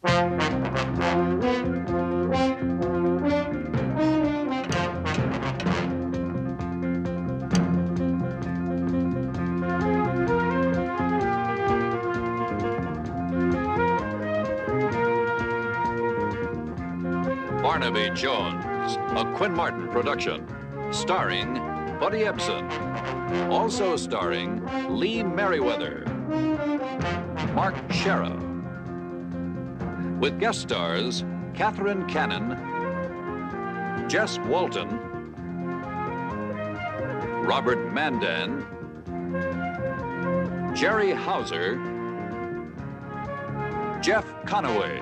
Barnaby Jones, a Quinn Martin production, starring Buddy Ebsen, also starring Lee Merriweather, Mark Shera, with guest stars Catherine Cannon, Jess Walton, Robert Mandan, Jerry Hauser, Jeff Conaway.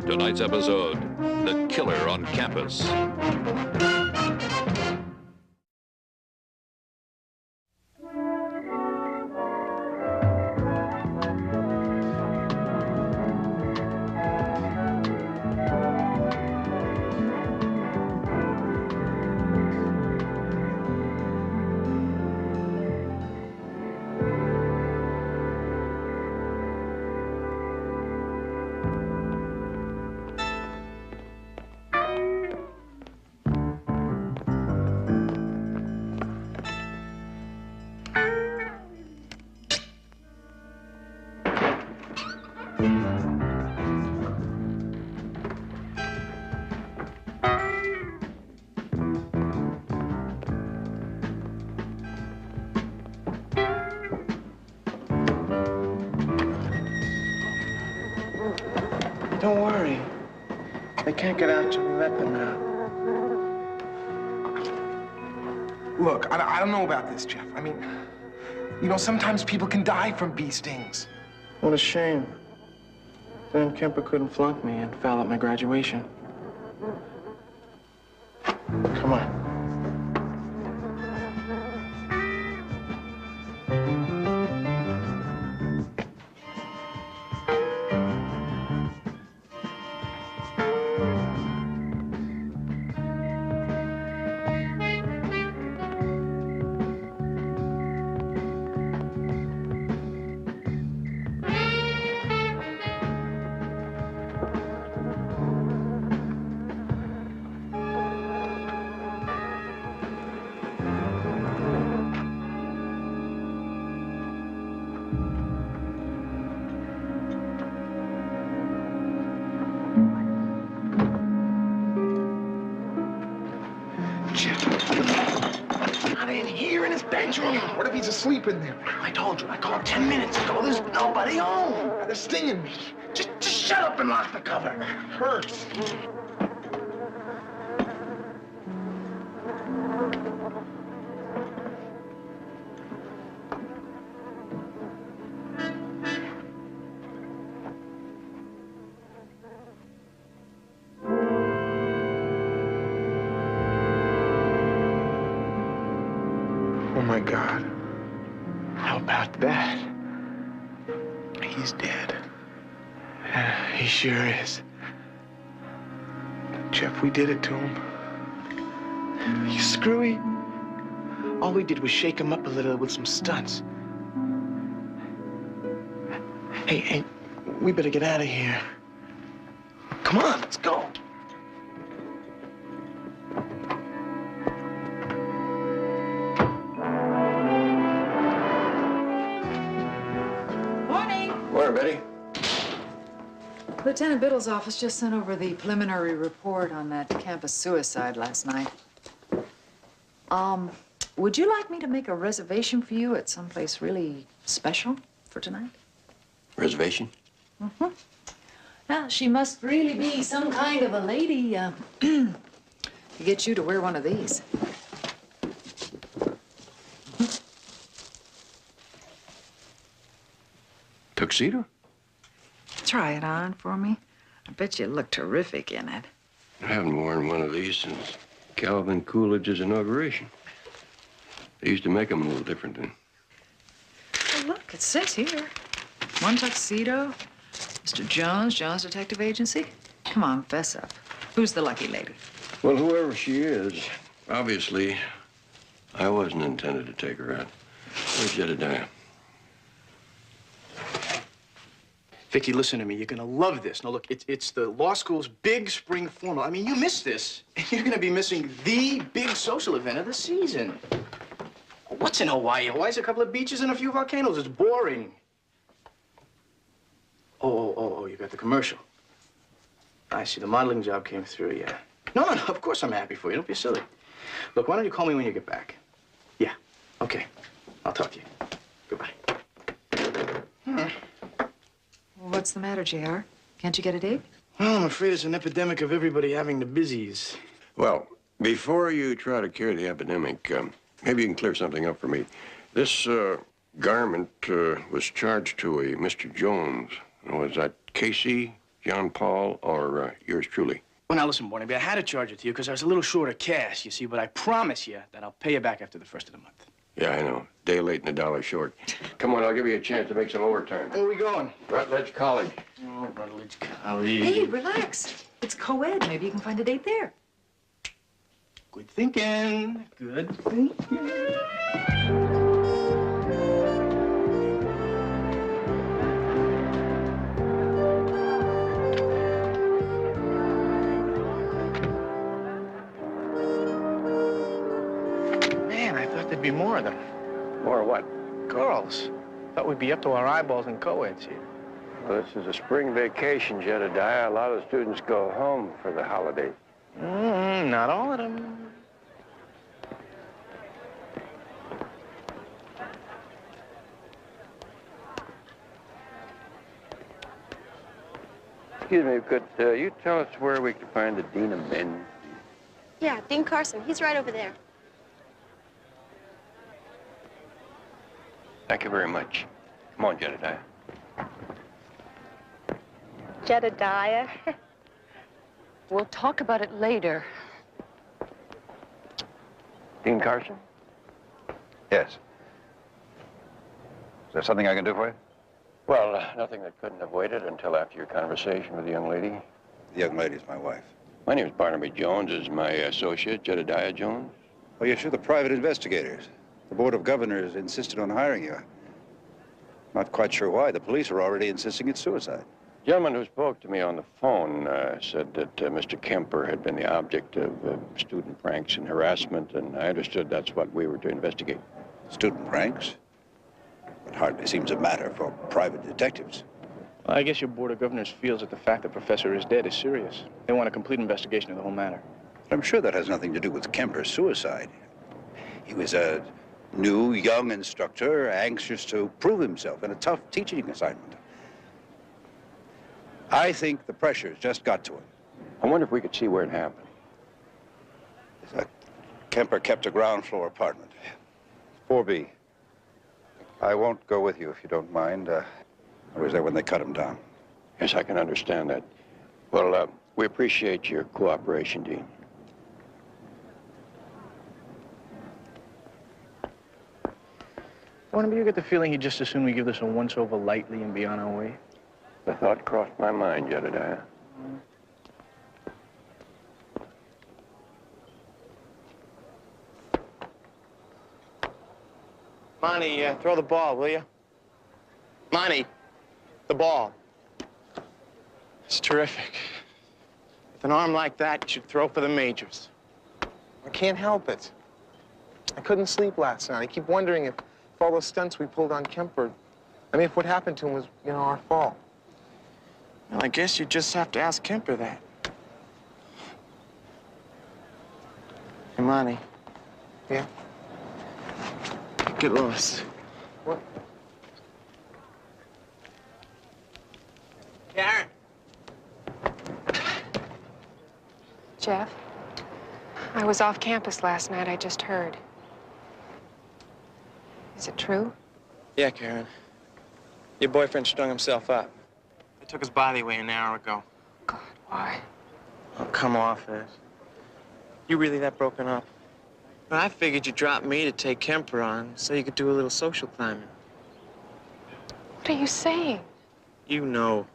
Tonight's episode, The Killer on Campus. Don't worry. They can't get out till we let them out. Look, I don't know about this, Jeff. I mean, you know, sometimes people can die from bee stings. What a shame. Dan Kemper couldn't flunk me and foul at my graduation. Come on. What if he's asleep in there? I told you. I called 10 minutes ago. There's nobody home. They're stinging me. Just shut up and lock the cover. It hurts. Oh, my God. How about that? He's dead. He sure is. Jeff, we did it to him. You screwy. All we did was shake him up a little with some stunts. Hey, we better get out of here. Come on, let's go. Morning, Betty. Lieutenant Biddle's office just sent over the preliminary report on that campus suicide last night. Would you like me to make a reservation for you at someplace really special for tonight? Reservation? Mm-hmm. Now, she must really be some kind of a lady to get you to wear one of these. Tuxedo? Try it on for me. I bet you look terrific in it. I haven't worn one of these since Calvin Coolidge's inauguration. They used to make them a little different then. Well, look, it says here. One tuxedo, Mr. Jones, Jones Detective Agency. Come on, fess up. Who's the lucky lady? Well, whoever she is, obviously, I wasn't intended to take her out. Where's Jedediah? Vicky, listen to me. You're gonna love this. Now, look, it's the law school's big spring formal. I mean, you missed this, and you're gonna be missing the big social event of the season. What's in Hawaii? Hawaii's a couple of beaches and a few volcanoes. It's boring. Oh, you got the commercial. I see. The modeling job came through, yeah. No, of course I'm happy for you. Don't be silly. Look, why don't you call me when you get back? Yeah, okay. I'll talk to you. Goodbye. What's the matter, JR? Can't you get a date? Well, I'm afraid it's an epidemic of everybody having the busies. Well, before you try to cure the epidemic, maybe you can clear something up for me. This garment was charged to a Mr. Jones. Was that Casey, John Paul, or yours truly? Well, now listen, Barnaby, I had to charge it to you because I was a little short of cash, you see, but I promise you that I'll pay you back after the first of the month. Yeah, I know. Day late and $1 short. Come on, I'll give you a chance to make some overtime. Where are we going? Rutledge College. Oh, Rutledge College. Hey, relax. It's co-ed. Maybe you can find a date there. Good thinking. Good thinking. Man, I thought there'd be more of them. More what? Girls. Thought we'd be up to our eyeballs in co-eds here. Well, this is a spring vacation, Jedediah. A lot of students go home for the holidays. Not all of them. Excuse me, could you tell us where we can find the Dean of Men? Yeah, Dean Carson. He's right over there. Thank you very much. Come on, Jedediah. Jedediah. We'll talk about it later. Dean Carson? Yes. Is there something I can do for you? Well, nothing that couldn't have waited until after your conversation with the young lady. The young lady's my wife. My name is Barnaby Jones. This is my associate, Jedediah Jones. Oh, yes, you're the private investigators. The Board of Governors insisted on hiring you. Not quite sure why. The police are already insisting it's suicide. The gentleman who spoke to me on the phone said that Mr. Kemper had been the object of student pranks and harassment, and I understood that's what we were to investigate. Student pranks? It hardly seems a matter for private detectives. Well, I guess your Board of Governors feels that the fact the professor is dead is serious. They want a complete investigation of the whole matter. But I'm sure that has nothing to do with Kemper's suicide. He was a new, young instructor, anxious to prove himself in a tough teaching assignment. I think the pressure's just got to him. I wonder if we could see where it happened. Kemper kept a ground floor apartment. 4B. I won't go with you if you don't mind. I was there when they cut him down. Yes, I can understand that. Well, we appreciate your cooperation, Dean. Barnaby, you get the feeling he'd just as soon we give this a once-over lightly and be on our way? The thought crossed my mind, Jedediah. Monty, throw the ball, will you? Monty, the ball. It's terrific. With an arm like that, you should throw for the majors. I can't help it. I couldn't sleep last night. I keep wondering if all those stunts we pulled on Kemper, if what happened to him was, our fault. Well, I guess you just have to ask Kemper that. Hey, Monty. Yeah? Get lost. What? Karen. Jeff, I was off campus last night. I just heard. Is it true? Yeah, Karen. Your boyfriend strung himself up. They took his body away an hour ago. God, why? Oh, come off it. You really that broken up? Well, I figured you'd drop me to take Kemper on so you could do a little social climbing. What are you saying? You know,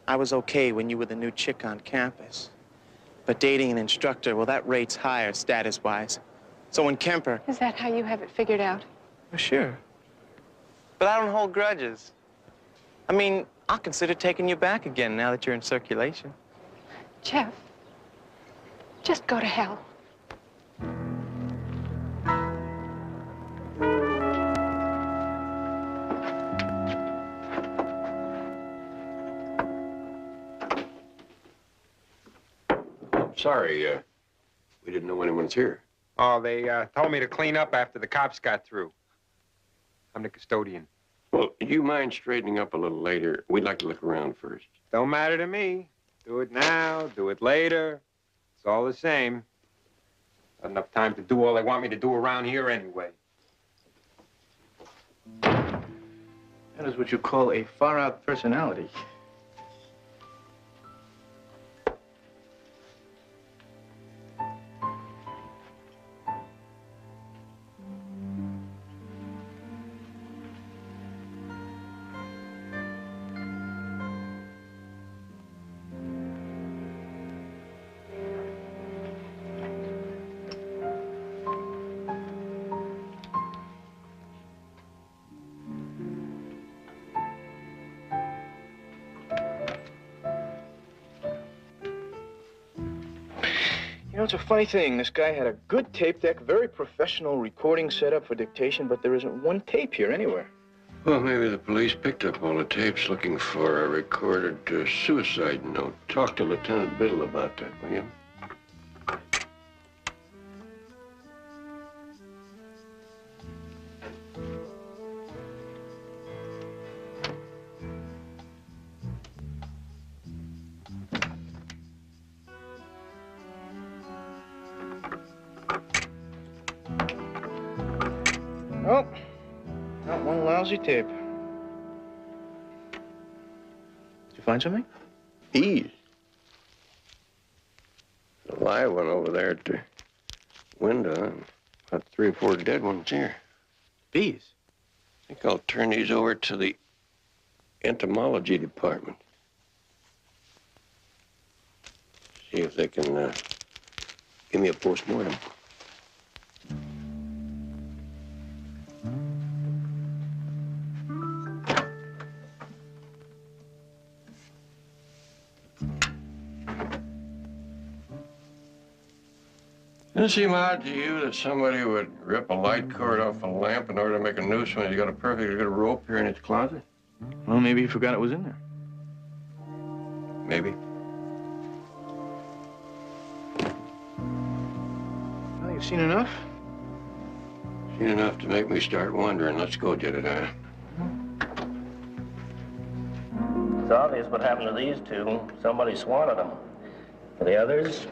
I was okay when you were the new chick on campus. But dating an instructor, well, that rate's higher status-wise. So when Kemper... Is that how you have it figured out? Well, sure. But I don't hold grudges. I mean, I'll consider taking you back again now that you're in circulation. Jeff, just go to hell. Sorry, we didn't know anyone's here. Oh, they told me to clean up after the cops got through. I'm the custodian. Well, do you mind straightening up a little later? We'd like to look around first. Don't matter to me. Do it now, do it later. It's all the same. Not enough time to do all they want me to do around here anyway. That is what you call a far-out personality. You know, it's a funny thing. This guy had a good tape deck, very professional recording setup for dictation, but there isn't one tape here anywhere. Well, maybe the police picked up all the tapes looking for a recorded suicide note. Talk to Lieutenant Biddle about that, will you? Oh, not one lousy tape. Did you find something? Bees. A live one over there at the window, and about 3 or 4 dead ones here. Bees? I think I'll turn these over to the entomology department. See if they can give me a postmortem. Doesn't it seem odd to you that somebody would rip a light cord off a lamp in order to make a noose when he's got a perfectly good rope here in his closet? Well, maybe he forgot it was in there. Maybe. Well, you've seen enough? Seen enough to make me start wondering. Let's go, Jedediah. It's obvious what happened to these two. Somebody swatted them. For the others,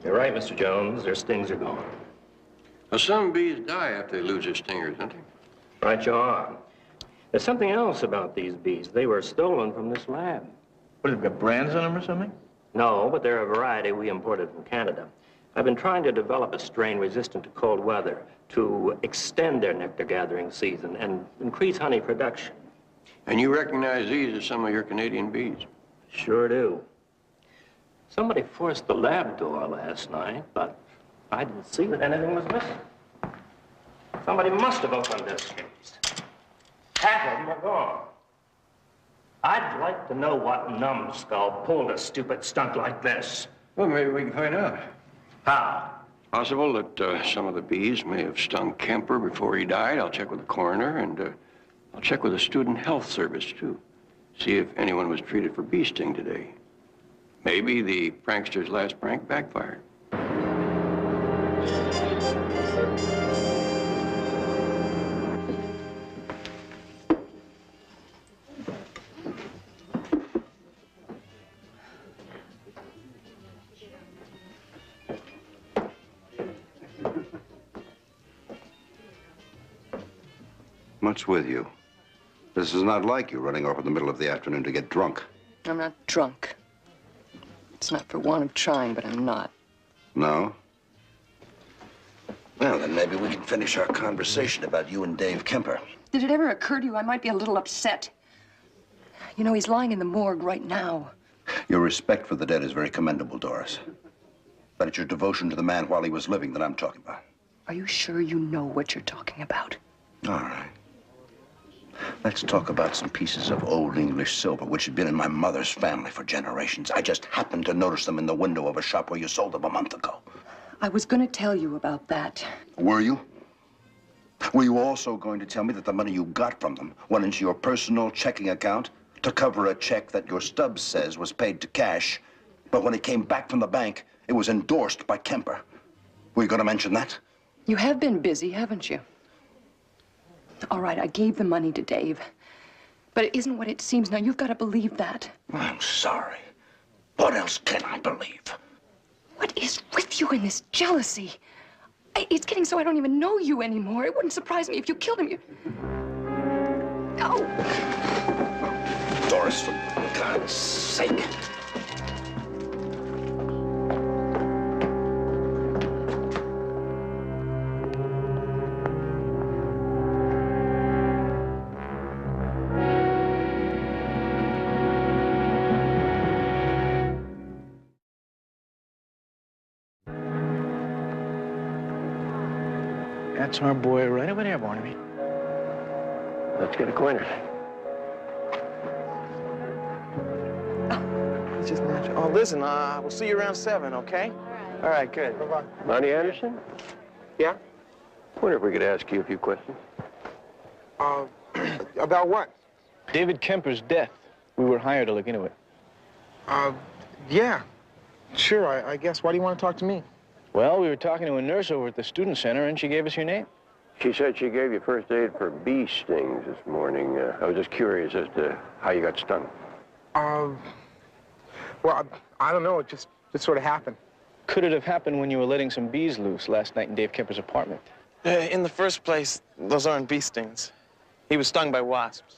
you're right, Mr. Jones. Their stings are gone. Well, some bees die after they lose their stingers, don't they? Right you are. There's something else about these bees. They were stolen from this lab. What, they've got brands on them or something? No, but they're a variety we imported from Canada. I've been trying to develop a strain resistant to cold weather to extend their nectar gathering season and increase honey production. And you recognize these as some of your Canadian bees? Sure do. Somebody forced the lab door last night, but I didn't see that anything was missing. Somebody must have opened this case. Half of them are gone. I'd like to know what numbskull pulled a stupid stunt like this. Well, maybe we can find out. How? Possible that some of the bees may have stung Kemper before he died. I'll check with the coroner, and I'll check with the student health service, too. See if anyone was treated for bee sting today. Maybe the prankster's last prank backfired. What's with you? This is not like you running off in the middle of the afternoon to get drunk. I'm not drunk. It's not for want of trying, but I'm not. No? Well, then maybe we can finish our conversation about you and Dave Kemper. Did it ever occur to you I might be a little upset? You know, he's lying in the morgue right now. Your respect for the dead is very commendable, Doris. But it's your devotion to the man while he was living that I'm talking about. Are you sure you know what you're talking about? All right. Let's talk about some pieces of old English silver, which had been in my mother's family for generations. I just happened to notice them in the window of a shop where you sold them a month ago. I was going to tell you about that. Were you? Were you also going to tell me that the money you got from them went into your personal checking account to cover a check that your stub says was paid to cash, but when it came back from the bank, it was endorsed by Kemper? Were you going to mention that? You have been busy, haven't you? All right, I gave the money to Dave. But it isn't what it seems now. You've got to believe that. I'm sorry. What else can I believe? What is with you in this jealousy? It's getting so I don't even know you anymore. It wouldn't surprise me if you killed him. Oh! Doris, for God's sake. That's our boy right over there, Barnaby. Let's get acquainted. It's just natural. Oh, listen, we'll see you around 7, okay? All right, good. Bye-bye. Monty Anderson? Yeah? Wonder if we could ask you a few questions. About what? David Kemper's death. We were hired to look into it. Yeah. Sure, I guess. Why do you want to talk to me? Well, we were talking to a nurse over at the student center, and she gave us your name. She said she gave you first aid for bee stings this morning. I was just curious as to how you got stung. Well, I don't know. It just sort of happened. Could it have happened when you were letting some bees loose last night in Dave Kemper's apartment? In the first place, those aren't bee stings. He was stung by wasps.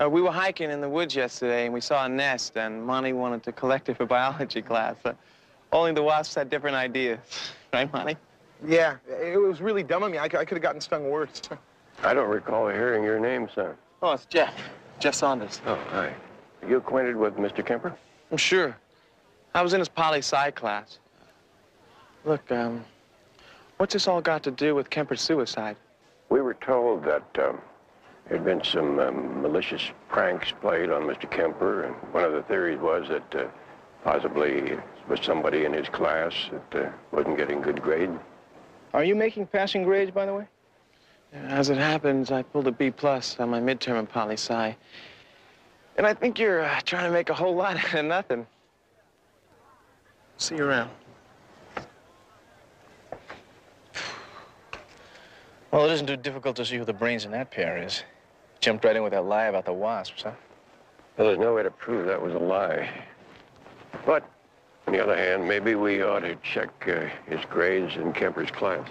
We were hiking in the woods yesterday, and we saw a nest, and Monty wanted to collect it for biology class. Only the wasps had different ideas. Right, Monty? Yeah, it was really dumb of me. I could have gotten stung worse. I don't recall hearing your name, son. Oh, it's Jeff. Jeff Saunders. Oh, hi. Are you acquainted with Mr. Kemper? I'm sure. I was in his poli-sci class. Look, what's this all got to do with Kemper's suicide? We were told that there'd been some malicious pranks played on Mr. Kemper, and one of the theories was that possibly it was somebody in his class that wasn't getting good grades. Are you making passing grades, by the way? As it happens, I pulled a B+ on my midterm in poli-sci. And I think you're trying to make a whole lot out of nothing. See you around. Well, it isn't too difficult to see who the brains in that pair is. Jumped right in with that lie about the wasps, huh? Well, there's no way to prove that was a lie. But, on the other hand, maybe we ought to check his grades in Kemper's class.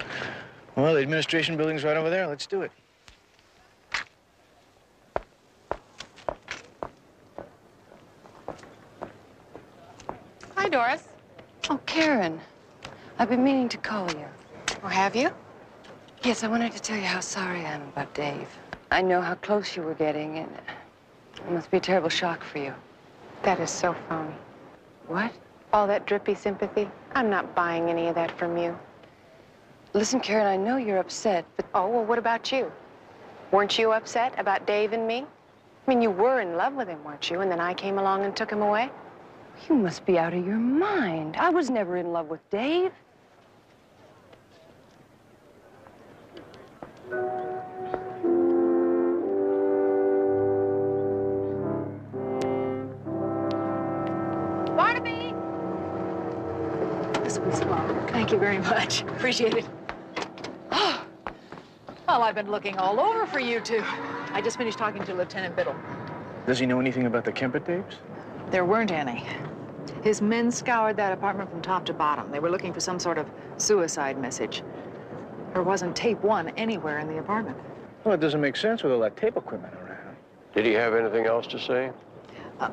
Well, the administration building's right over there. Let's do it. Hi, Doris. Oh, Karen. I've been meaning to call you. Oh, have you? Yes, I wanted to tell you how sorry I am about Dave. I know how close you were getting, and it must be a terrible shock for you. That is so phony. What? All that drippy sympathy. I'm not buying any of that from you. Listen, Karen, I know you're upset, but... Oh, well, what about you? Weren't you upset about Dave and me? I mean, you were in love with him, weren't you? And then I came along and took him away? You must be out of your mind. I was never in love with Dave. Barnaby! This was long. Thank you very much. Appreciate it. Oh. Well, I've been looking all over for you two. I just finished talking to Lieutenant Biddle. Does he know anything about the Kemper tapes? There weren't any. His men scoured that apartment from top to bottom. They were looking for some sort of suicide message. There wasn't tape 1 anywhere in the apartment. Well, it doesn't make sense with all that tape equipment around. Did he have anything else to say?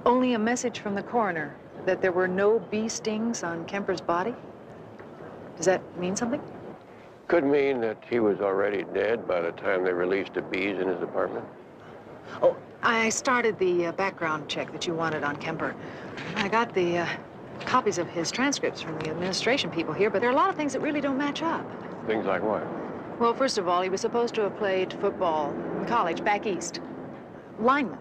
Only a message from the coroner that there were no bee stings on Kemper's body. Does that mean something? Could mean that he was already dead by the time they released the bees in his apartment. Oh, I started the background check that you wanted on Kemper. I got the copies of his transcripts from the administration people here, but there are a lot of things that really don't match up. Things like what? Well, first of all, he was supposed to have played football College, back east. Lineman.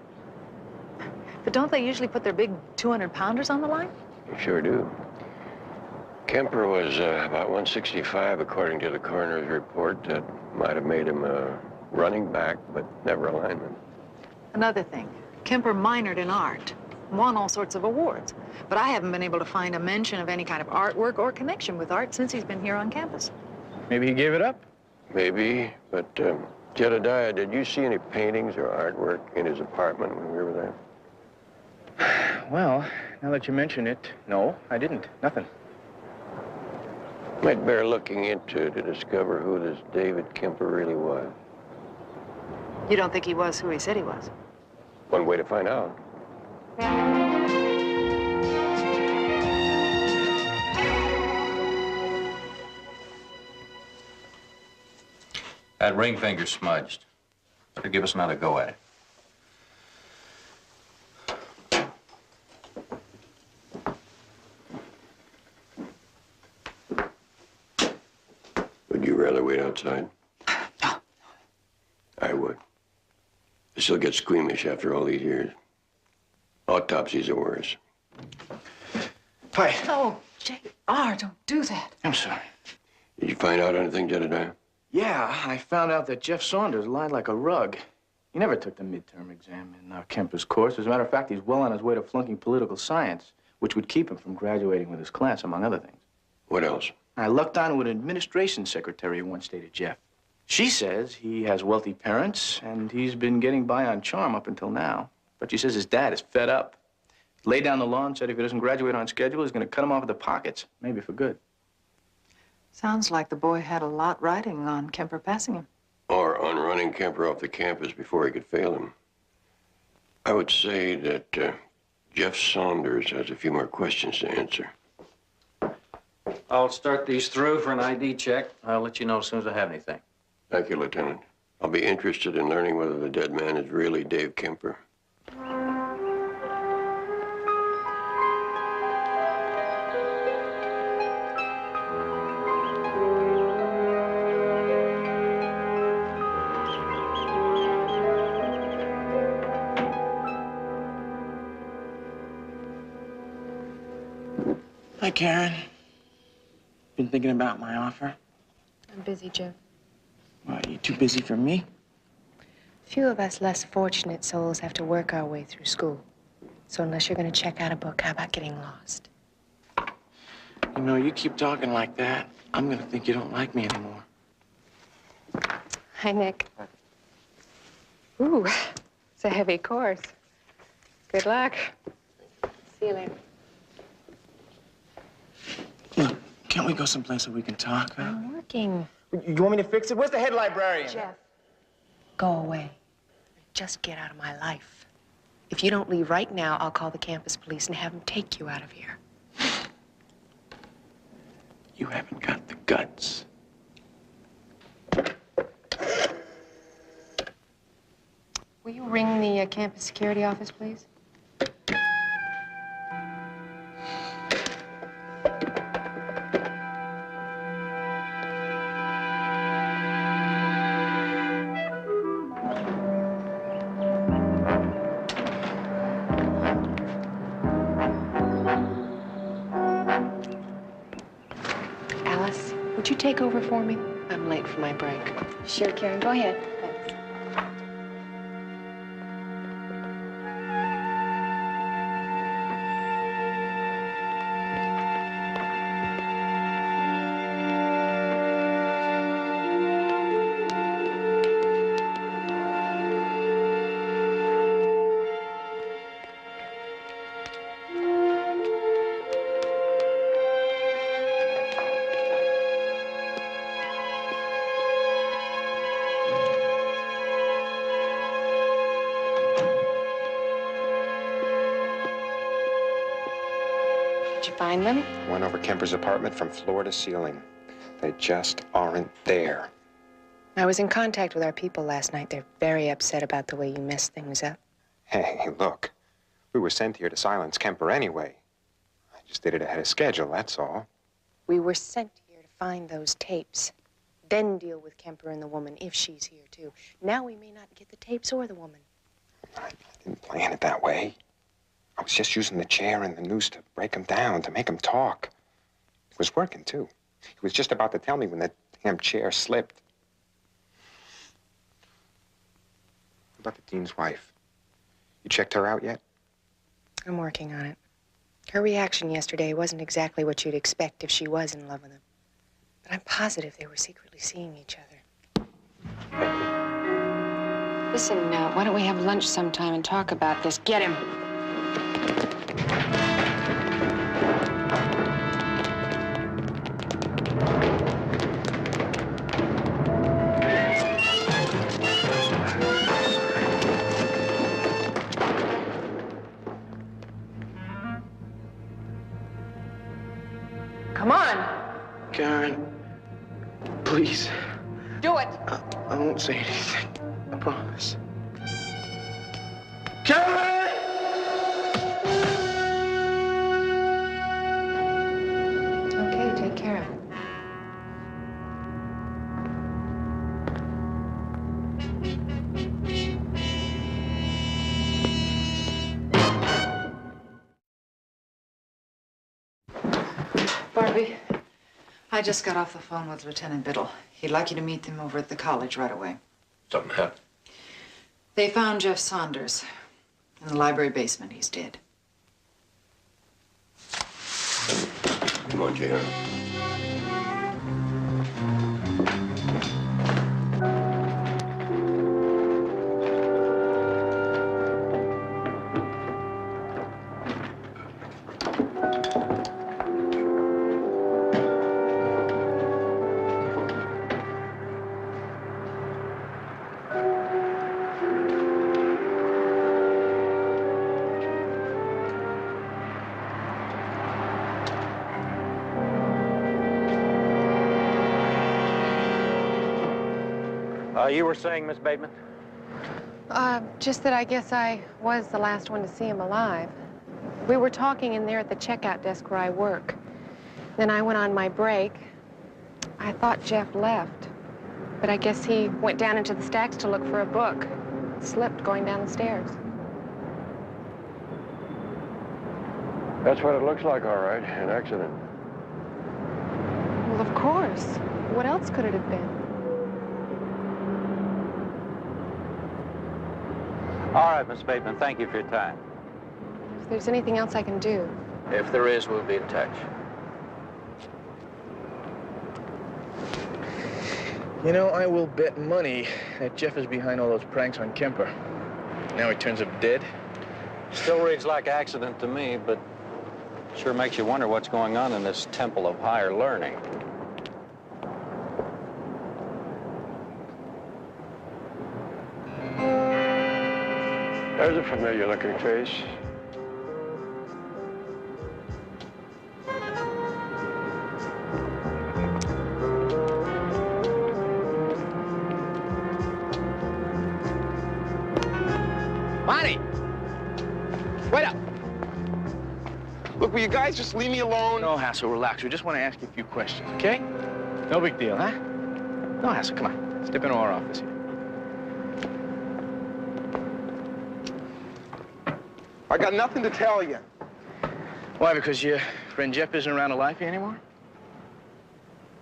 But don't they usually put their big 200-pounders on the line? You sure do. Kemper was about 165, according to the coroner's report. That might have made him a running back, but never a lineman. Another thing, Kemper minored in art, won all sorts of awards. But I haven't been able to find a mention of any kind of artwork or connection with art since he's been here on campus. Maybe he gave it up? Maybe, but Jedediah, did you see any paintings or artwork in his apartment when we were there? Well, now that you mention it, no, I didn't. Nothing. Might bear looking into to discover who this David Kemper really was. You don't think he was who he said he was? One way to find out. That ring finger's smudged. Better give us another go at it. Would you rather wait outside? No. I would. I still get squeamish after all these years. Autopsies are worse. Hi. Oh, J.R., don't do that. I'm sorry. Did you find out anything, Jedediah? Yeah, I found out that Jeff Saunders lied like a rug. He never took the midterm exam in Kemper's course. As a matter of fact, he's well on his way to flunking political science, which would keep him from graduating with his class, among other things. What else? I lucked onto an administration secretary who once dated Jeff. She says he has wealthy parents, and he's been getting by on charm up until now. But she says his dad is fed up. Laid down the law and said if he doesn't graduate on schedule, he's going to cut him off at the pockets, maybe for good. Sounds like the boy had a lot riding on Kemper passing him. Or on running Kemper off the campus before he could fail him. I would say that Jeff Saunders has a few more questions to answer. I'll start these through for an ID check. I'll let you know as soon as I have anything. Thank you, Lieutenant. I'll be interested in learning whether the dead man is really Dave Kemper. Hi, Karen. Been thinking about my offer? I'm busy, Jeff. What, are you too busy for me? Few of us less fortunate souls have to work our way through school. So unless you're going to check out a book, how about getting lost? You know, you keep talking like that, I'm going to think you don't like me anymore. Hi, Nick. Ooh, it's a heavy course. Good luck. See you later. Look, can't we go someplace where we can talk? Huh? I'm working. You want me to fix it? Where's the head librarian? Jeff, go away. Just get out of my life. If you don't leave right now, I'll call the campus police and have them take you out of here. You haven't got the guts. Will you ring the campus security office, please? Alice, would you take over for me? I'm late for my break. Sure, Karen. Go ahead. Thanks. Did you find them? Went over Kemper's apartment from floor to ceiling. They just aren't there. I was in contact with our people last night. They're very upset about the way you messed things up. Hey, look. We were sent here to silence Kemper anyway. I just did it ahead of schedule, that's all. We were sent here to find those tapes. then deal with Kemper and the woman if she's here, too. Now we may not get the tapes or the woman. I didn't plan it that way. I was just using the chair and the noose to break him down, to make him talk. It was working, too. He was just about to tell me when that damn chair slipped. What about the dean's wife? You checked her out yet? I'm working on it. Her reaction yesterday wasn't exactly what you'd expect if she was in love with him. But I'm positive they were secretly seeing each other. Listen, why don't we have lunch sometime and talk about this? Get him. Come on. Karen, please. Do it. I won't say anything. I promise. Karen! Okay, take care of it. Barnaby, I just got off the phone with Lieutenant Biddle. He'd like you to meet them over at the college right away. Something happened. They found Jeff Saunders in the library basement. He's dead. Come on, J.R. You were saying, Miss Bateman? Just that I guess I was the last one to see him alive. We were talking in there at the checkout desk where I work. Then I went on my break. I thought Jeff left, but I guess he went down into the stacks to look for a book. Slipped going down the stairs. That's what it looks like, all right. An accident. Well, of course. What else could it have been? All right, Miss Bateman, thank you for your time. If there's anything else I can do. If there is, we'll be in touch. You know, I will bet money that Jeff is behind all those pranks on Kemper. Now he turns up dead. Still reads like accident to me, but sure makes you wonder what's going on in this temple of higher learning. There's a familiar-looking face. Bonnie! Wait up! Look, will you guys just leave me alone? No hassle, relax. We just want to ask you a few questions, okay? No big deal, huh? No hassle, come on. Step into our office here. I got nothing to tell you. Why, because your friend Jeff isn't around to lie for you anymore?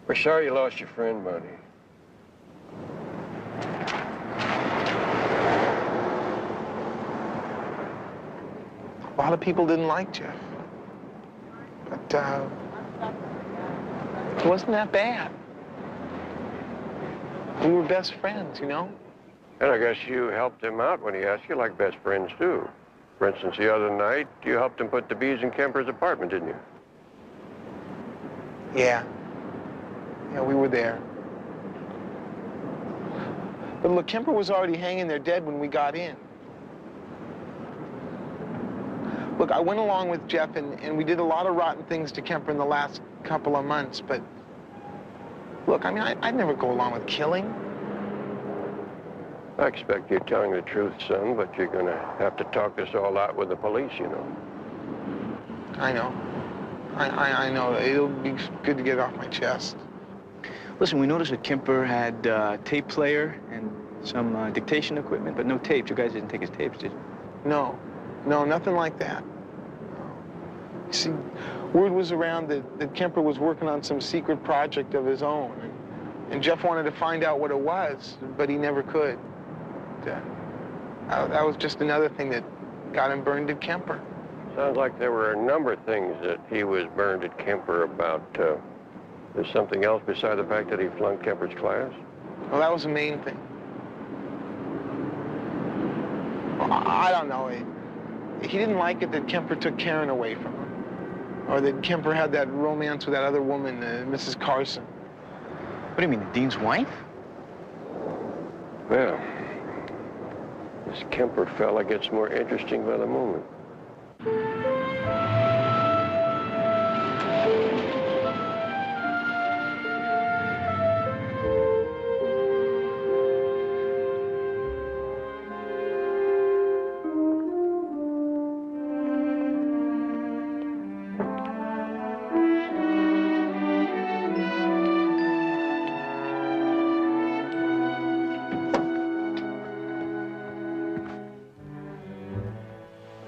We're sorry you lost your friend, buddy. A lot of people didn't like Jeff. But, it wasn't that bad. We were best friends, you know? And I guess you helped him out when he asked you like best friends do. For instance, the other night, you helped him put the bees in Kemper's apartment, didn't you? Yeah. Yeah, we were there. But look, Kemper was already hanging there dead when we got in. Look, I went along with Jeff, and we did a lot of rotten things to Kemper in the last couple of months, but look, I mean, I'd never go along with killing. I expect you're telling the truth, son, but you're gonna have to talk this all out with the police, you know. I know. I know. It'll be good to get it off my chest. Listen, we noticed that Kemper had a tape player and some dictation equipment, but no tapes. You guys didn't take his tapes, did you? No, nothing like that. You see, word was around that Kemper was working on some secret project of his own. And Jeff wanted to find out what it was, but he never could. That was just another thing that got him burned at Kemper. Sounds like there were a number of things that he was burned at Kemper about. There's something else besides the fact that he flunked Kemper's class? Well, that was the main thing. Well, I don't know. He didn't like it that Kemper took Karen away from him. Or that Kemper had that romance with that other woman, Mrs. Carson. What do you mean, the dean's wife? Well, this Kemper fella gets more interesting by the moment.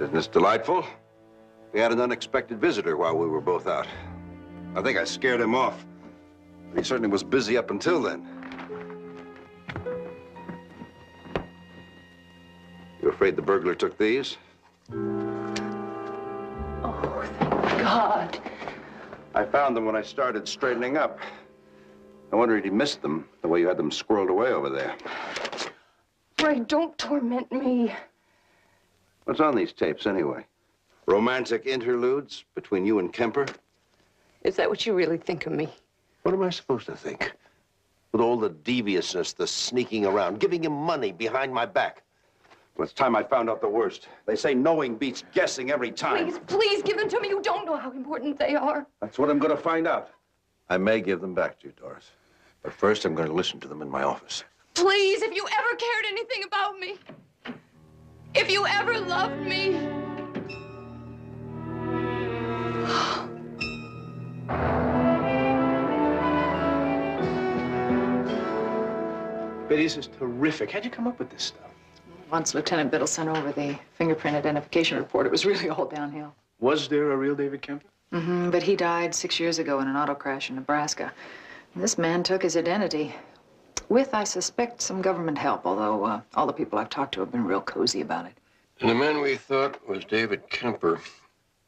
Isn't this delightful? We had an unexpected visitor while we were both out. I think I scared him off. But he certainly was busy up until then. You afraid the burglar took these? Oh, thank God. I found them when I started straightening up. I wonder if he missed them, the way you had them squirreled away over there. Ray, don't torment me. What's on these tapes, anyway? Romantic interludes between you and Kemper? Is that what you really think of me? What am I supposed to think? With all the deviousness, the sneaking around, giving him money behind my back. Well, it's time I found out the worst. They say knowing beats guessing every time. Please give them to me. You don't know how important they are. That's what I'm going to find out. I may give them back to you, Doris. But first, I'm going to listen to them in my office. Please, if you ever cared anything about me, if you ever loved me. Betty, this is terrific. How'd you come up with this stuff? Once Lieutenant Biddle sent over the fingerprint identification report, it was really all downhill. Was there a real David Kemper? Mm-hmm, but he died 6 years ago in an auto crash in Nebraska. And this man took his identity. With, I suspect, some government help, although all the people I've talked to have been real cozy about it. And the man we thought was David Kemper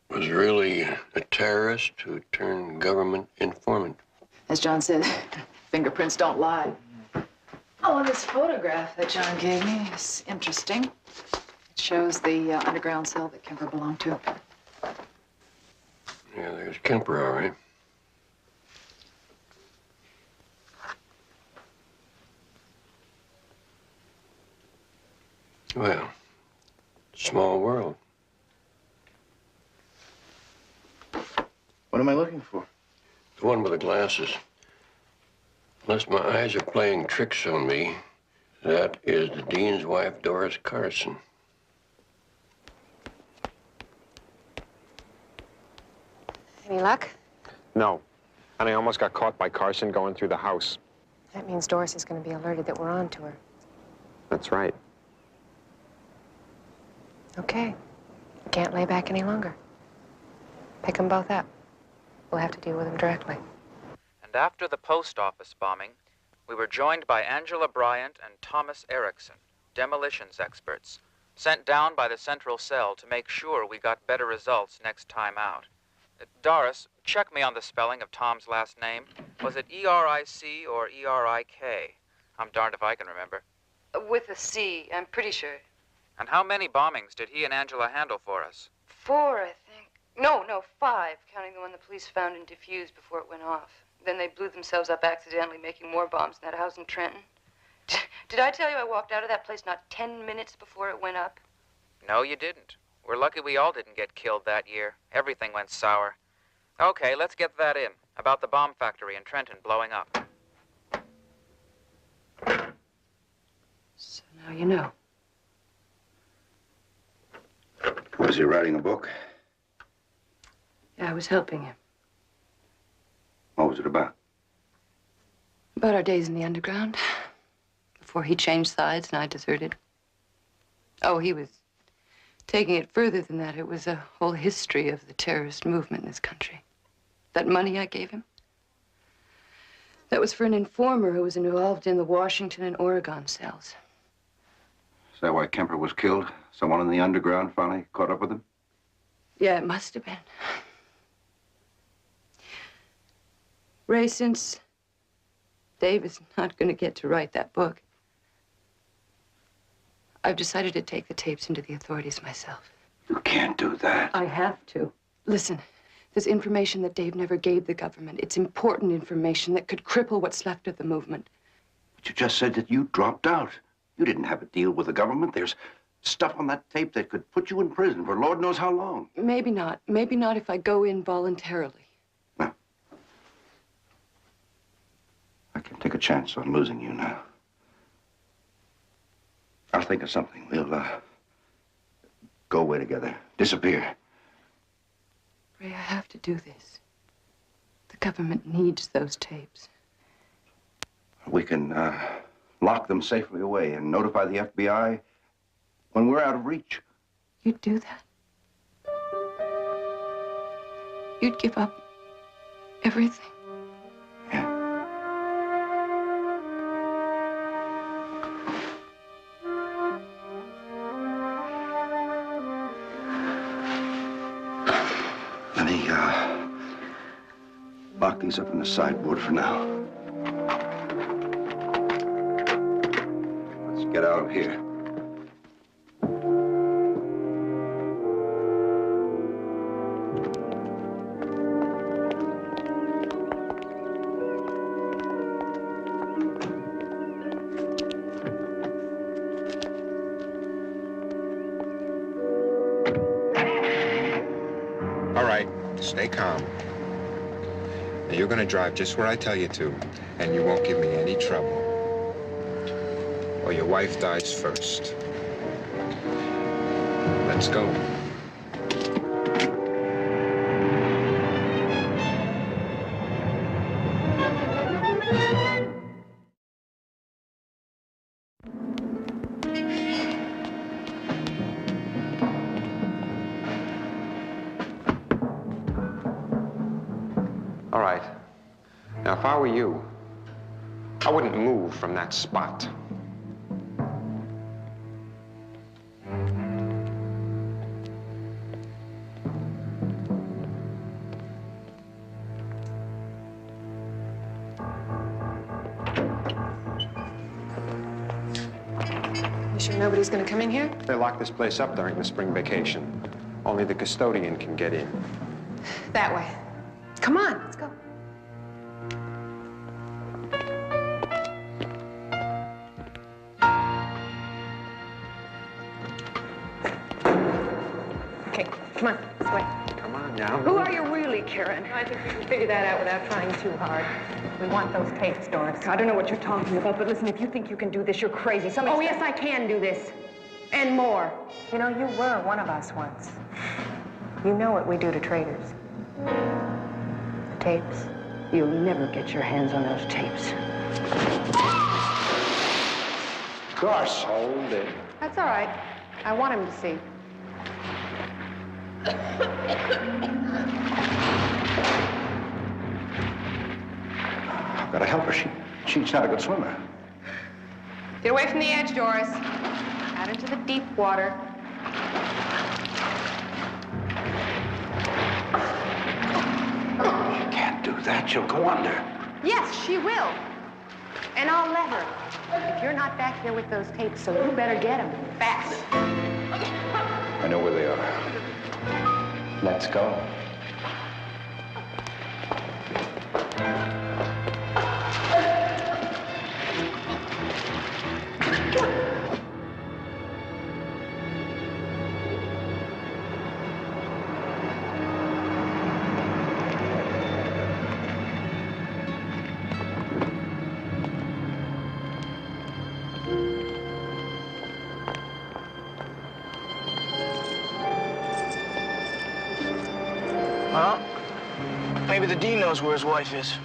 was really a terrorist who turned government informant. As John said, fingerprints don't lie. Oh, and this photograph that John gave me is interesting. It shows the underground cell that Kemper belonged to. Yeah, there's Kemper, all right. Well, small world. What am I looking for? The one with the glasses. Unless my eyes are playing tricks on me, that is the dean's wife, Doris Carson. Any luck? No. And I almost got caught by Carson going through the house. That means Doris is going to be alerted that we're on to her. That's right. Okay. Can't lay back any longer. Pick them both up. We'll have to deal with them directly. And after the post office bombing, we were joined by Angela Bryant and Thomas Erickson, demolitions experts, sent down by the central cell to make sure we got better results next time out. Doris, check me on the spelling of Tom's last name. Was it E-R-I-C or E-R-I-K? I'm darned if I can remember. With a C, I'm pretty sure. And how many bombings did he and Angela handle for us? 4, I think. No, 5, counting the one the police found and defused before it went off. Then they blew themselves up accidentally, making more bombs in that house in Trenton. Did I tell you I walked out of that place not 10 minutes before it went up? No, you didn't. We're lucky we all didn't get killed that year. Everything went sour. Okay, let's get that in, about the bomb factory in Trenton blowing up. So now you know. Was he writing a book? Yeah, I was helping him. What was it about? About our days in the underground. Before he changed sides and I deserted. Oh, he was taking it further than that. It was a whole history of the terrorist movement in this country. That money I gave him, that was for an informer who was involved in the Washington and Oregon cells. Is that why Kemper was killed? Someone in the underground finally caught up with him? Yeah, it must have been. Ray, since Dave is not going to get to write that book, I've decided to take the tapes into the authorities myself. You can't do that. I have to. Listen, there's information that Dave never gave the government. It's important information that could cripple what's left of the movement. But you just said that you dropped out. You didn't have a deal with the government. There's stuff on that tape that could put you in prison for Lord knows how long. Maybe not. Maybe not if I go in voluntarily. No. I can take a chance on losing you now. I'll think of something. We'll, go away together. Disappear. Ray, I have to do this. The government needs those tapes. We can, lock them safely away and notify the FBI when we're out of reach. You'd do that? You'd give up everything? Let me, lock these up in the sideboard for now. Let's get out of here. All right, stay calm. Now, you're gonna drive just where I tell you to, and you won't give me any trouble. Or your wife dies first. Let's go. All right. Now, if I were you, I wouldn't move from that spot. You sure nobody's gonna come in here? They lock this place up during the spring vacation. Only the custodian can get in. That way. Come on, let's go. Okay, come on, this way. Come on now. Who are you really, Karen? I think we can figure that out without trying too hard. We want those tapes, Doris. I don't know what you're talking about, but listen, if you think you can do this, you're crazy. Oh, yes, I can do this. And more. You know, you were one of us once. You know what we do to traitors. The tapes. You'll never get your hands on those tapes. Gosh, hold it. That's all right. I want him to see. I've got to help her. She's not a good swimmer. Get away from the edge, Doris. Out into the deep water. You can't do that. She'll go under. Yes, she will. And I'll let her. If you're not back here with those tapes, so you better get them fast. I know where they are. Let's go. Well, maybe the dean knows where his wife is.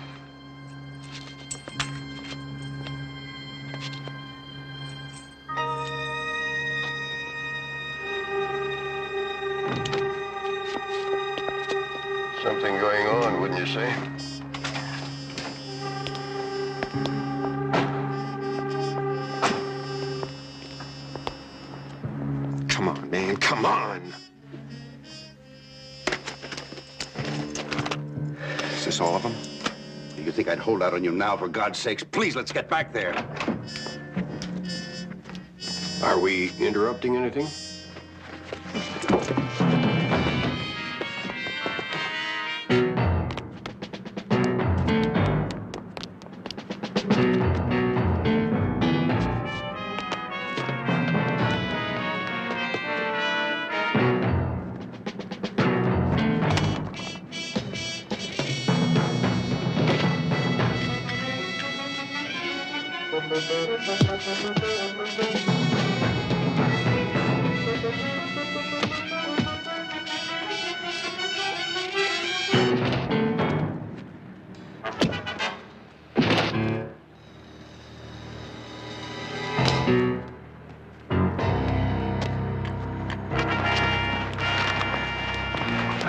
Something going on, wouldn't you say? Come on, man, come on. Is this all of them? You think I'd hold out on you now, for God's sakes? Please, let's get back there. Are we interrupting anything?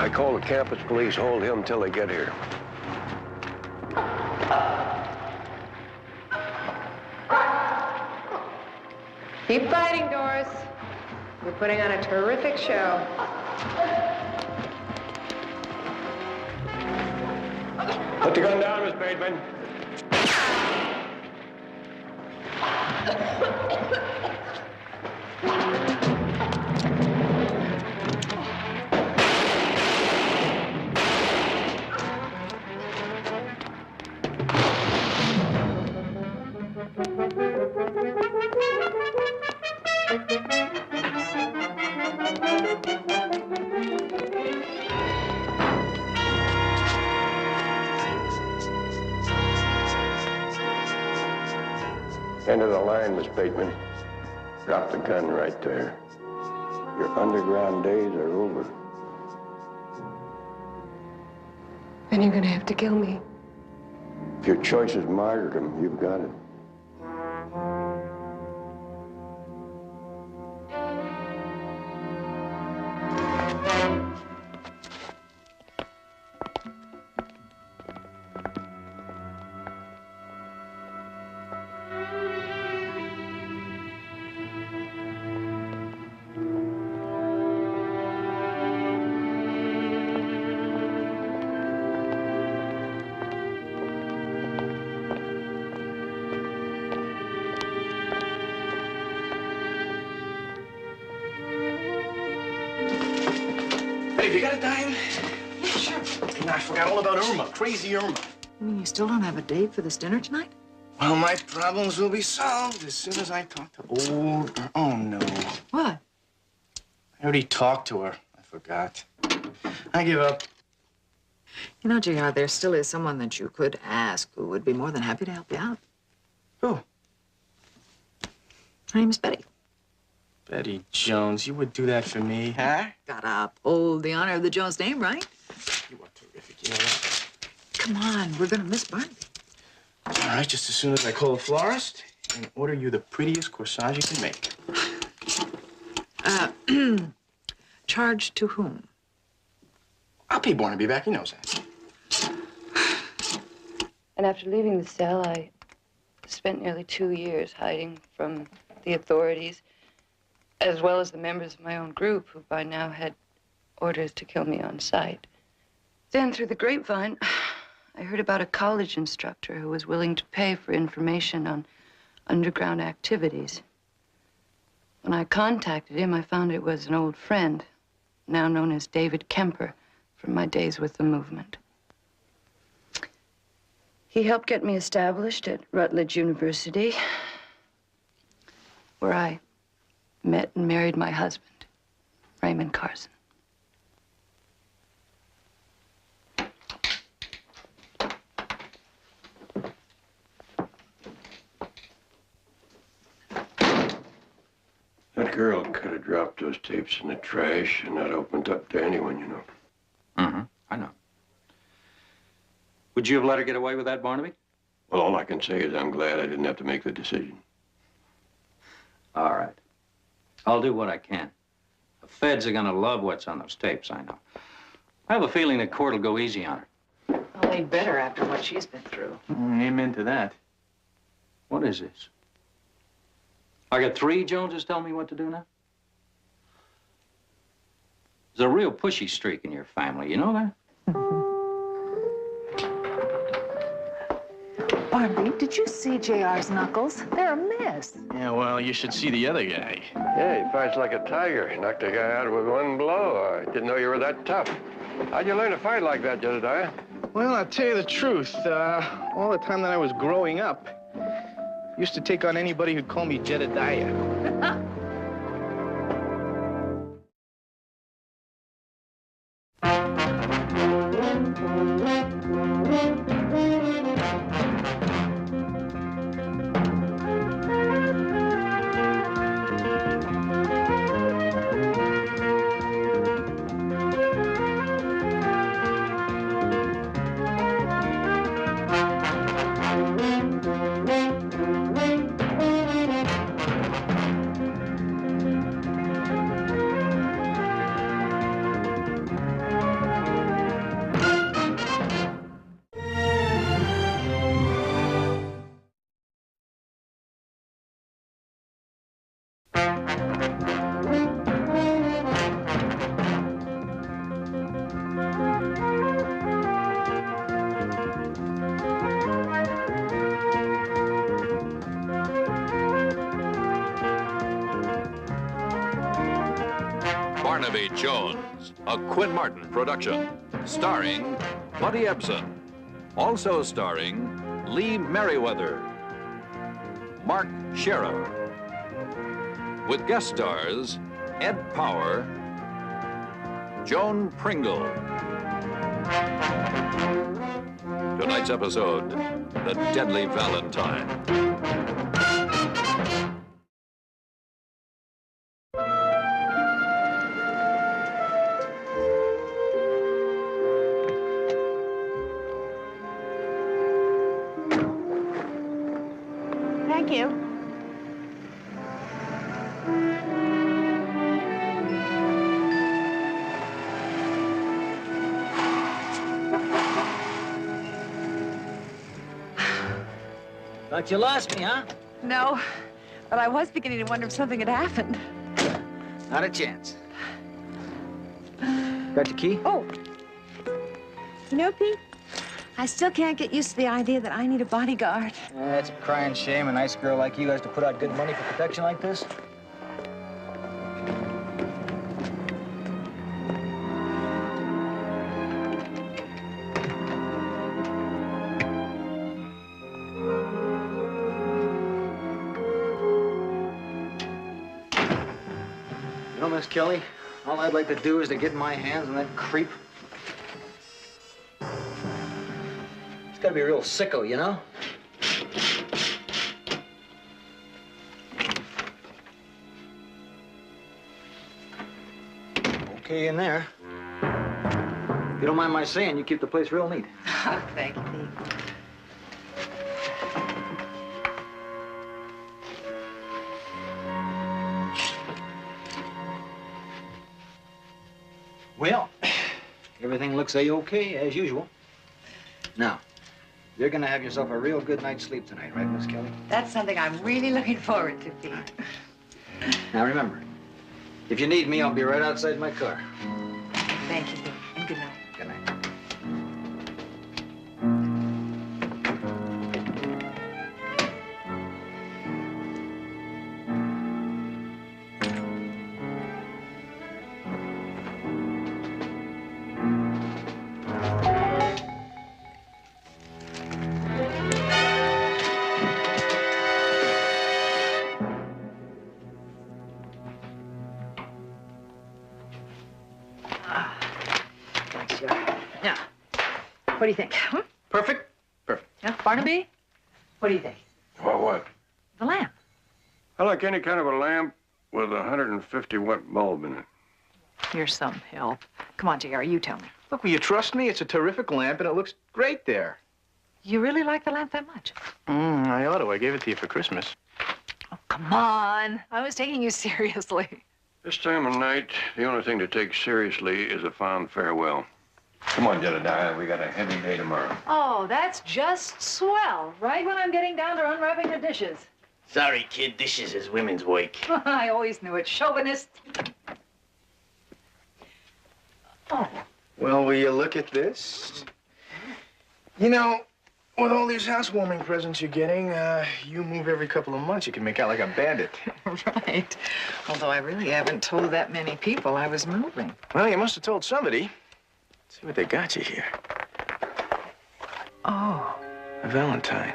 I call the campus police. Hold him till they get here. Keep fighting, Doris. You're putting on a terrific show. Put the gun down, Miss Bateman. End of the line, Miss Bateman. Drop the gun right there. Your underground days are over. Then you're gonna have to kill me. If your choice is martyrdom, you've got it. Hey, have you got a dime? Yeah, sure. And I forgot all about Irma, crazy Irma. You mean you still don't have a date for this dinner tonight? Well, my problems will be solved as soon as I talk to old... Oh, no. What? I already talked to her. I forgot. I give up. You know, JR, there still is someone that you could ask who would be more than happy to help you out. Who? Her name's Betty. Betty Jones, you would do that for me, huh? Gotta uphold the honor of the Jones name, right? You are terrific, you know that. Come on, we're gonna miss Barnaby. All right, just as soon as I call a florist and order you the prettiest corsage you can make. Charged to whom? I'll pay Barnaby back, he knows that. And after leaving the cell, I spent nearly 2 years hiding from the authorities, as well as the members of my own group, who by now had orders to kill me on sight. Then, through the grapevine, I heard about a college instructor who was willing to pay for information on underground activities. When I contacted him, I found it was an old friend, now known as David Kemper, from my days with the movement. He helped get me established at Rutledge University, where I met and married my husband, Raymond Carson. That girl could have dropped those tapes in the trash and not opened up to anyone, you know. Mm-hmm. I know. Would you have let her get away with that, Barnaby? Well, all I can say is I'm glad I didn't have to make the decision. All right. I'll do what I can. A The feds are gonna love what's on those tapes, I know. I have a feeling the court will go easy on her. Well, they'd better after what she's been through. Amen to that. What is this? I got 3 Joneses telling me what to do now? There's a real pushy streak in your family, you know that? Barnaby, did you see JR's knuckles? They're a mess. Yeah, well, you should see the other guy. Yeah, he fights like a tiger. Knocked a guy out with one blow. I didn't know you were that tough. How'd you learn to fight like that, Jedediah? Well, I'll tell you the truth. All the time that I was growing up, I used to take on anybody who'd call me Jedediah. Barnaby Jones, a Quinn Martin production, starring Buddy Ebsen, also starring Lee Merriweather, Mark Sheriff, with guest stars Ed Power, Joan Pringle. Tonight's episode, The Deadly Valentine. Thank you. Thought you lost me, huh? No, but I was beginning to wonder if something had happened. Not a chance. Got your key? Oh. You know, Pete, I still can't get used to the idea that I need a bodyguard. That's a crying shame. A nice girl like you has to put out good money for protection like this. You know, Miss Kelly, all I'd like to do is to get my hands on that creep. He's got to be a real sicko, you know? Okay in there. If you don't mind my saying, you keep the place real neat. Thank you, Pete. Well, everything looks A-okay, as usual. Now, you're gonna have yourself a real good night's sleep tonight, right, Miss Kelly? That's something I'm really looking forward to, Pete. Now, remember, if you need me, I'll be right outside my car. Thank you, Pete, and good night. Good night. Thanks, Joe. Now, what do you think? Hmm? Perfect? Perfect. Yeah, Barnaby? What do you think? What? The lamp. I like any kind of a lamp with a 150-watt bulb in it. You're some help. Come on, JR, you tell me. Look, will you trust me? It's a terrific lamp, and it looks great there. You really like the lamp that much? I ought to. I gave it to you for Christmas. Oh, come on. I was taking you seriously. This time of night, the only thing to take seriously is a fond farewell. Come on, Jedediah. We got a heavy day tomorrow. Oh, that's just swell. Right when I'm getting down to unwrapping the dishes. Sorry, kid. Dishes is women's work. I always knew it. Chauvinist. Oh. Well, will you look at this? You know, with all these housewarming presents you're getting, you move every couple of months, you can make out like a bandit. Right. Although I really haven't told that many people I was moving. Well, you must have told somebody. Let's see what they got you here. Oh. A Valentine.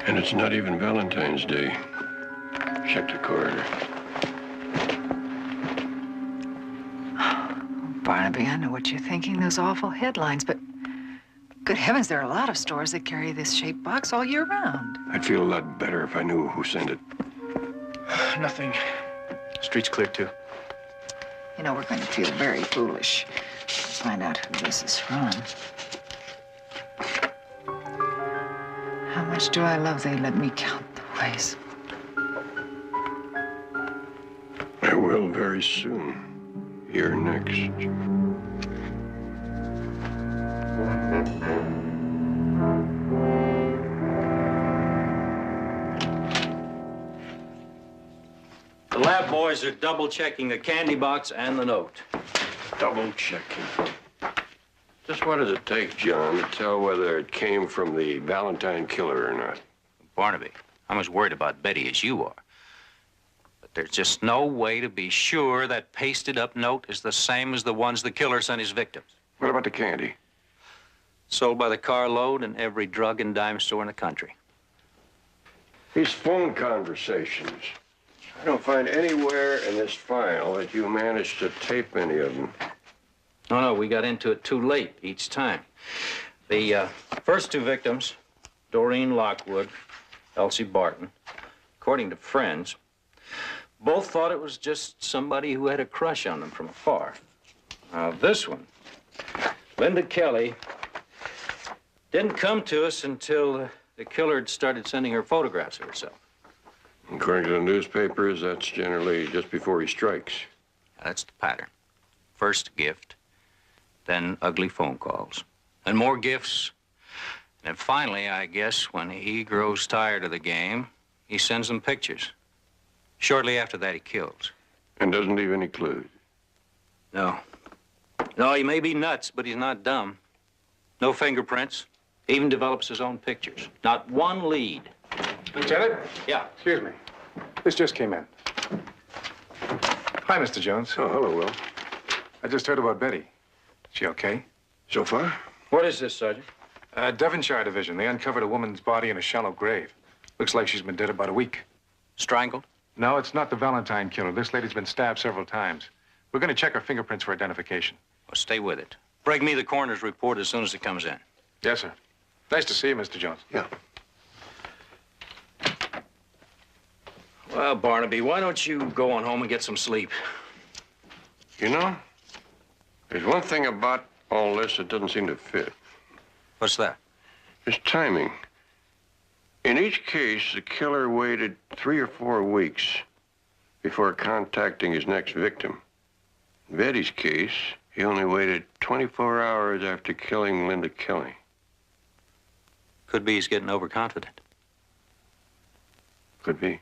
And it's not even Valentine's Day. Check the corridor. Barnaby, I know what you're thinking, those awful headlines, but good heavens, there are a lot of stores that carry this shaped box all year round. I'd feel a lot better if I knew who sent it. Nothing. Street's clear, too. You know, we're going to feel very foolish. Let's find out who this is from. How much do I love they let me count the ways. I will very soon. You're next. The lab boys are double-checking the candy box and the note. Double-checking. Just what does it take, John, to tell whether it came from the Valentine killer or not? Barnaby, I'm as worried about Betty as you are. But there's just no way to be sure that pasted-up note is the same as the ones the killer sent his victims. What about the candy? Sold by the carload in every drug and dime store in the country. These phone conversations. I don't find anywhere in this file that you managed to tape any of them. No, we got into it too late each time. The first two victims, Doreen Lockwood, Elsie Barton, according to friends, both thought it was just somebody who had a crush on them from afar. Now, this one, Linda Kelly, didn't come to us until the killer had started sending her photographs of herself. According to the newspapers, that's generally just before he strikes. That's the pattern. First gift, then ugly phone calls, and more gifts. And then finally, I guess, when he grows tired of the game, he sends them pictures. Shortly after that, he kills. And doesn't leave any clues? No. No, he may be nuts, but he's not dumb. No fingerprints. Even develops his own pictures. Not one lead. Lieutenant? Yeah. Excuse me. This just came in. Hi, Mr. Jones. Oh, hello, Will. I just heard about Betty. She okay? So far? What is this, Sergeant? Devonshire Division. They uncovered a woman's body in a shallow grave. Looks like she's been dead about a week. Strangled? No, it's not the Valentine killer. This lady's been stabbed several times. We're going to check her fingerprints for identification. Well, stay with it. Bring me the coroner's report as soon as it comes in. Yes, sir. Nice to see you, Mr. Jones. Yeah. Well, Barnaby, why don't you go on home and get some sleep? You know, there's one thing about all this that doesn't seem to fit. What's that? It's timing. In each case, the killer waited 3 or 4 weeks before contacting his next victim. In Betty's case, he only waited 24 hours after killing Linda Kelly. Could be he's getting overconfident. Could be.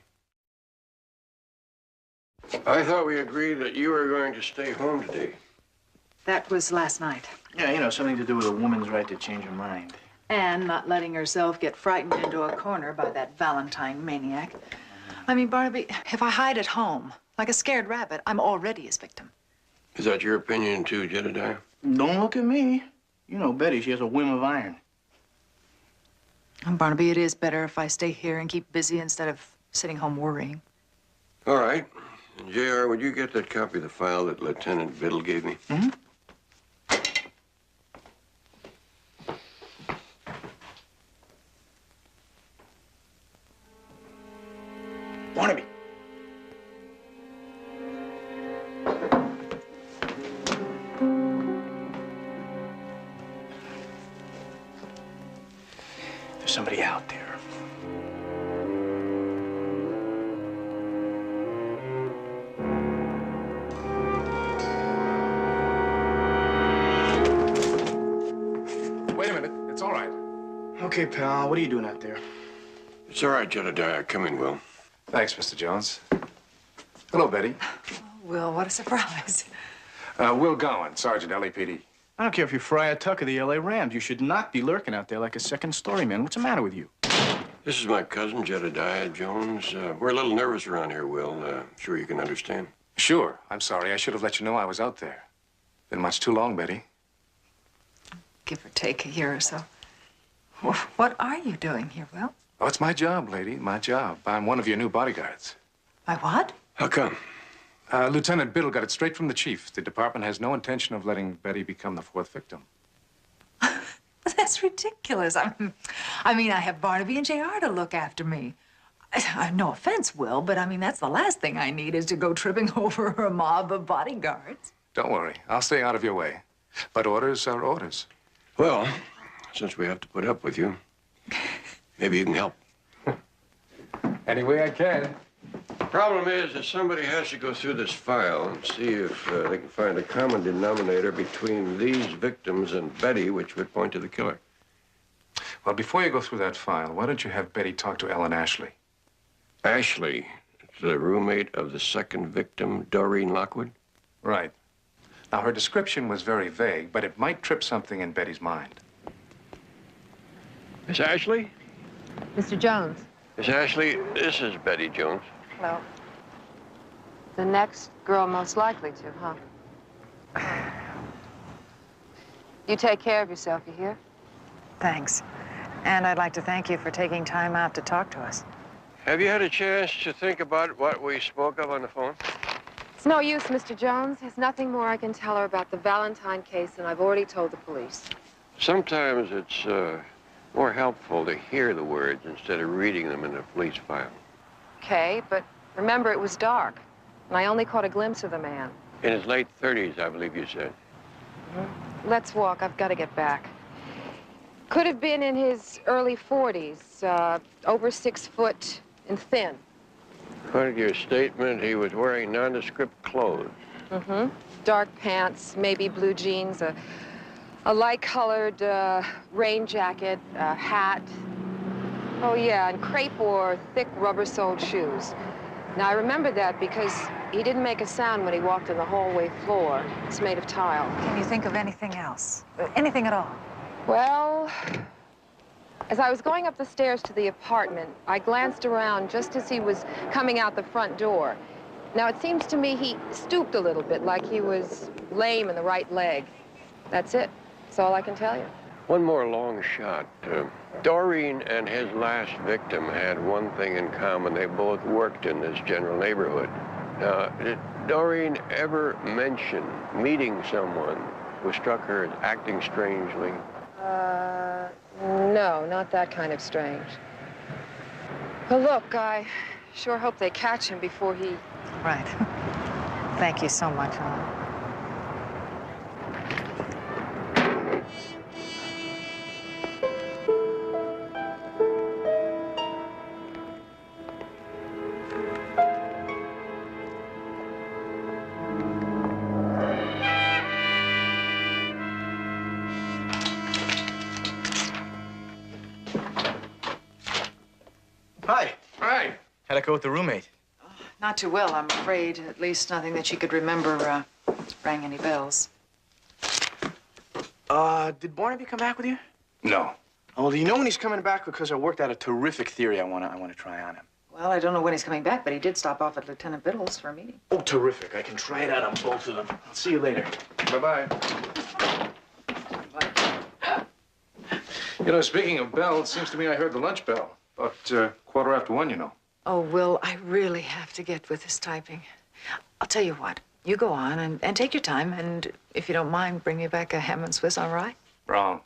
I thought we agreed that you were going to stay home today. That was last night. Yeah, you know, something to do with a woman's right to change her mind. And not letting herself get frightened into a corner by that Valentine maniac. I mean, Barnaby, if I hide at home, like a scared rabbit, I'm already his victim. Is that your opinion, too, Jedediah? Don't look at me. You know Betty, she has a whim of iron. And Barnaby, it is better if I stay here and keep busy instead of sitting home worrying. All right. And JR, would you get that copy of the file that Lieutenant Biddle gave me? Mm-hmm. Barnaby. There's somebody out there. Okay, pal, what are you doing out there? It's all right, Jedediah. Come in, Will. Thanks, Mr. Jones. Hello, Betty. Will, what a surprise. Will Gowan, Sergeant, LAPD. I don't care if you're Friar Tuck of the L.A. Rams. You should not be lurking out there like a second-story man. What's the matter with you? This is my cousin, Jedediah Jones. We're a little nervous around here, Will. Sure you can understand. Sure. I'm sorry. I should have let you know I was out there. Been much too long, Betty. Give or take a year or so. What are you doing here, Will? Oh, it's my job, lady. My job. I'm one of your new bodyguards. My what? How come? Lieutenant Biddle got it straight from the chief. The department has no intention of letting Betty become the fourth victim. That's ridiculous. I mean, I have Barnaby and JR to look after me. No offense, Will, but I mean, that's the last thing I need is to go tripping over a mob of bodyguards. Don't worry. I'll stay out of your way. But orders are orders. Well, since we have to put up with you, maybe you can help. Any way I can. Problem is that somebody has to go through this file and see if they can find a common denominator between these victims and Betty, which would point to the killer. Well, before you go through that file, why don't you have Betty talk to Ellen Ashley? Ashley, the roommate of the second victim, Doreen Lockwood? Right. Now, her description was very vague, but it might trip something in Betty's mind. Miss Ashley? Mr. Jones. Miss Ashley, this is Betty Jones. Hello. The next girl most likely to, huh? You take care of yourself, you hear? Thanks. And I'd like to thank you for taking time out to talk to us. Have you had a chance to think about what we spoke of on the phone? It's no use, Mr. Jones. There's nothing more I can tell her about the Valentine case than I've already told the police. Sometimes it's more helpful to hear the words instead of reading them in a police file. Okay, but remember, it was dark, and I only caught a glimpse of the man. In his late 30s, I believe you said. Let's walk. I've got to get back. Could have been in his early 40s, over 6 foot and thin. According to your statement, he was wearing nondescript clothes. Dark pants, maybe blue jeans, a light-colored rain jacket, a hat. Oh, yeah, and crepe or thick rubber-soled shoes. Now, I remember that because he didn't make a sound when he walked on the hallway floor. It's made of tile. Can you think of anything else? Anything at all? Well, as I was going up the stairs to the apartment, I glanced around just as he was coming out the front door. Now, it seems to me he stooped a little bit, like he was lame in the right leg. That's it. That's all I can tell you. One more long shot. Doreen and his last victim had one thing in common. They both worked in this general neighborhood. Now, did Doreen ever mention meeting someone who struck her as acting strangely? No, not that kind of strange. Well, look, I sure hope they catch him before he... Right. Thank you so much, Ellen. Hi. Hi. How'd it go with the roommate? Not too well, I'm afraid. At least nothing that she could remember rang any bells. Did Barnaby come back with you? No. Oh, well, do you know when he's coming back? Because I worked out a terrific theory I want to try on him. Well, I don't know when he's coming back, but he did stop off at Lieutenant Biddle's for a meeting. Oh, terrific. I can try it out on both of them. I'll see you later. Bye-bye. You know, speaking of bells, it seems to me I heard the lunch bell. About 1:15, you know. Oh, Will, I really have to get with this typing. I'll tell you what. You go on and take your time, and if you don't mind, bring me back a ham and Swiss, all right? Wrong.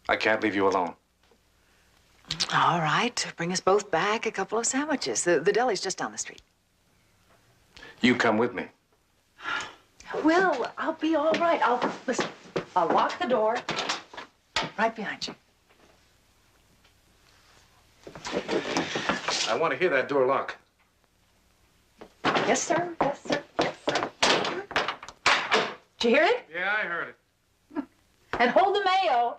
I can't leave you alone. All right. Bring us both back a couple of sandwiches. The deli's just down the street. You come with me. Will, I'll be all right. Listen, I'll lock the door right behind you. I want to hear that door lock. Yes, sir. Yes, sir. Yes, sir. Did you hear it? Yeah, I heard it. And hold the mayo.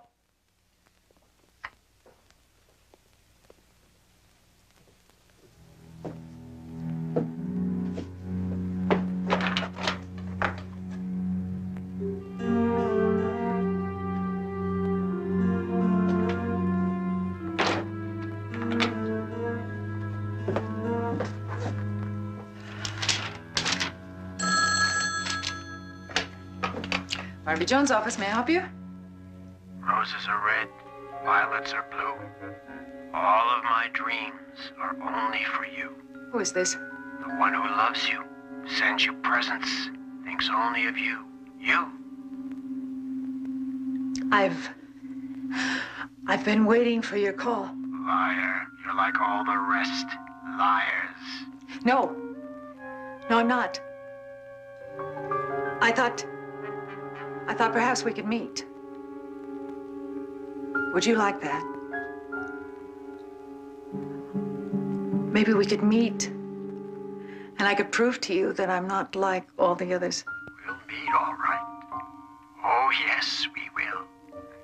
Barnaby Jones' office. May I help you? Roses are red, violets are blue. All of my dreams are only for you. Who is this? The one who loves you, sends you presents, thinks only of you. You. I've been waiting for your call. Liar. You're like all the rest. Liars. No. No, I'm not. I thought perhaps we could meet. Would you like that? Maybe we could meet, and I could prove to you that I'm not like all the others. We'll meet, all right. Oh, yes, we will.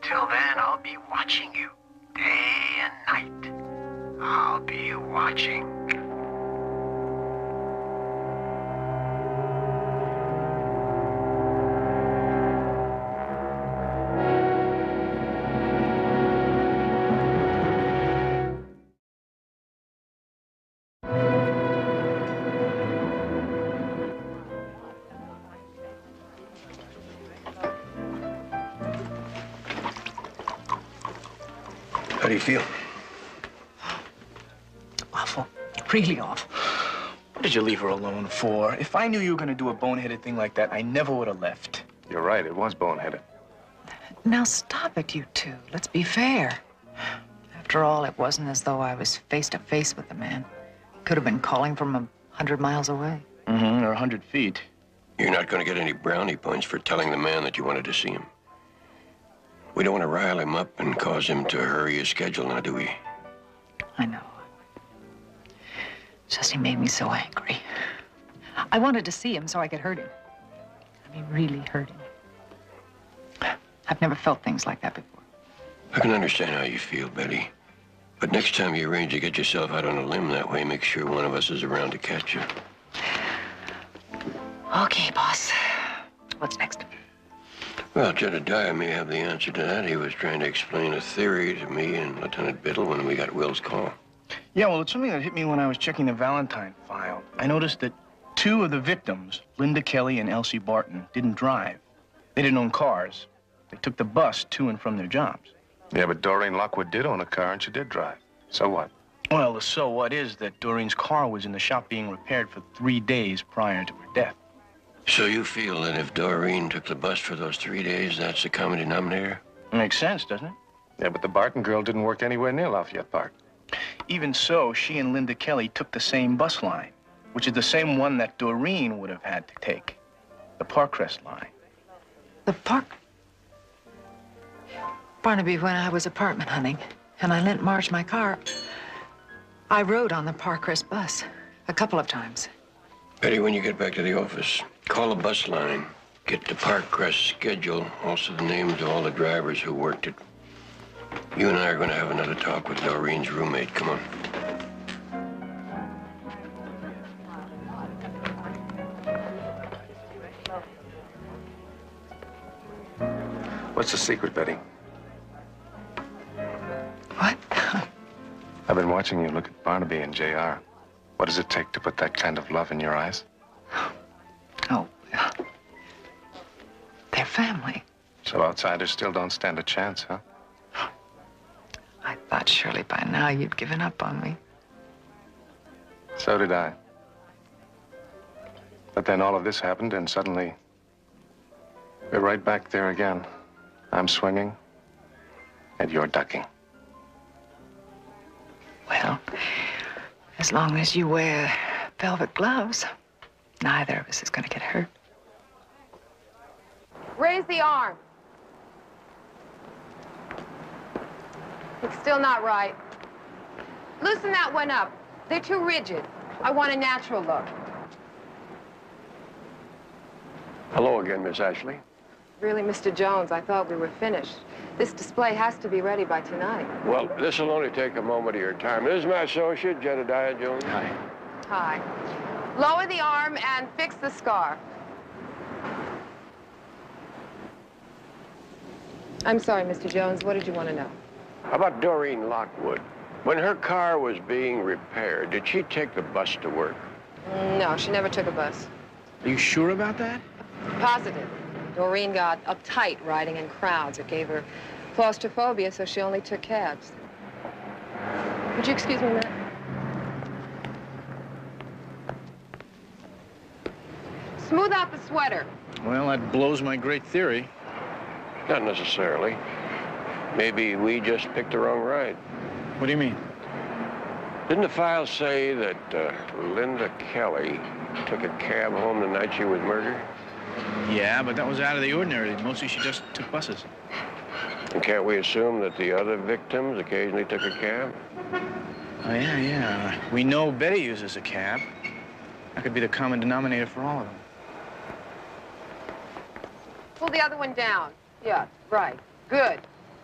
Until then, I'll be watching you. Day and night. I'll be watching. How do you feel? Awful. Really awful. What did you leave her alone for? If I knew you were going to do a boneheaded thing like that, I never would have left. You're right, it was boneheaded. Now stop it, you two. Let's be fair. After all, it wasn't as though I was face to face with the man. Could have been calling from 100 miles away. Mm-hmm, or 100 feet. You're not going to get any brownie points for telling the man that you wanted to see him. We don't want to rile him up and cause him to hurry his schedule, now do we? I know. It's just he made me so angry. I wanted to see him so I could hurt him. I mean, really hurt him. I've never felt things like that before. I can understand how you feel, Betty. But next time you arrange to get yourself out on a limb that way, make sure one of us is around to catch you. Okay, boss. What's next? Well, Jedediah may have the answer to that. He was trying to explain a theory to me and Lieutenant Biddle when we got Will's call. Yeah, well, it's something that hit me when I was checking the Valentine file. I noticed that 2 of the victims, Linda Kelly and Elsie Barton, didn't drive. They didn't own cars. They took the bus to and from their jobs. Yeah, but Doreen Lockwood did own a car and she did drive. So what? Well, the so what is that Doreen's car was in the shop being repaired for 3 days prior to her death. So you feel that if Doreen took the bus for those 3 days, that's the common denominator? Makes sense, doesn't it? Yeah, but the Barton girl didn't work anywhere near Lafayette Park. Even so, she and Linda Kelly took the same bus line, which is the same one that Doreen would have had to take, the Parkcrest line. The park? Barnaby, when I was apartment hunting and I lent Marge my car, I rode on the Parkcrest bus a couple of times. Betty, when you get back to the office, call the bus line. Get the Parkcrest schedule, also the names of all the drivers who worked it. You and I are going to have another talk with Doreen's roommate. Come on. What's the secret, Betty? What? I've been watching you look at Barnaby and JR. What does it take to put that kind of love in your eyes? Oh, well, they're family. So outsiders still don't stand a chance, huh? I thought surely by now you'd given up on me. So did I. But then all of this happened, and suddenly we're right back there again. I'm swinging, and you're ducking. Well, as long as you wear velvet gloves, neither of us is going to get hurt. Raise the arm. It's still not right. Loosen that one up. They're too rigid. I want a natural look. Hello again, Miss Ashley. Really, Mr. Jones, I thought we were finished. This display has to be ready by tonight. Well, this will only take a moment of your time. This is my associate, Jedediah Jones. Hi. Hi. Lower the arm and fix the scar. I'm sorry, Mr. Jones. What did you want to know? How about Doreen Lockwood? When her car was being repaired, did she take the bus to work? No, she never took a bus. Are you sure about that? Positive. Doreen got uptight riding in crowds. It gave her claustrophobia, so she only took cabs. Would you excuse me a minute? Smooth out the sweater. Well, that blows my great theory. Not necessarily. Maybe we just picked the wrong ride. What do you mean? Didn't the file say that Linda Kelly took a cab home the night she was murdered? Yeah, but that was out of the ordinary. Mostly she just took buses. And can't we assume that the other victims occasionally took a cab? Oh, yeah. We know Betty uses a cab. That could be the common denominator for all of them. Pull the other one down. Yeah, right. Good.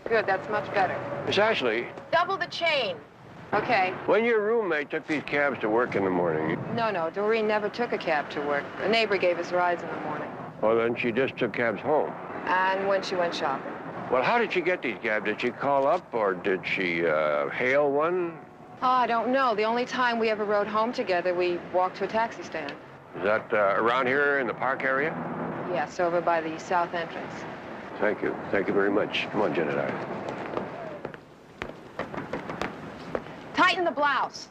Good, that's much better. Miss Ashley. Double the chain. Okay. When your roommate took these cabs to work in the morning... No, Doreen never took a cab to work. A neighbor gave us rides in the morning. Well, then she just took cabs home. And when she went shopping. Well, how did she get these cabs? Did she call up, or did she hail one? Oh, I don't know. The only time we ever rode home together, we walked to a taxi stand. Is that around here in the park area? Yes, over by the south entrance. Thank you. Thank you very much. Come on, Jedediah. Tighten the blouse.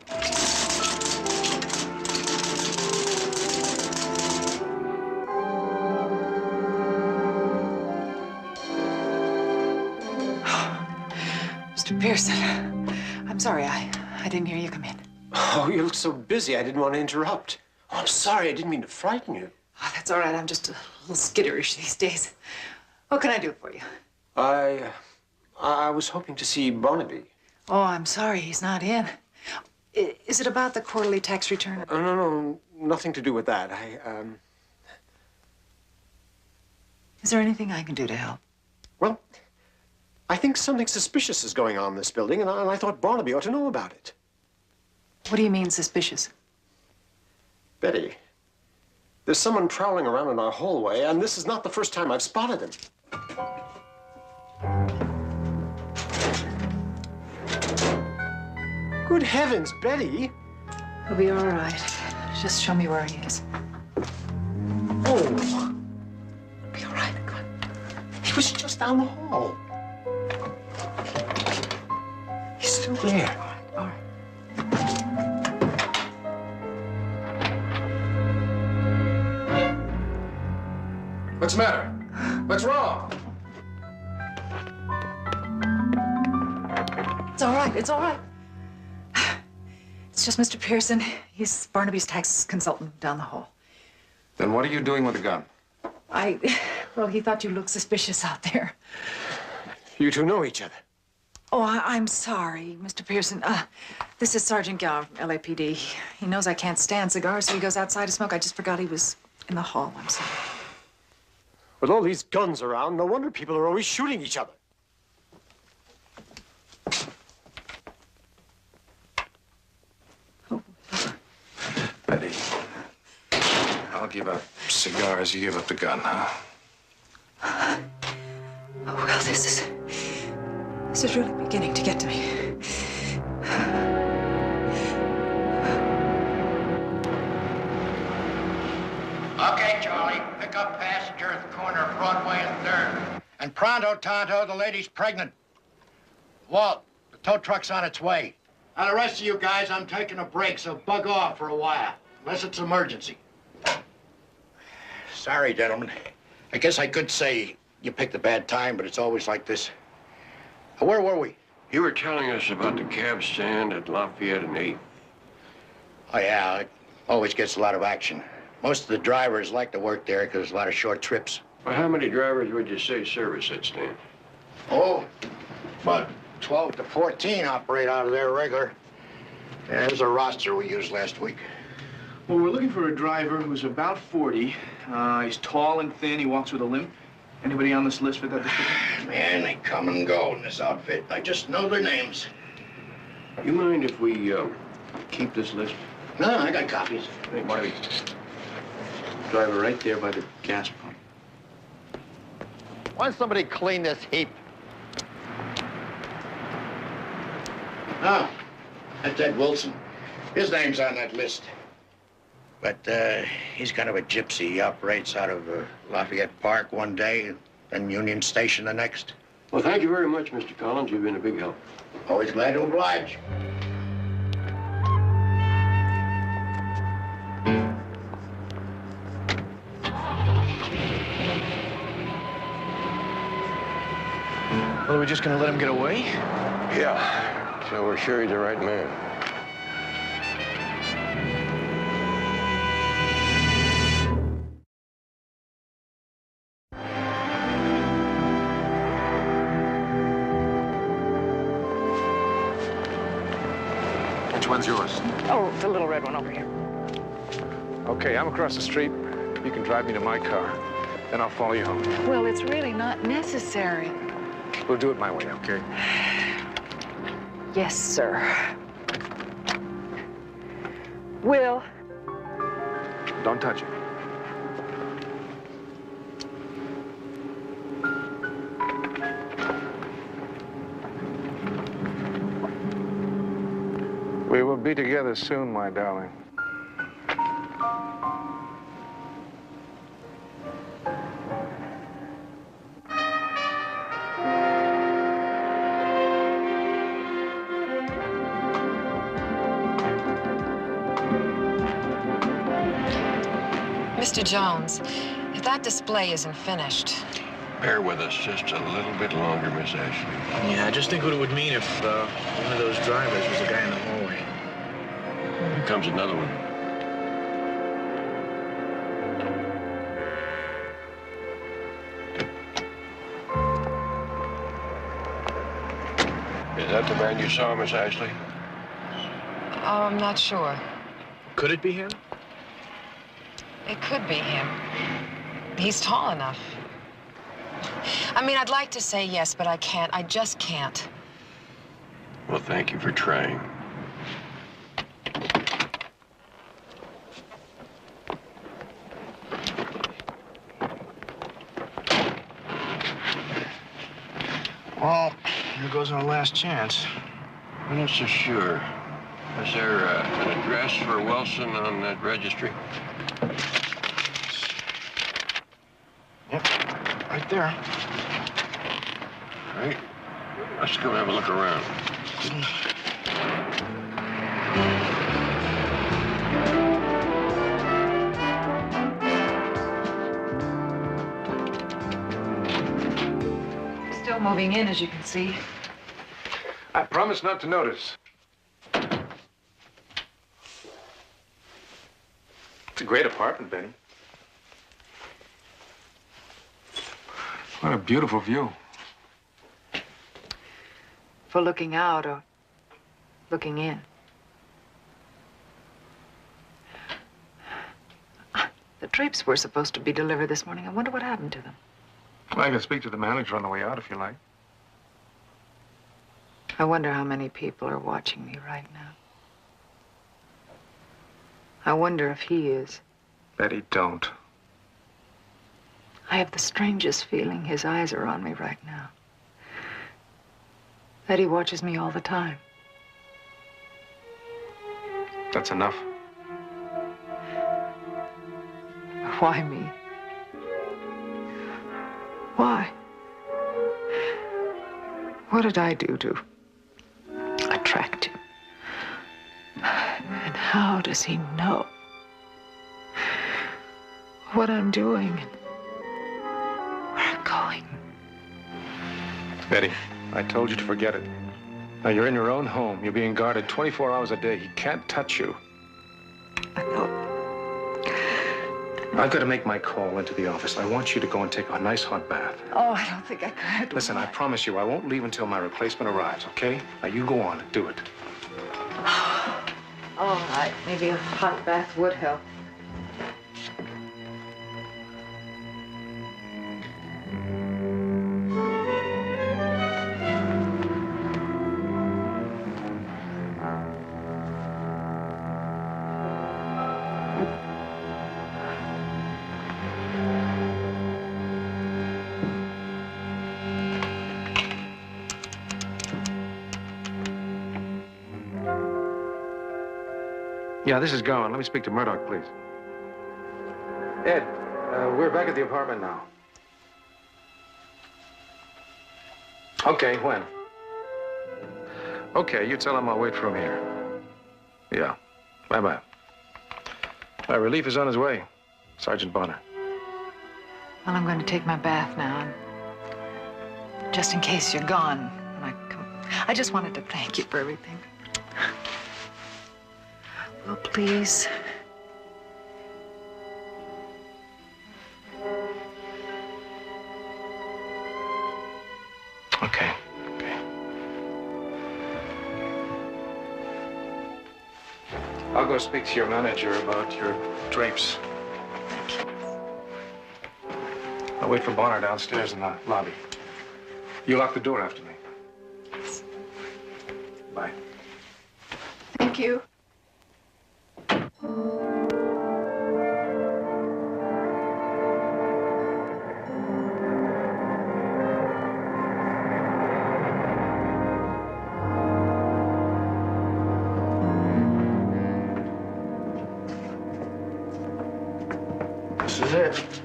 Mr. Pearson, I'm sorry, I didn't hear you come in. Oh, you look so busy, I didn't want to interrupt. Oh, I'm sorry, I didn't mean to frighten you. Oh, that's all right, I'm just a little skitterish these days. What can I do for you? I was hoping to see Barnaby. Oh, I'm sorry, he's not in. Is it about the quarterly tax return? No, nothing to do with that. Is there anything I can do to help? Well, I think something suspicious is going on in this building, and I thought Barnaby ought to know about it. What do you mean, suspicious? Betty, there's someone prowling around in our hallway, and this is not the first time I've spotted him. Good heavens, Betty! He'll be all right. Just show me where he is. Oh! He'll be all right. Come on. He was just down the hall. He's still there. All right. What's the matter? What's wrong? It's all right, it's all right. It's just Mr. Pearson. He's Barnaby's tax consultant down the hall. Then what are you doing with a gun? Well, he thought you looked suspicious out there. You two know each other. Oh, I'm sorry, Mr. Pearson. This is Sergeant Gower from LAPD. He knows I can't stand cigars, so he goes outside to smoke. I just forgot he was in the hall. I'm sorry. With all these guns around, no wonder people are always shooting each other. Betty, I'll give up cigars, you give up the gun, huh? Oh, well, this is really beginning to get to me. Okay, Charlie, pick up passenger at the corner of Broadway and 3rd. And pronto, Tonto, the lady's pregnant. Walt, the tow truck's on its way. Now, the rest of you guys, I'm taking a break, so bug off for a while, unless it's emergency. Sorry, gentlemen. I guess I could say you picked a bad time, but it's always like this. Where were we? You were telling us about the cab stand at Lafayette and 8th. Oh, yeah, it always gets a lot of action. Most of the drivers like to work there because there's a lot of short trips. Well, how many drivers would you say service that stand? Oh, about 12 to 14 operate out of there regular. Yeah, there's a roster we used last week. Well, we're looking for a driver who's about 40. He's tall and thin. He walks with a limp. Anybody on this list for that description? Man, they come and go in this outfit. I just know their names. You mind if we keep this list? No, I got copies. Hey, Marty. Driver right there by the gas pump. Why don't somebody clean this heap? Oh, that's Ed Wilson. His name's on that list. But he's kind of a gypsy. He operates out of Lafayette Park one day, then Union Station the next. Well, thank you very much, Mr. Collins. You've been a big help. Always glad to oblige. Well, are we just gonna let him get away? Yeah. So we're sure he's the right man. Which one's yours? Oh, the little red one over here. Okay, I'm across the street. You can drive me to my car. Then I'll follow you home. Well, it's really not necessary. We'll do it my way, okay? Yes, sir. Will. Don't touch it. We will be together soon, my darling. Mr. Jones, if that display isn't finished. Bear with us just a little bit longer, Miss Ashley. Yeah, just think what it would mean if one of those drivers was the guy in the hallway. Here comes another one. Is that the man you saw, Miss Ashley? Oh, I'm not sure. Could it be him? It could be him. He's tall enough. I mean, I'd like to say yes, but I can't. I just can't. Well, thank you for trying. Well, here goes our last chance. I'm not so sure. Is there an address for Wilson on that registry? Yep, right there. All right. Let's go have a look around. Still moving in, as you can see. I promise not to notice. It's a great apartment, Benny. What a beautiful view. For looking out or looking in. The drapes were supposed to be delivered this morning. I wonder what happened to them. I can speak to the manager on the way out if you like. I wonder how many people are watching me right now. I wonder if he is. Betty, don't. I have the strangest feeling his eyes are on me right now. That he watches me all the time. That's enough. Why me? Why? What did I do to attract him? And how does he know what I'm doing and where I'm going? Betty, I told you to forget it. Now, you're in your own home. You're being guarded 24 hours a day. He can't touch you. I've got to make my call into the office. I want you to go and take a nice hot bath. Oh, I don't think I could. Listen, I promise you, I won't leave until my replacement arrives, okay? Now, you go on and do it. All right, maybe a hot bath would help. Yeah, this is going. Let me speak to Murdoch, please. Ed, we're back at the apartment now. Okay, when? Okay, you tell him I'll wait for him here. Yeah. Bye-bye. Relief is on his way. Sergeant Bonner. Well, I'm going to take my bath now. And just in case you're gone when I come, I just wanted to thank you for everything. Well, please. Okay. I'll go speak to your manager about your drapes. I'll wait for Bonner downstairs in the lobby. You lock the door after me. Bye. Thank you. This is it.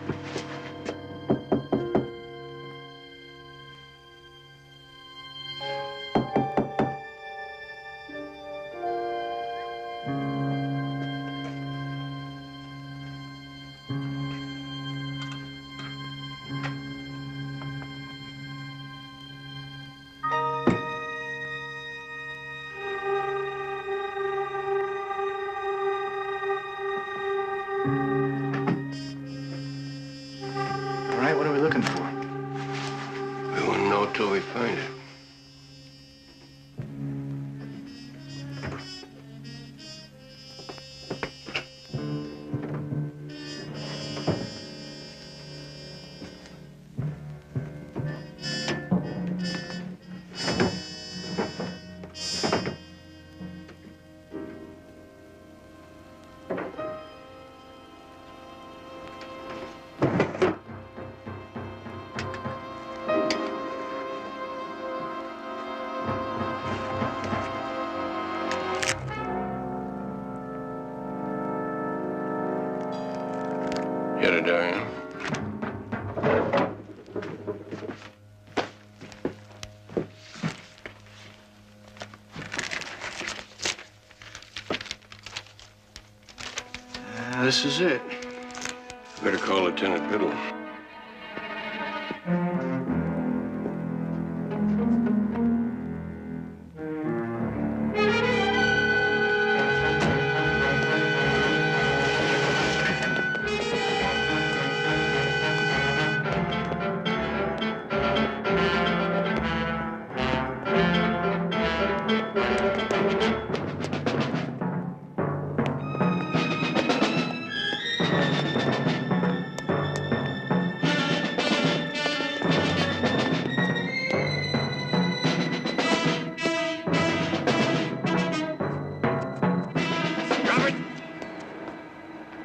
All right, what are we looking for? We won't know till we find it. Get it, Diane. This is it. Better call Lieutenant Biddle.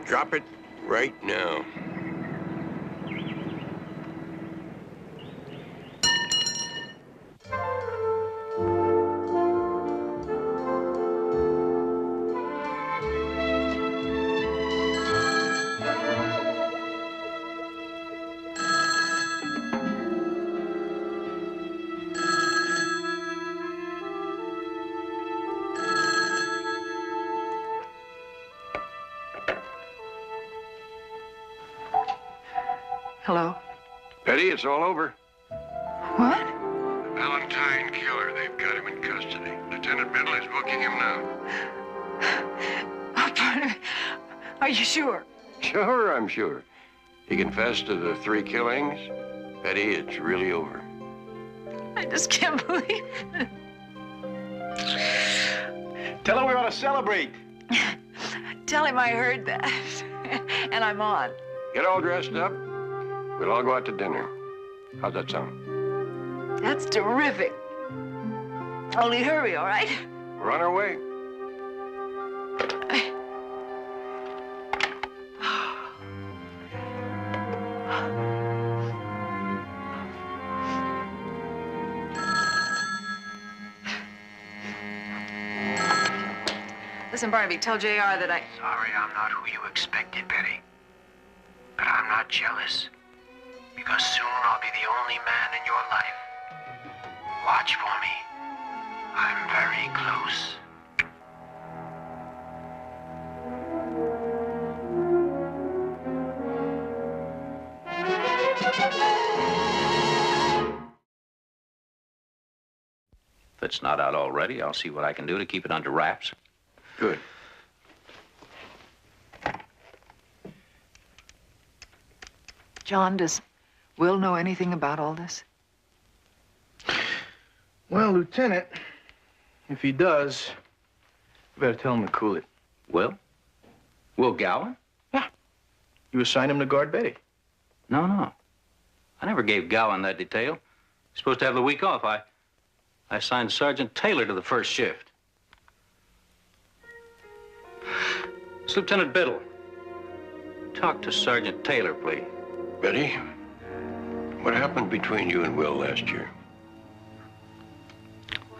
Drop it right now. Hello? Betty, it's all over. What? Valentine killer. They've got him in custody. Lieutenant Biddle is booking him now. Oh, Barnaby, are you sure? Sure, I'm sure. He confessed to the 3 killings. Betty, it's really over. I just can't believe it. Tell him we ought to celebrate. Tell him I heard that. And I'm on. Get all dressed up. We'll all go out to dinner. How's that sound? That's terrific. Only hurry, all right? We're on our way. Listen, Barnaby, tell JR that I... Sorry, I'm not who you expected, Betty. not jealous, because soon I'll be the only man in your life. Watch for me. I'm very close. If it's not out already, I'll see what I can do to keep it under wraps. Good. John, does Will know anything about all this? Well, Lieutenant, if he does, you better tell him to cool it. Will? Will Gowan? Yeah. You assigned him to guard Betty. No, no. I never gave Gowan that detail. He's supposed to have the week off. I assigned Sergeant Taylor to the first shift. It's Lieutenant Biddle. Talk to Sergeant Taylor, please. Betty, what happened between you and Will last year?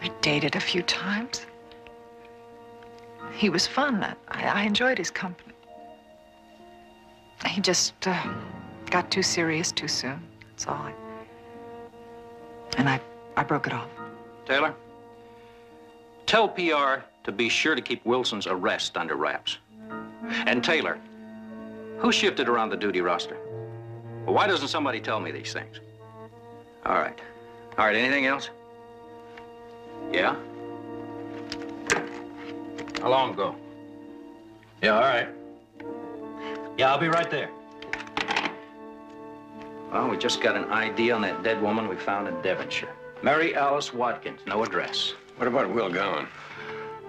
We dated a few times. He was fun. I enjoyed his company. He just got too serious too soon. That's all. And I broke it off. Taylor, tell PR to be sure to keep Wilson's arrest under wraps. And Taylor, who shifted around the duty roster? Well, why doesn't somebody tell me these things? All right. All right, anything else? Yeah? How long ago? Yeah, all right. Yeah, I'll be right there. Well, we just got an ID on that dead woman we found in Devonshire. Mary Alice Watkins, no address. What about Will Gowan?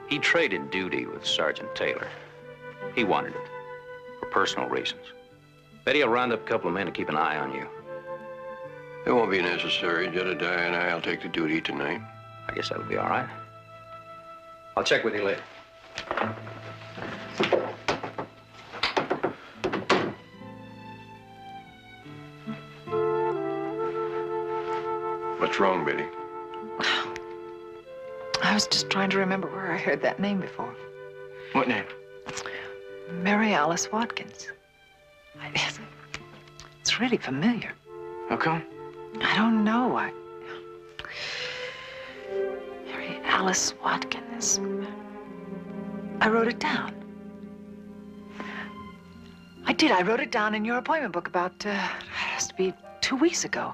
He traded duty with Sergeant Taylor. He wanted it, for personal reasons. Betty will round up a couple of men to keep an eye on you. It won't be necessary. Jedediah and I'll take the duty tonight. I guess that'll be all right. I'll check with you later. What's wrong, Betty? I was just trying to remember where I heard that name before. What name? Mary Alice Watkins. It's really familiar. How come? I don't know. Mary Alice Watkins. I wrote it down. I did. I wrote it down in your appointment book about, it has to be 2 weeks ago.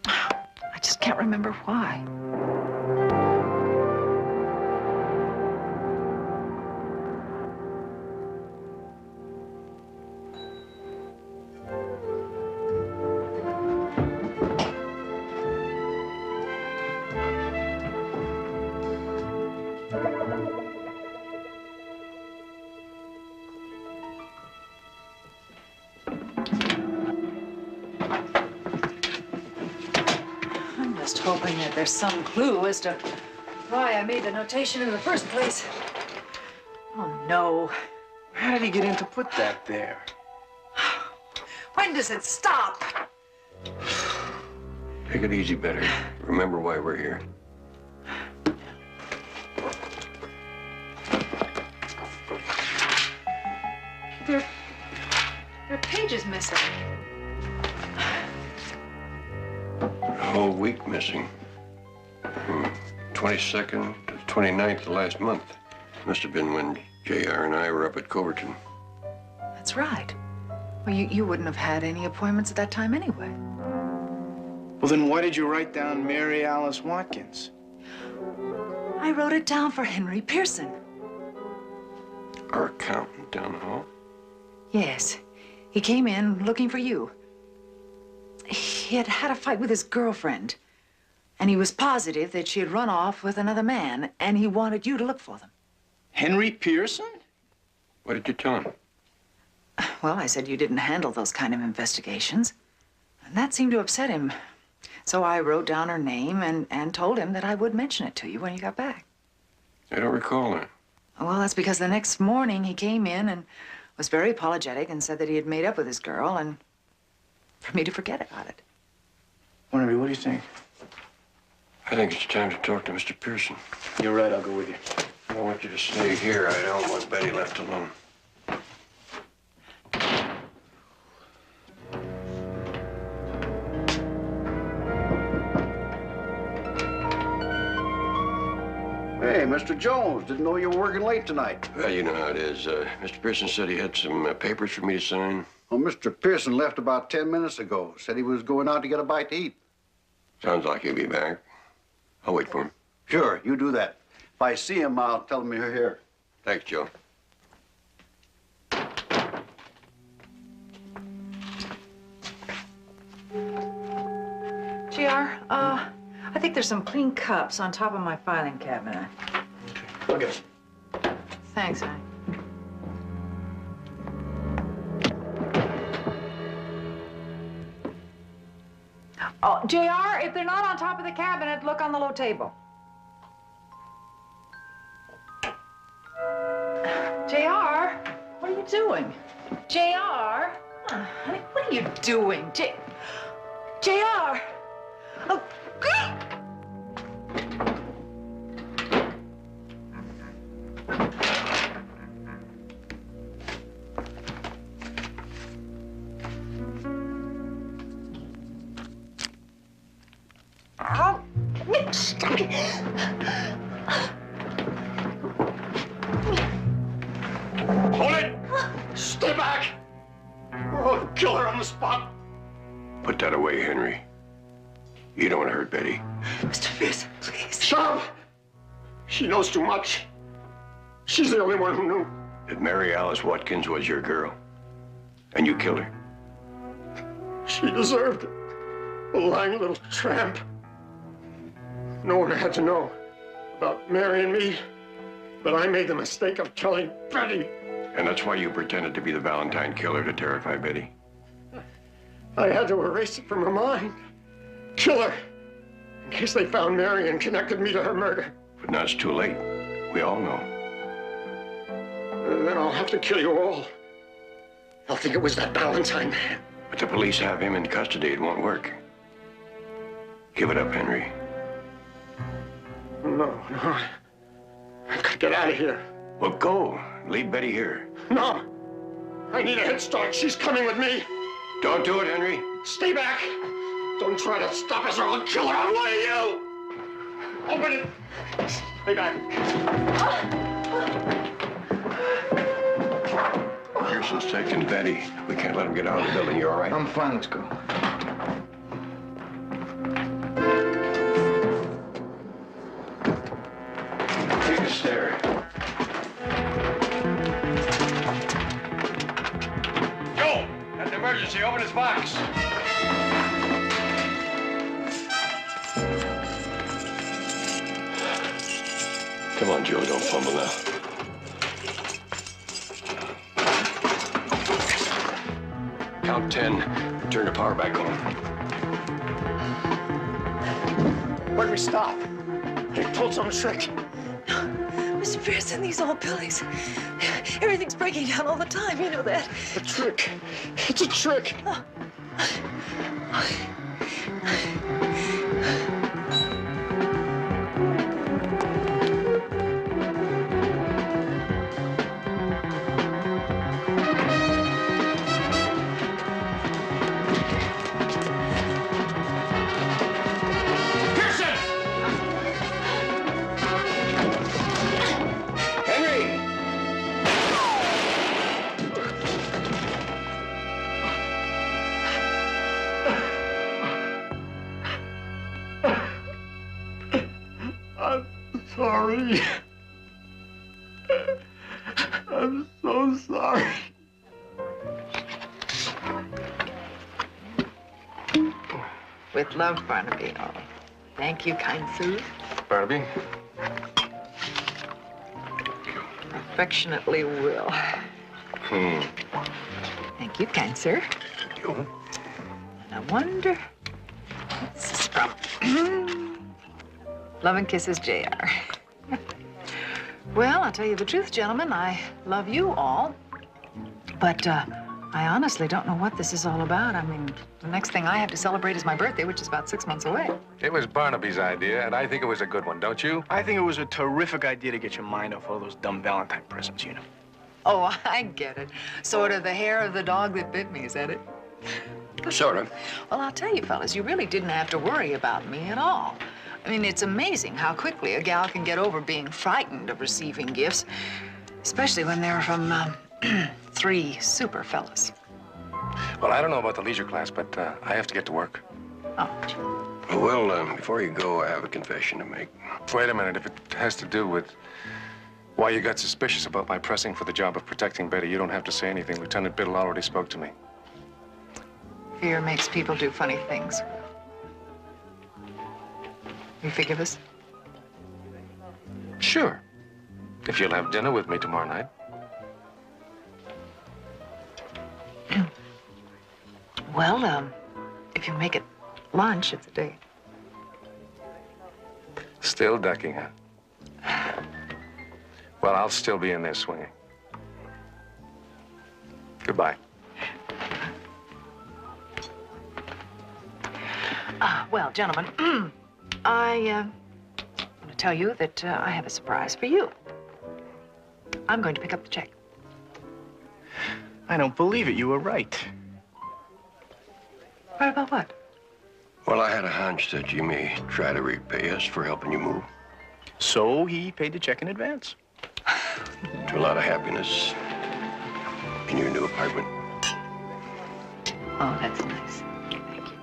I just can't remember why. Hoping that there's some clue as to why I made the notation in the first place. Oh, no. How did he get in to put that there? When does it stop? Take it easy, Betty. Remember why we're here. There are pages missing. A whole week missing. From 22nd to 29th of last month. Must have been when JR and I were up at Coverton. That's right. Well, you wouldn't have had any appointments at that time anyway. Well, then why did you write down Mary Alice Watkins? I wrote it down for Henry Pearson. Our accountant down the hall? Yes. He came in looking for you. He had had a fight with his girlfriend, and he was positive that she had run off with another man, and he wanted you to look for them. Henry Pearson? What did you tell him? Well, I said you didn't handle those kind of investigations, and that seemed to upset him. So I wrote down her name and told him that I would mention it to you when you got back. I don't recall that. Well, that's because the next morning he came in and was very apologetic and said that he had made up with his girl and for me to forget about it. Barnaby, what do you think? I think it's time to talk to Mr. Pearson. You're right, I'll go with you. I don't want you to stay here. I don't want Betty left alone. Mr. Jones, didn't know you were working late tonight. Well, you know how it is. Mr. Pearson said he had some papers for me to sign. Well, Mr. Pearson left about 10 minutes ago. Said he was going out to get a bite to eat. Sounds like he'll be back. I'll wait for him. Sure, you do that. If I see him, I'll tell him you're here. Thanks, Joe. JR, I think there's some clean cups on top of my filing cabinet. Look at it. Thanks, honey. Oh, JR, if they're not on top of the cabinet, look on the low table. JR, what are you doing? JR? Honey, what are you doing? JR! Oh. Hold it! Stay back! Or I'll kill her on the spot. Put that away, Henry. You don't want to hurt Betty. Mr. Pearson, please. Shut up! She knows too much. She's the only one who knew. That Mary Alice Watkins was your girl. And you killed her. She deserved it. A lying little tramp. No one had to know about Mary and me, but I made the mistake of telling Betty. And that's why you pretended to be the Valentine killer to terrify Betty. I had to erase it from her mind. Kill her, in case they found Mary and connected me to her murder. But now it's too late. We all know. And then I'll have to kill you all. They'll think it was that Valentine man. But the police have him in custody. It won't work. Give it up, Henry. No. I've got to get out of here. Well, go. Leave Betty here. No. I need a head start. She's coming with me. Don't do it, Henry. Stay back. Don't try to stop us or I'll kill her. I'll lay you. Open it. Stay back. Pearson's taking Betty. We can't let him get out of the building. You all right? I'm fine. Let's go. Take a stare. Joe, that's an emergency. Open his box. Come on, Joe. Don't fumble now. Count 10. Turn the power back on. Where'd we stop? You pulled some trick. Mr. Pearson, these old pillies. Everything's breaking down all the time. You know that. A trick. It's a trick. Sorry. I'm so sorry. With love, Barnaby. Oh, thank you, kind sir. Barnaby? Affectionately, Will. Thank you, kind sir. And I wonder what this is from. Love and kisses, JR. Well, I'll tell you the truth, gentlemen. I love you all. But I honestly don't know what this is all about. I mean, the next thing I have to celebrate is my birthday, which is about 6 months away. It was Barnaby's idea, and I think it was a good one, don't you? I think it was a terrific idea to get your mind off all those dumb Valentine presents, you know. Oh, I get it. Sort of the hair of the dog that bit me, is that it? Sort of. Well, I'll tell you, fellas, you really didn't have to worry about me at all. I mean, it's amazing how quickly a gal can get over being frightened of receiving gifts, especially when they're from 3 super fellas. Well, I don't know about the leisure class, but I have to get to work. Oh. Well, before you go, I have a confession to make. Wait a minute. If it has to do with why you got suspicious about my pressing for the job of protecting Betty, you don't have to say anything. Lieutenant Biddle already spoke to me. Fear makes people do funny things. You forgive us? Sure. If you'll have dinner with me tomorrow night. Well, if you make it lunch, it's a date. Still ducking, huh? Well, I'll still be in there swinging. Goodbye. Well, gentlemen, I want to tell you that I have a surprise for you. I'm going to pick up the check. I don't believe it. You were right. Right about what? Well, I had a hunch that you may try to repay us for helping you move. So he paid the check in advance. To a lot of happiness in your new apartment. Oh, that's nice. Thank you.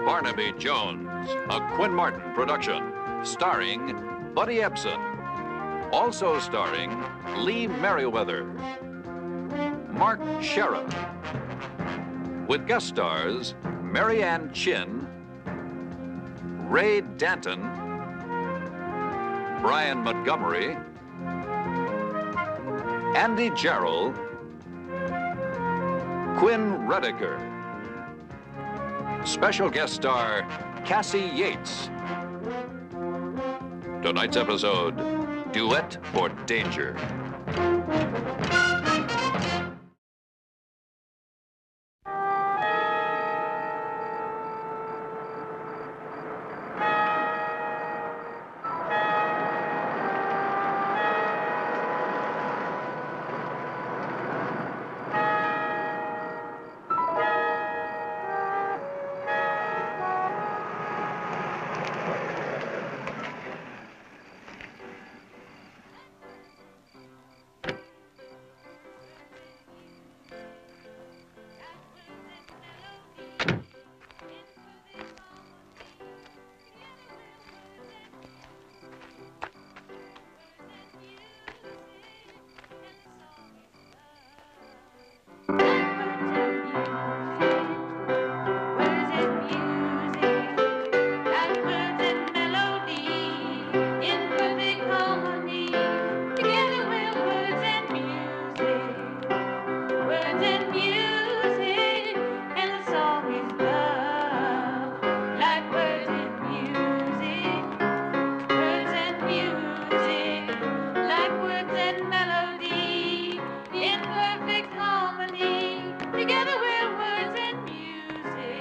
Barnaby Jones, a Quinn Martin production, starring Buddy Ebsen. Also starring Lee Merriweather, Mark Sheriff, with guest stars Mary Ann Chin, Ray Danton, Brian Montgomery, Andy Jarrell, Quinn Redeker. Special guest star Cassie Yates. Tonight's episode, Duet for Danger.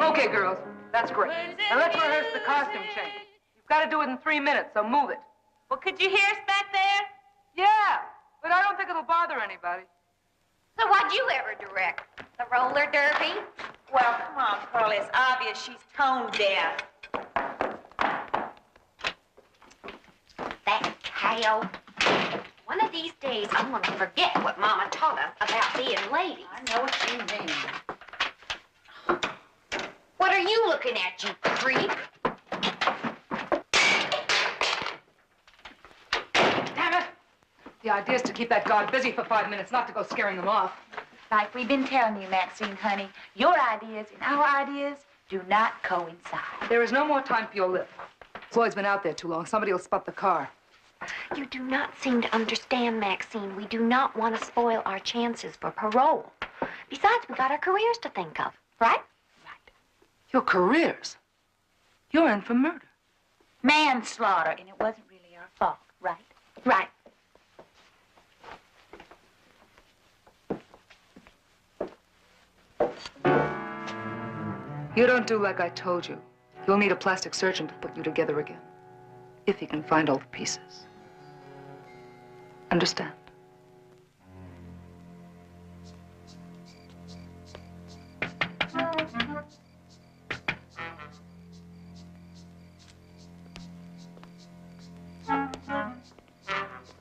Okay, girls, that's great. Now let's rehearse the costume change. You've got to do it in 3 minutes, so move it. Well, could you hear us back there? Yeah, but I don't think it'll bother anybody. So what'd you ever direct? The roller derby? Well, come on, Pearl. It's obvious she's tone deaf. That cow. One of these days, I'm going to forget what Mama taught us about being ladies. I know what you mean. What are you looking at, you creep? The idea is to keep that guard busy for 5 minutes, not to go scaring them off. Like we've been telling you, Maxine, honey, your ideas and our ideas do not coincide. There is no more time for your lip. Floyd's been out there too long. Somebody will spot the car. You do not seem to understand, Maxine. We do not want to spoil our chances for parole. Besides, we got our careers to think of, right? Your careers? You're in for murder. Manslaughter, and it wasn't really our fault, right? Right. You don't do like I told you. You'll need a plastic surgeon to put you together again. If he can find all the pieces. Understand?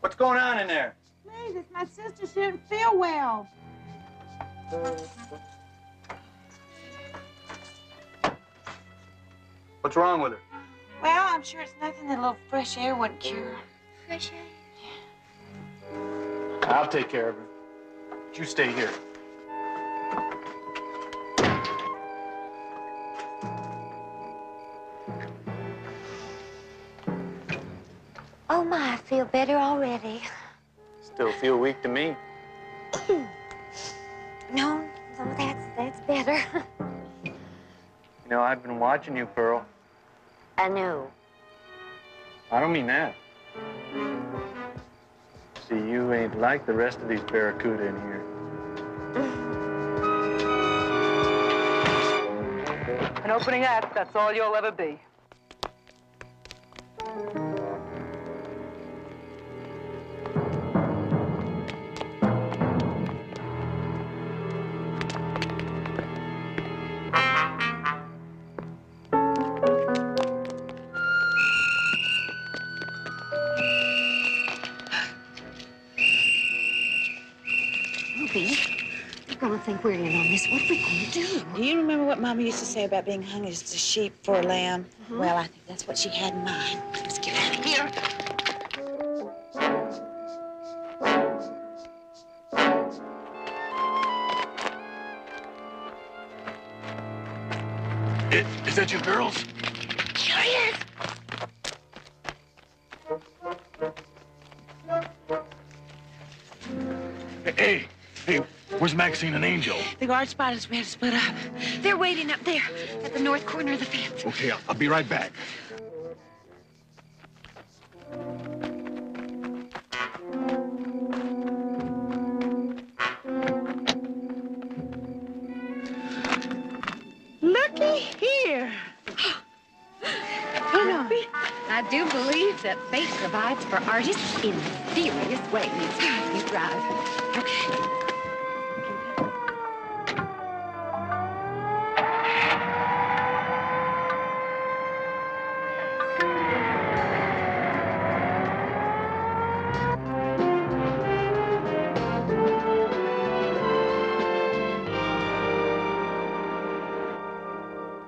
What's going on in there? Please, it's my sister. She didn't feel well. What's wrong with her? Well, I'm sure it's nothing that a little fresh air wouldn't cure. Fresh air? I'll take care of her. You stay here. Oh, my, I feel better already. Still feel weak to me. No, that's better. You know, I've been watching you, Pearl. I know. I don't mean that. See, you ain't like the rest of these barracuda in here. An opening act, that's all you'll ever be. I don't think we're in on this. What are we going to do? Do you remember what Mama used to say about being hung as a sheep for a lamb? Well, I think that's what she had in mind. Let's get out of here. Is that you girls? Sure is. Hey, where's Maxine and Angel? The guard spotted us. We had to split up. They're waiting up there at the north corner of the fence. Okay, I'll be right back. Looky here. I do believe that fate provides for artists in mysterious ways. You drive. Okay.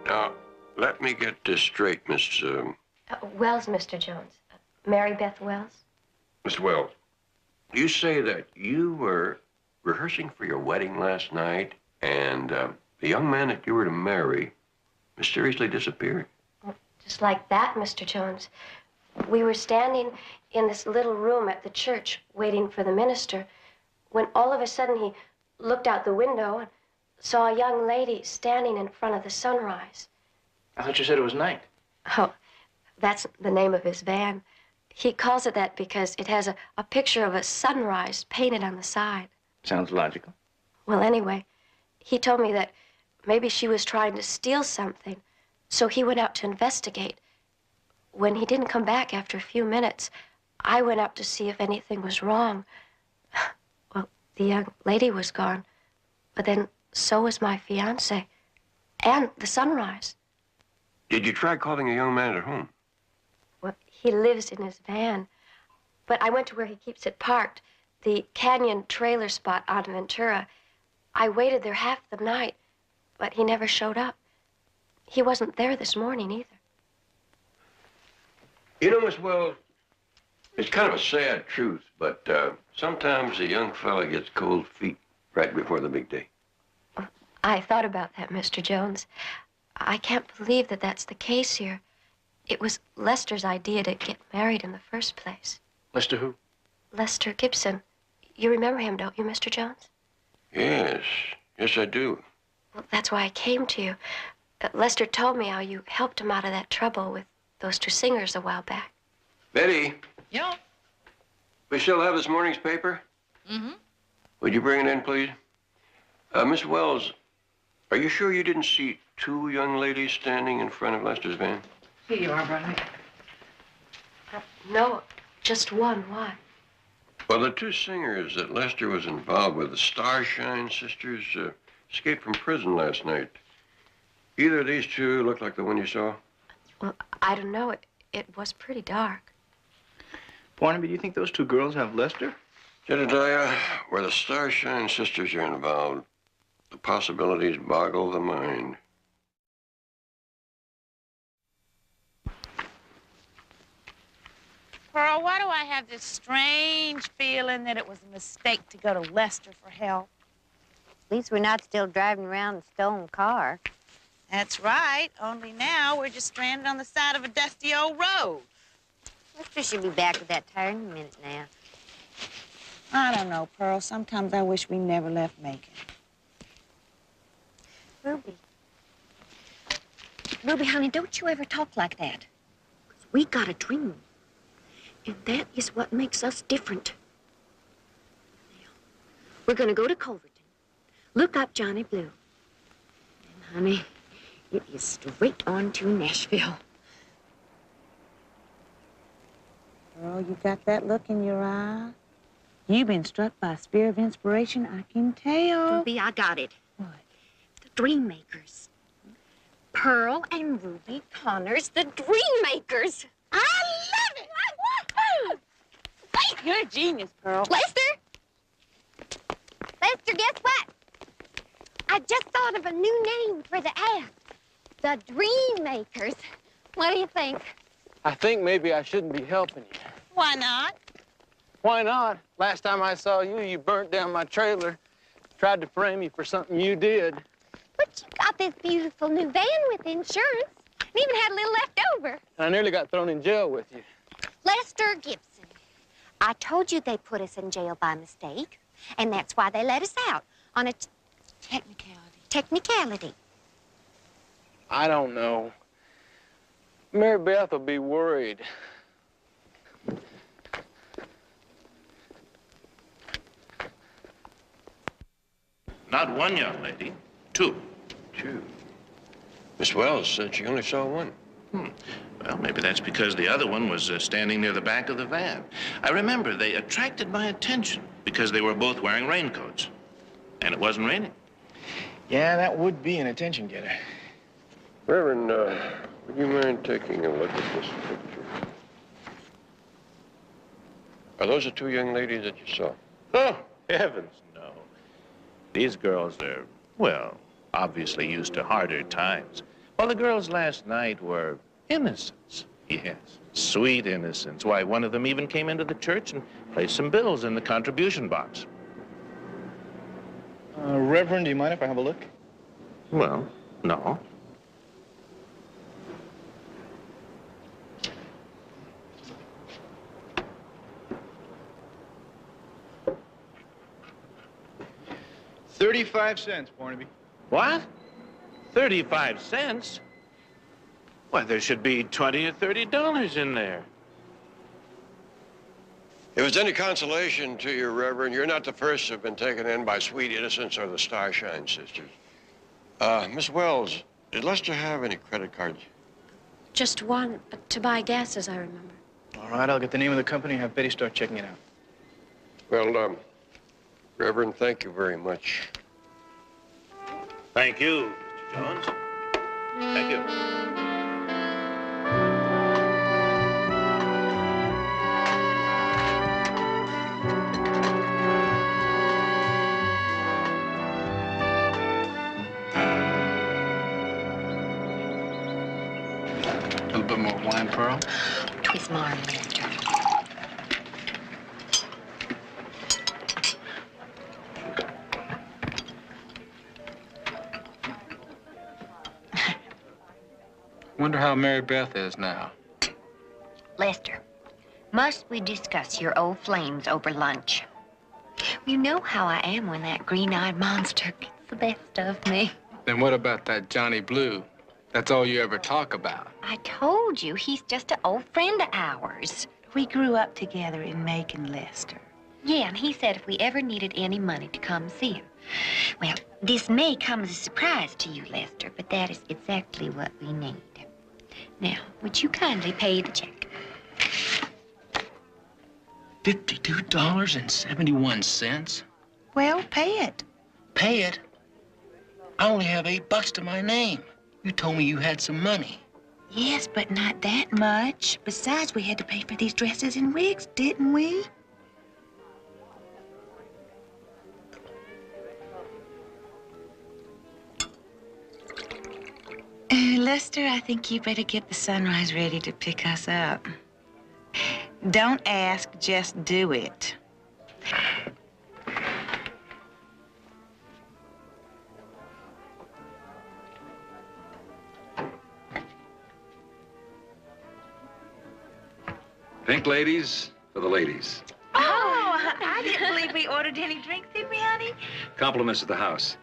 Now, let me get this straight, Miss Wells, Mr. Jones. Mary Beth Wells? Miss Wells. You say that you were rehearsing for your wedding last night, and the young man that you were to marry mysteriously disappeared. Just like that, Mr. Jones. We were standing in this little room at the church waiting for the minister when all of a sudden he looked out the window and saw a young lady standing in front of the sunrise. I thought you said it was night. Oh, that's the name of his van. He calls it that because it has a picture of a sunrise painted on the side. Sounds logical. Well, anyway, he told me that maybe she was trying to steal something, so he went out to investigate. When he didn't come back after a few minutes, I went up to see if anything was wrong. Well, the young lady was gone, but then so was my fiancé and the sunrise. Did you try calling a young man at home? Well, he lives in his van, but I went to where he keeps it parked, the Canyon trailer spot on Ventura. I waited there half the night, but he never showed up. He wasn't there this morning either. You know, Miss Wells, It's kind of a sad truth, but sometimes a young fella gets cold feet right before the big day. I thought about that, Mr. Jones. I can't believe that that's the case here. It was Lester's idea to get married in the first place. Lester who? Lester Gibson. You remember him, don't you, Mr. Jones? Yes, yes, I do. Well, that's why I came to you. Lester told me how you helped him out of that trouble with those two singers a while back. Betty, Yeah? we still have this morning's paper? Mm-hmm. Would you bring it in, please? Miss Wells, are you sure you didn't see two young ladies standing in front of Lester's van? Here you are, Barnaby. No, just one. Why? Well, the two singers that Lester was involved with, the Starshine sisters, escaped from prison last night. Either of these two look like the one you saw? Well, I don't know. It was pretty dark. Barnaby, do you think those two girls have Lester? Jedediah, where the Starshine sisters are involved, the possibilities boggle the mind. Pearl, why do I have this strange feeling that it was a mistake to go to Lester for help? At least we're not still driving around in a stolen car. That's right, only now we're just stranded on the side of a dusty old road. Lester should be back with that tire in a minute now. I don't know, Pearl. Sometimes I wish we never left Macon. Ruby. Ruby, honey, don't you ever talk like that. 'Cause we got a dream. And that is what makes us different. Now, we're gonna go to Culverton, look up Johnny Blue. And, honey, it is straight on to Nashville. Pearl, you got that look in your eye? You've been struck by a spear of inspiration, I can tell. Ruby, I got it. What? The Dream Makers. Pearl and Ruby Connors, the Dream Makers. I love it! You're a genius, Pearl. Lester! Lester, guess what? I just thought of a new name for the ad. The Dream Makers. What do you think? I think maybe I shouldn't be helping you. Why not? Why not? Last time I saw you, you burnt down my trailer, tried to frame me for something you did. But you got this beautiful new van with insurance, and even had a little left over. And I nearly got thrown in jail with you. Lester Gibson. I told you they put us in jail by mistake, and that's why they let us out on a technicality. I don't know. Mary Beth will be worried. Not one young lady, two. Two? Miss Wells said she only saw one. Well, maybe that's because the other one was standing near the back of the van. I remember they attracted my attention because they were both wearing raincoats. And it wasn't raining. Yeah, that would be an attention getter. Reverend, would you mind taking a look at this picture? Are those the two young ladies that you saw? Oh, heavens, no. These girls are, well, obviously used to harder times. Well, the girls last night were innocents. Yes, sweet innocents. Why, one of them even came into the church and placed some bills in the contribution box. Reverend, do you mind if I have a look? Well, no. $0.35, Barnaby. What? 35 cents? Why, there should be $20 or $30 in there. If it's any consolation to you, Reverend, you're not the first to have been taken in by sweet innocents or the Starshine sisters. Miss Wells, did Lester have any credit cards? Just one, to buy gas, as I remember. All right, I'll get the name of the company and have Betty start checking it out. Well, Reverend, thank you very much. Thank you, Mr. Jones. Thank you. A little bit more wine, Pearl. Twist my arm, Lester. Wonder how Mary Beth is now. Lester, must we discuss your old flames over lunch? You know how I am when that green-eyed monster gets the best of me. Then what about that Johnny Blue? That's all you ever talk about. I told you, he's just an old friend of ours. We grew up together in Macon, Lester. Yeah, and he said if we ever needed any money to come see him. Well, this may come as a surprise to you, Lester, but that is exactly what we need. Now, would you kindly pay the check? $52.71? Well, pay it. Pay it? I only have $8 to my name. You told me you had some money. Yes, but not that much. Besides, we had to pay for these dresses and wigs, didn't we? Lester, I think you better get the Sunrise ready to pick us up. Don't ask, just do it. Pink ladies for the ladies. Oh, I didn't believe we ordered any drinks, did we, honey? Compliments of the house.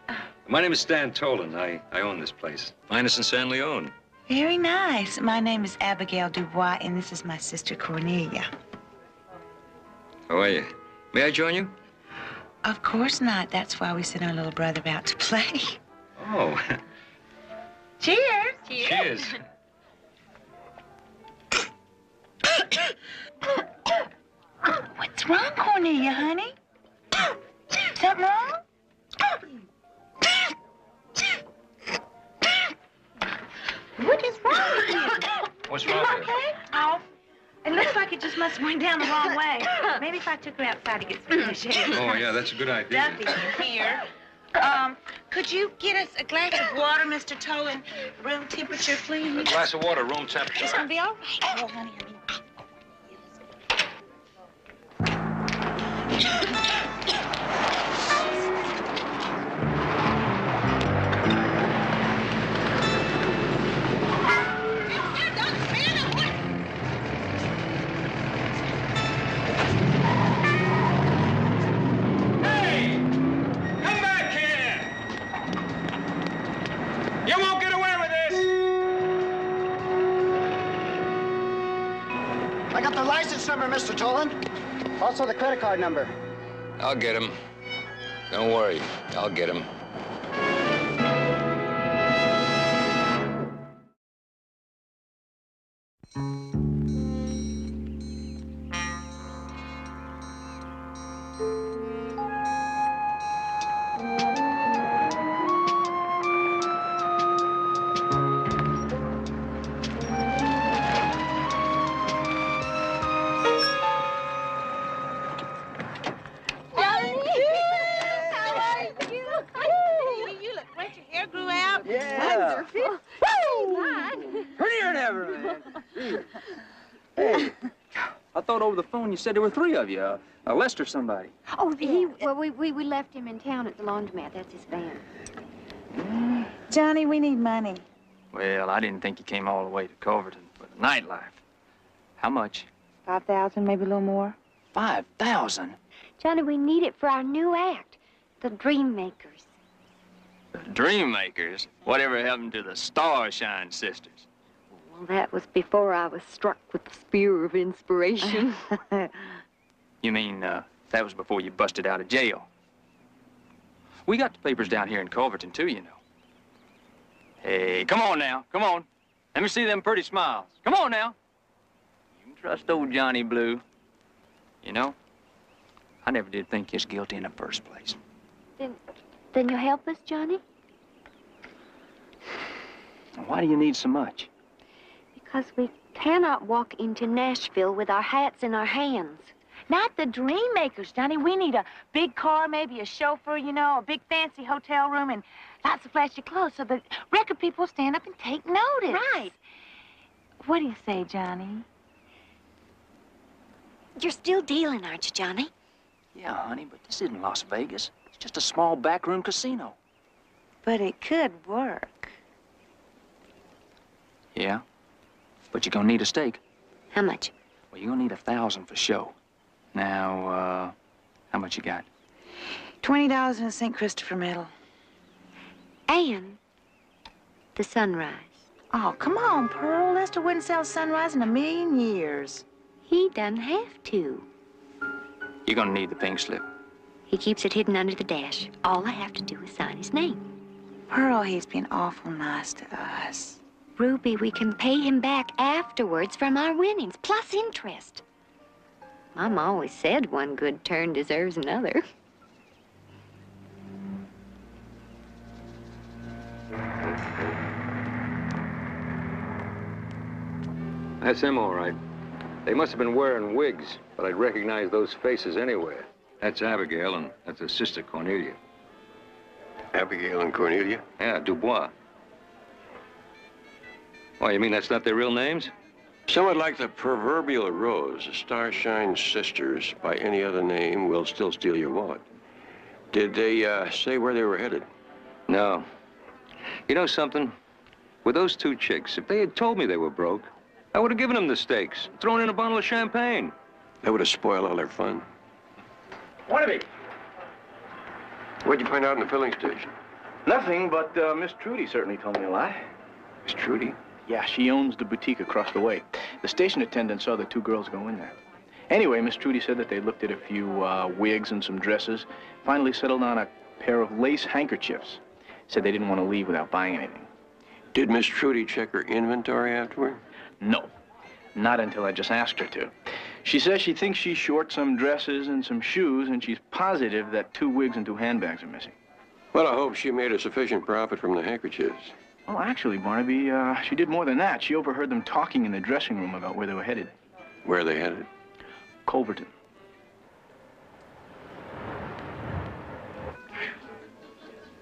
My name is Stan Tolan. I own this place. Mine is in San Leone. Very nice. My name is Abigail Dubois, and this is my sister Cornelia. How are you? May I join you? Of course not. That's why we sent our little brother out to play. Oh. Cheers. Cheers. What's wrong, Cornelia, honey? Something wrong? What is wrong with you? What's wrong with you? Okay. Oh, it looks like it just must have went down the wrong way. Maybe if I took her outside to get some fresh air. Oh, yeah, that's a good idea. Duffy's here. Could you get us a glass of water, Mr. Tolan? Room temperature, please? A glass of water, room temperature. It's gonna be all right. Oh, honey. You won't get away with this! I got the license number, Mr. Tolan. Also the credit card number. I'll get him. Don't worry. I'll get him. I thought over the phone you said there were 3 of you. Lester somebody. Oh, we left him in town at the laundromat. That's his van. Johnny, we need money. Well, I didn't think you came all the way to Culverton for the nightlife. How much? 5,000, maybe a little more. 5,000? Johnny, we need it for our new act, The Dream Makers. The Dream Makers? Whatever happened to the Starshine Sisters? Well, that was before I was struck with the spear of inspiration. You mean, that was before you busted out of jail? We got the papers down here in Culverton, too, you know. Hey, come on now, come on. Let me see them pretty smiles. Come on now. You can trust old Johnny Blue. You know, I never did think you was guilty in the first place. Then you'll help us, Johnny? Why do you need so much? Because we cannot walk into Nashville with our hats in our hands. Not the Dream Makers, Johnny. We need a big car, maybe a chauffeur, you know, a big fancy hotel room, and lots of flashy clothes so the record people will stand up and take notice. Right. What do you say, Johnny? You're still dealing, aren't you, Johnny? Yeah, honey, but this isn't Las Vegas. It's just a small backroom casino. But it could work. Yeah? But you're gonna need a stake. How much? Well, you're gonna need 1,000 for show. Now, how much you got? $20 in a St. Christopher medal. And the sunrise. Oh, come on, Pearl. Lester wouldn't sell Sunrise in a million years. He doesn't have to. You're gonna need the pink slip. He keeps it hidden under the dash. All I have to do is sign his name. Pearl, he's been awful nice to us. Ruby, we can pay him back afterwards from our winnings, plus interest. Mama always said one good turn deserves another. That's him, all right. They must have been wearing wigs, but I'd recognize those faces anywhere. That's Abigail, and that's her sister, Cornelia. Abigail and Cornelia? Yeah, Dubois. Why, you mean that's not their real names? Somewhat like the proverbial rose, the Starshine sisters, by any other name, will still steal your wallet. Did they say where they were headed? No. You know something? With those two chicks, if they had told me they were broke, I would have given them the stakes, thrown in a bottle of champagne. That would have spoiled all their fun. Barnaby! What'd you find out in the filling station? Nothing, but Miss Trudy certainly told me a lie. Miss Trudy? Yeah, she owns the boutique across the way. The station attendant saw the two girls go in there. Anyway, Miss Trudy said that they looked at a few wigs and some dresses, finally settled on a pair of lace handkerchiefs. Said they didn't want to leave without buying anything. Did Miss Trudy check her inventory afterward? No, not until I just asked her to. She says she thinks she's short some dresses and some shoes, and she's positive that 2 wigs and 2 handbags are missing. Well, I hope she made a sufficient profit from the handkerchiefs. Oh, actually, Barnaby, she did more than that. She overheard them talking in the dressing room about where they were headed. Where are they headed? Culverton.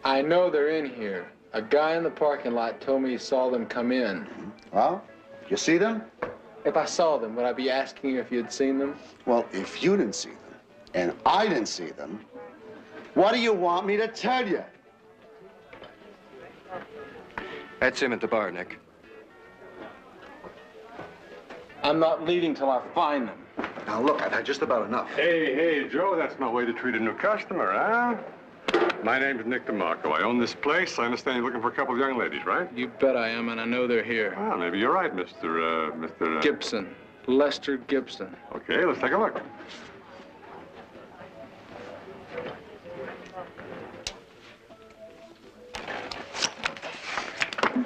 I know they're in here. A guy in the parking lot told me he saw them come in. Well, you see them? If I saw them, would I be asking you if you'd seen them? Well, if you didn't see them, and I didn't see them, what do you want me to tell you? That's him at the bar, Nick. I'm not leaving till I find them. Now, look, I've had just about enough. Hey, Joe, that's no way to treat a new customer, huh? My name's Nick DeMarco. I own this place. I understand you're looking for a couple of young ladies, right? You bet I am, and I know they're here. Well, maybe you're right, Mr. Gibson. Lester Gibson. Okay, let's take a look.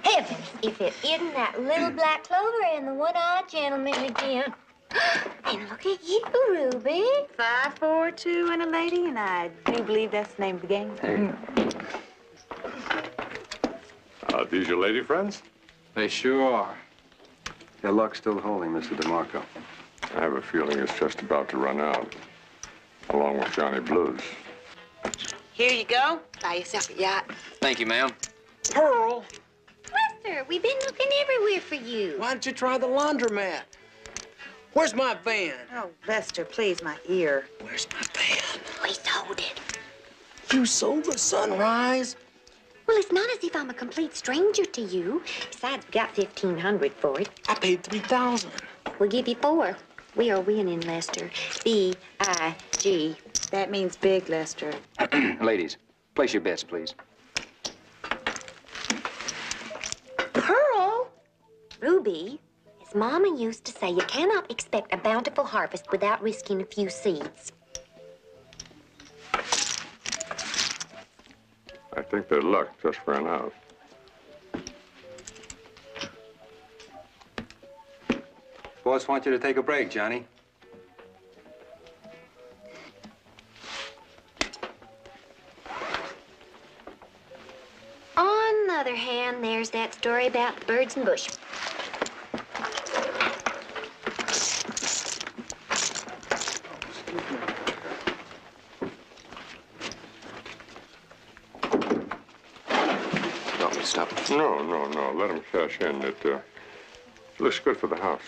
Heavens, if it isn't that little black clover and the one-eyed gentleman again. And look at you, Ruby. 5, 4, 2, and a lady, and I do believe that's the name of the game. Hey. These your lady friends? They sure are. Your luck's still holding, Mr. DeMarco. I have a feeling it's just about to run out, along with Johnny Blues. Here you go. Buy yourself a yacht. Thank you, ma'am. Pearl! Lester, we've been looking everywhere for you. Why don't you try the laundromat? Where's my van? Oh, Lester, please, my ear. Where's my van? Please hold it. You sold the Sunrise? Well, it's not as if I'm a complete stranger to you. Besides, we got $1,500 for it. I paid $3,000. We'll give you 4. We are winning, Lester. B-I-G. That means big, Lester. Ladies, place your bets, please. Pearl? Ruby, as Mama used to say, you cannot expect a bountiful harvest without risking a few seeds. I think their luck just ran out. Boss wants you to take a break, Johnny. On the other hand, there's that story about the birds and bush. Stop. No. Let him cash in. It looks good for the house.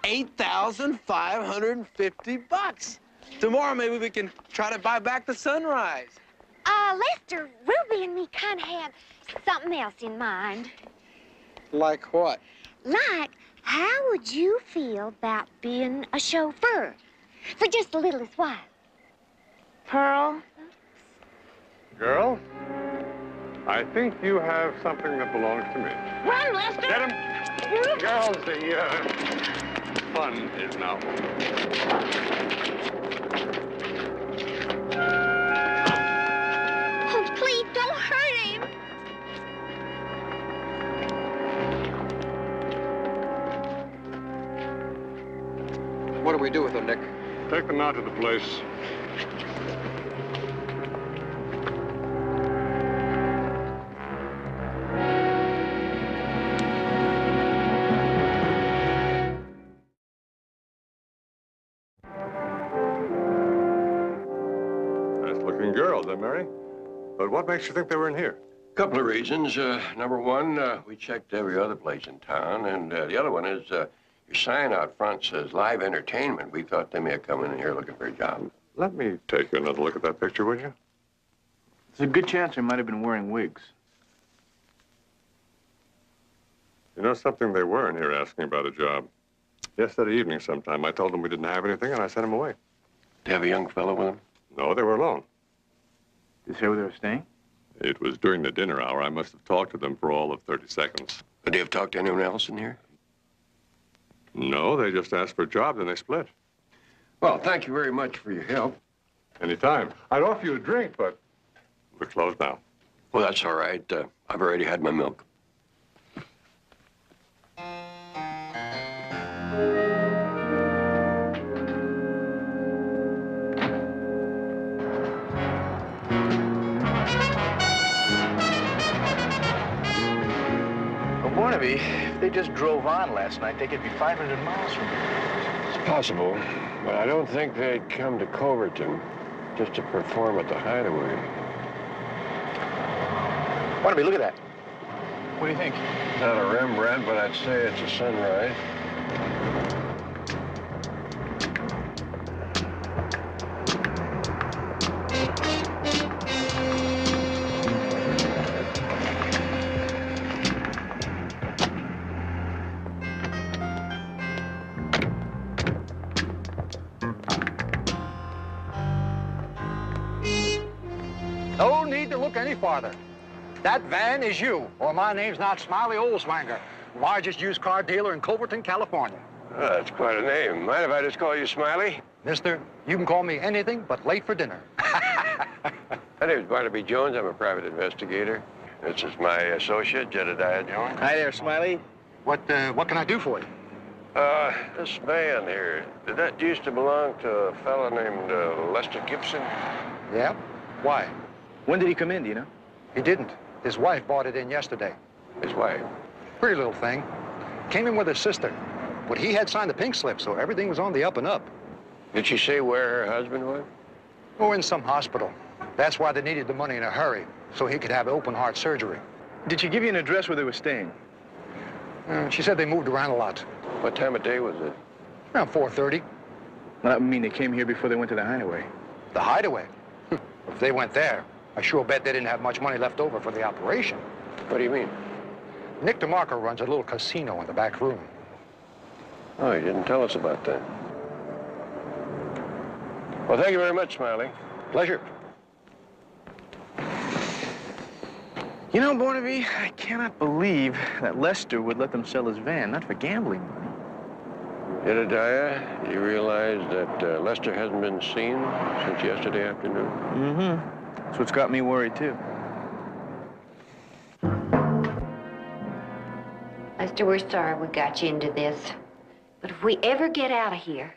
$8,550. Tomorrow, maybe we can try to buy back the Sunrise. Lester, Ruby and me kind of had something else in mind. Like what? Like, how would you feel about being a chauffeur for just a little while? Pearl? Girls, I think you have something that belongs to me. Run, Lester! Get him! Girls, the fun is now Oh, please, don't hurt him. What do we do with them, Nick? Take them out to the place. Nice-looking girls, eh, Mary? But what makes you think they were in here? Couple of reasons. Number one, we checked every other place in town, and the other one is your sign out front says live entertainment. We thought they may have come in here looking for a job. Let me take another look at that picture, would you? There's a good chance they might have been wearing wigs. You know something? They were in here asking about a job. Yesterday evening sometime, I told them we didn't have anything, and I sent them away. They have a young fellow with them? No, they were alone. Did you say where they were staying? It was during the dinner hour. I must have talked to them for all of 30 seconds. Would they have talked to anyone else in here? No, they just asked for a job, then they split. Well, thank you very much for your help. Anytime. I'd offer you a drink, but we're closed now. Well, that's all right. I've already had my milk. Well, Barnaby, if they just drove on last night, they could be 500 miles from here. It's possible, but I don't think they'd come to Culverton just to perform at the Hideaway. Barnaby, look at that. What do you think? Not a Rembrandt, but I'd say it's a sunrise. No need to look any farther. That van is you, or my name's not Smiley Oldswanger, largest used car dealer in Culverton, California. Oh, that's quite a name. Mind if I just call you Smiley? Mister, you can call me anything but late for dinner. My name's Barnaby Jones. I'm a private investigator. This is my associate, Jedediah Jones. Hi there, Smiley. What can I do for you? This van here, did that used to belong to a fellow named Lester Gibson? Yeah? Why? When did he come in, do you know? He didn't. His wife bought it in yesterday. His wife? Pretty little thing. Came in with her sister. But he had signed the pink slip, so everything was on the up and up. Did she say where her husband was? Oh, in some hospital. That's why they needed the money in a hurry, so he could have open heart surgery. Did she give you an address where they were staying? She said they moved around a lot. What time of day was it? Around 4:30. Well, that would mean they came here before they went to the Hideaway. The Hideaway? If they went there, I sure bet they didn't have much money left over for the operation. What do you mean? Nick DeMarco runs a little casino in the back room. Oh, he didn't tell us about that. Well, thank you very much, Smiley. Pleasure. You know, Barnaby, I cannot believe that Lester would let them sell his van, not for gambling money. Jedediah, you realize that Lester hasn't been seen since yesterday afternoon? Mm-hmm. That's what's got me worried, too. Lester, we're sorry we got you into this. But if we ever get out of here,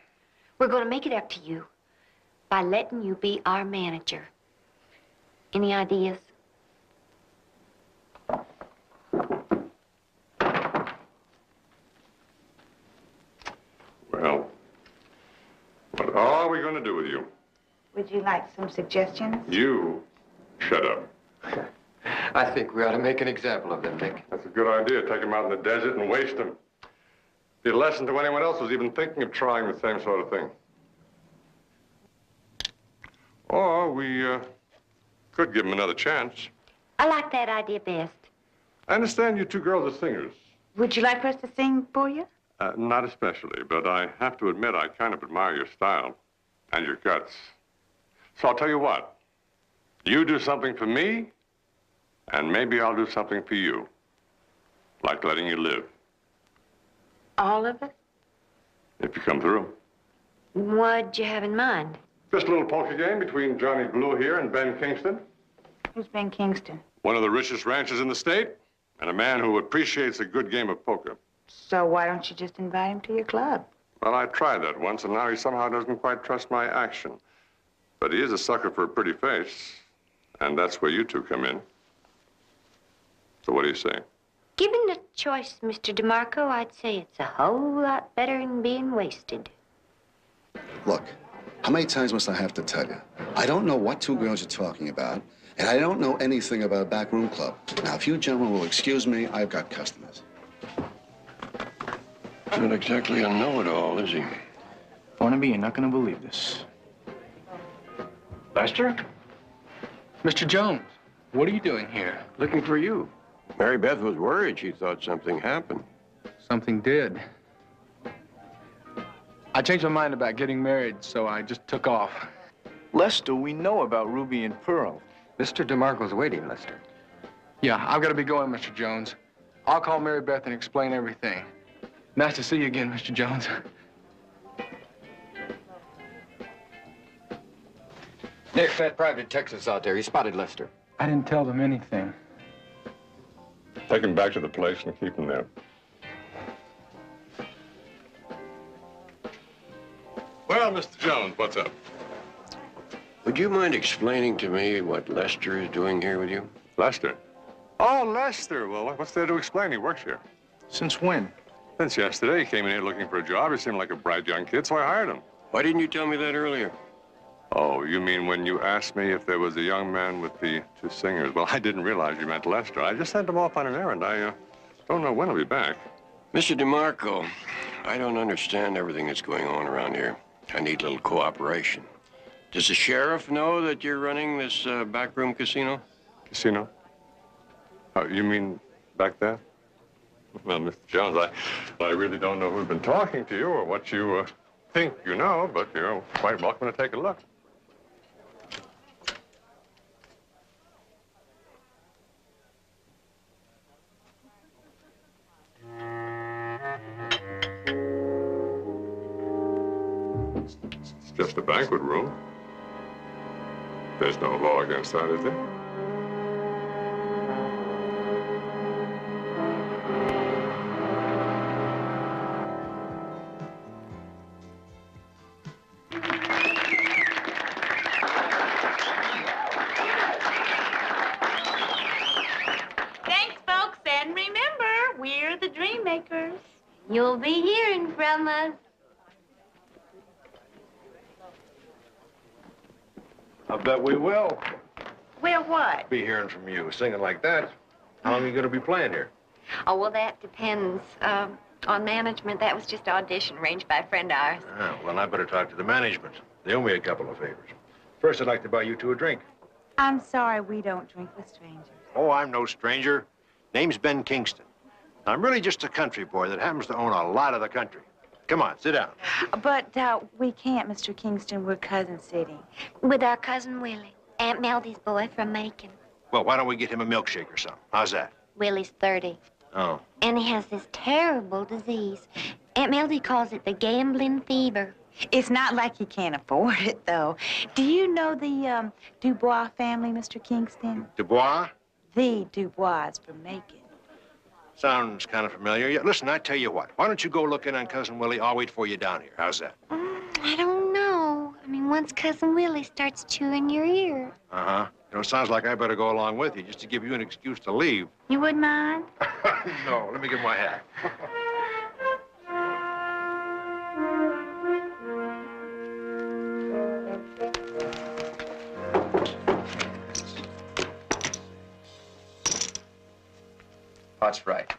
we're going to make it up to you by letting you be our manager. Any ideas? Well, what are we going to do with you? Would you like some suggestions? You shut up. I think we ought to make an example of them, Nick. That's a good idea. Take them out in the desert and waste them. Be a lesson to anyone else who's even thinking of trying the same sort of thing. Or we could give them another chance. I like that idea best. I understand you two girls are singers. Would you like for us to sing for you? Not especially, but I have to admit I kind of admire your style and your guts. So I'll tell you what. You do something for me, and maybe I'll do something for you. Like letting you live. All of it? If you come through. What'd you have in mind? Just a little poker game between Johnny Blue here and Ben Kingston. Who's Ben Kingston? One of the richest ranchers in the state, and a man who appreciates a good game of poker. So why don't you just invite him to your club? Well, I tried that once, and now he somehow doesn't quite trust my action. But he is a sucker for a pretty face, and that's where you two come in. So what do you say? Given the choice, Mr. DeMarco, I'd say it's a whole lot better than being wasted. Look, how many times must I have to tell you? I don't know what two girls you're talking about, and I don't know anything about a backroom club. Now, if you gentlemen will excuse me, I've got customers. Not exactly a know-it-all, is he? Barnaby, you're not going to believe this. Lester? Mr. Jones, what are you doing here? Looking for you. Mary Beth was worried. She thought something happened. Something did. I changed my mind about getting married, so I just took off. Lester, we know about Ruby and Pearl. Mr. DeMarco's waiting, Lester. Yeah, I've got to be going, Mr. Jones. I'll call Mary Beth and explain everything. Nice to see you again, Mr. Jones. Nick, that private detective's out there. He spotted Lester. I didn't tell them anything. Take him back to the place and keep him there. Well, Mr. Jones, what's up? Would you mind explaining to me what Lester is doing here with you? Lester? Oh, Lester. Well, what's there to explain? He works here. Since when? Since yesterday. He came in here looking for a job. He seemed like a bright young kid, so I hired him. Why didn't you tell me that earlier? Oh, you mean when you asked me if there was a young man with the two singers? Well, I didn't realize you meant Lester. I just sent him off on an errand. I don't know when he'll be back. Mr. DeMarco, I don't understand everything that's going on around here. I need a little cooperation. Does the sheriff know that you're running this backroom casino? Casino? Oh, you mean back there? Well, Mr. Jones, I really don't know who's been talking to you or what you think you know, but you're quite welcome to take a look. It's just a banquet room. There's no law against that, is there? Thanks, folks, and remember, we're the dream makers. You'll be hearing from us. I bet we will. Well, what? Be hearing from you. Singing like that. How long are you going to be playing here? Oh, well, that depends on management. That was just an audition arranged by a friend of ours. Oh, well, I better talk to the management. They owe me a couple of favors. First, I'd like to buy you two a drink. I'm sorry, we don't drink with strangers. Oh, I'm no stranger. Name's Ben Kingston. I'm really just a country boy that happens to own a lot of the country. Come on, sit down. But we can't, Mr. Kingston. We're cousin sitting. With our cousin Willie, Aunt Meldie's boy from Macon. Well, why don't we get him a milkshake or something? How's that? Willie's 30. Oh. And he has this terrible disease. Aunt Meldie calls it the gambling fever. It's not like he can't afford it, though. Do you know the Dubois family, Mr. Kingston? Dubois? The Dubois from Macon. Sounds kind of familiar. Yeah, listen, I tell you what. Why don't you go look in on Cousin Willie? I'll wait for you down here. How's that? I don't know. I mean, once Cousin Willie starts chewing your ear. Uh-huh. You know, it sounds like I better go along with you just to give you an excuse to leave. You wouldn't mind? No, let me get my hat. That's right.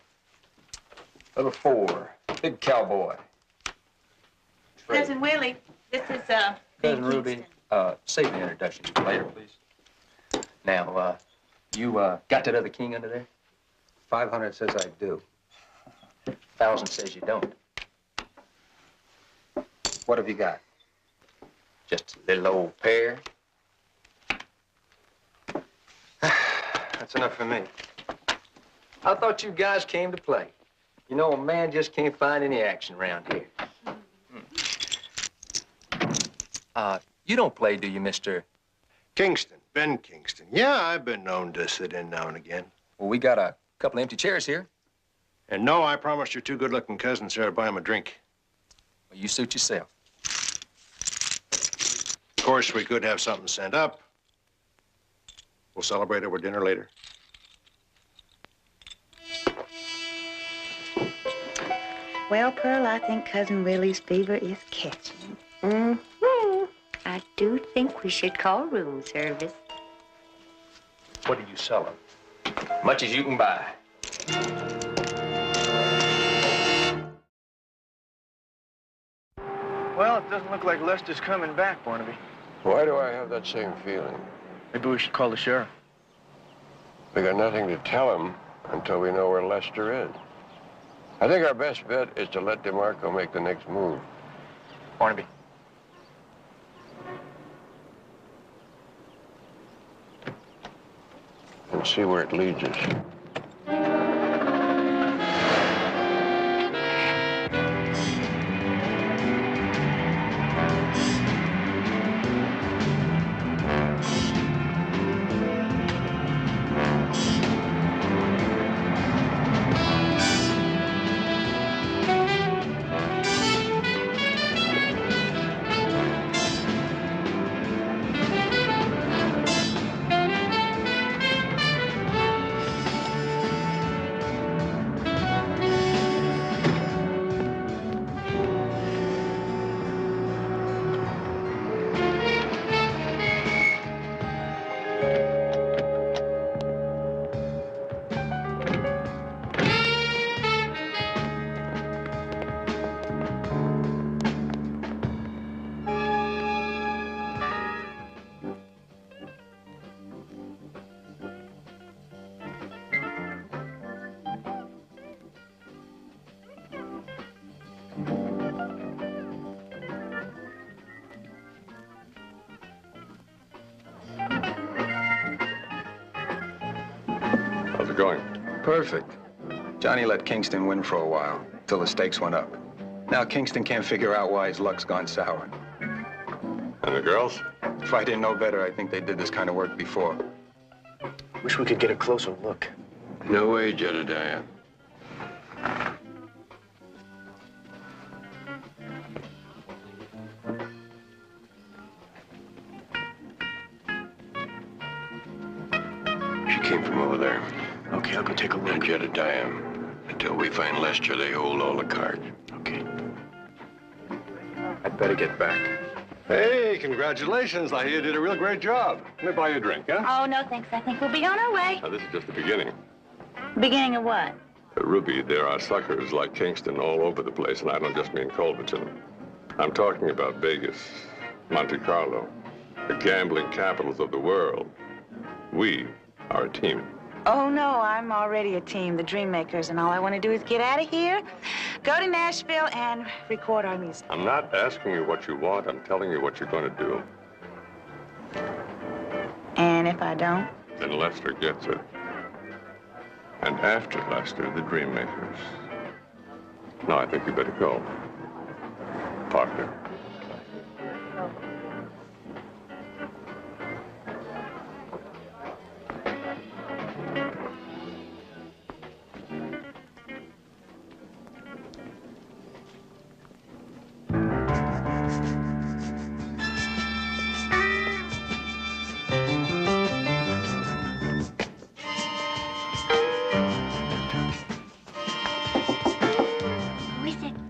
Number 4, Big Cowboy. Cousin Willie, this is Cousin Ruby, save the introduction for later, please. Now, you got that other king under there? 500 says I do. 1,000 says you don't. What have you got? Just a little old pear? That's enough for me. I thought you guys came to play. You know, a man just can't find any action around here. You don't play, do you, Mr. Kingston, Ben Kingston. Yeah, I've been known to sit in now and again. Well, we got a couple empty chairs here. And no, I promised your two good-looking cousins there to buy him a drink. Well, you suit yourself. Of course, we could have something sent up. We'll celebrate over dinner later. Well, Pearl, I think Cousin Willie's fever is catching. Mm-hmm. I do think we should call room service. What do you sell them? Much as you can buy. Well, it doesn't look like Lester's coming back, Barnaby. Why do I have that same feeling? Maybe we should call the sheriff. We got nothing to tell him until we know where Lester is. I think our best bet is to let DeMarco make the next move. Barnaby. And see where it leads us. How's it going? Perfect. Johnny let Kingston win for a while, till the stakes went up. Now Kingston can't figure out why his luck's gone sour. And the girls? If I didn't know better, I think they did this kind of work before. Wish we could get a closer look. No way, Jedediah. She came from over there. Okay, I'll go take a look. And Jedediah, until we find Lester, they hold all the cards. Okay. I'd better get back. Hey, congratulations. I hear you did a real great job. Let me buy you a drink, huh? Oh, no, thanks. I think we'll be on our way. Now, this is just the beginning. Beginning of what? Ruby, there are suckers like Kingston all over the place, and I don't just mean Culverton. I'm talking about Vegas, Monte Carlo, the gambling capitals of the world. We are a team. Oh, no, I'm already a team, the Dreammakers, and all I want to do is get out of here, go to Nashville, and record our music. I'm not asking you what you want. I'm telling you what you're going to do. And if I don't? Then Lester gets it. And after Lester, the Dreammakers. Now, I think you better go. Partner.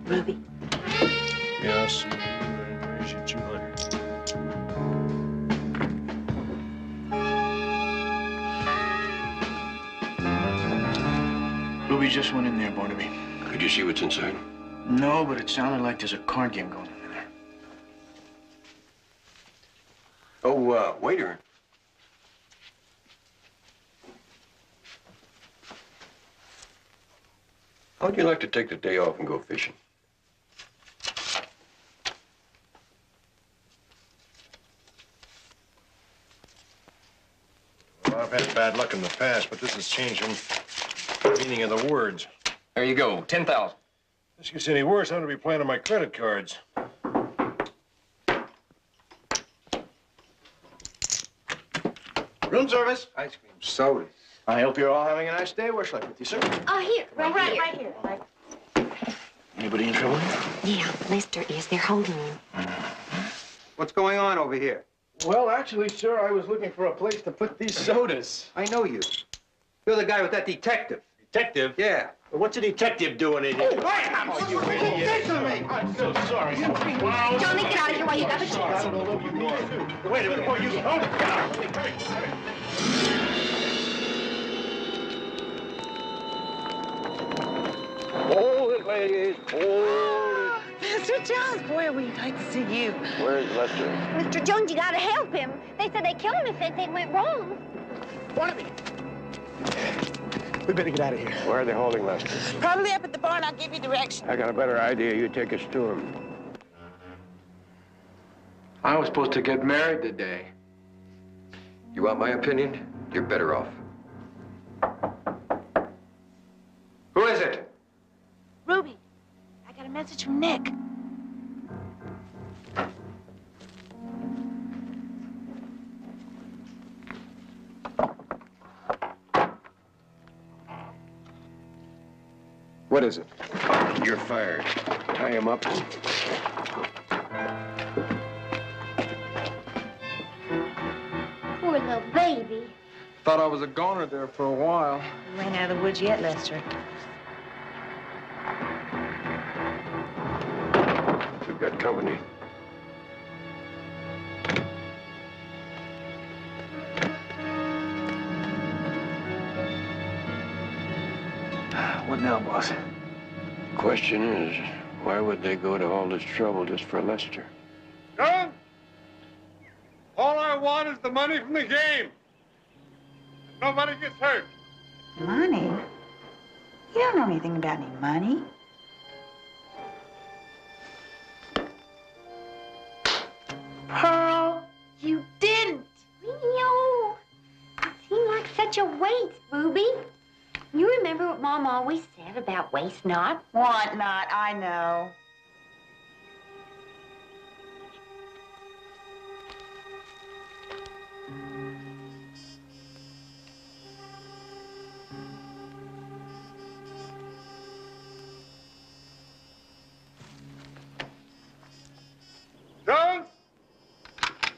Ruby. Yes. Where's your 200? Ruby just went in there, Barnaby. Could you see what's inside? No, but it sounded like there's a card game going on in there. Oh, waiter. How'd you like to take the day off and go fishing? Well, I've had bad luck in the past, but this is changing the meaning of the words. There you go, 10,000. This gets any worse, I'm gonna be playing on my credit cards. Room service. Ice cream, sodas. I hope you're all having a nice day. Where shall I put you, sir? Here, right here. Anybody in trouble? Yeah, Lester is. They're holding him. What's going on over here? Well, actually, sir, I was looking for a place to put these sodas. I know you. You're the guy with that detective. Detective? Yeah. Well, what's a detective doing in here? You idiot! I'm so sorry. Wow. Johnny, get out of here while you got the chance. I don't know what you are. Wait a minute, before you... Oh, God. Hold it, ladies. Hold it. Mr. Jones, boy, are we glad to see you. Where's Lester? Mr. Jones, you gotta help him. They said they'd kill him if anything went wrong. Barnaby. We better get out of here. Where are they holding Lester? Probably up at the barn. I'll give you direction. I got a better idea. You take us to him. I was supposed to get married today. You want my opinion? You're better off. Who is it? Ruby, I got a message from Nick. What is it? You're fired. Tie him up. Poor little baby. Thought I was a goner there for a while. You ain't out of the woods yet, Lester. We've got company. What now, boss? Question is, why would they go to all this trouble just for Lester? John, all I want is the money from the game. Nobody gets hurt. Money? You don't know anything about any money. Pearl, you didn't. Rio, it seemed like such a waste, Ruby. You remember what Mom always said about waste not? Want not, I know. Jones, I'm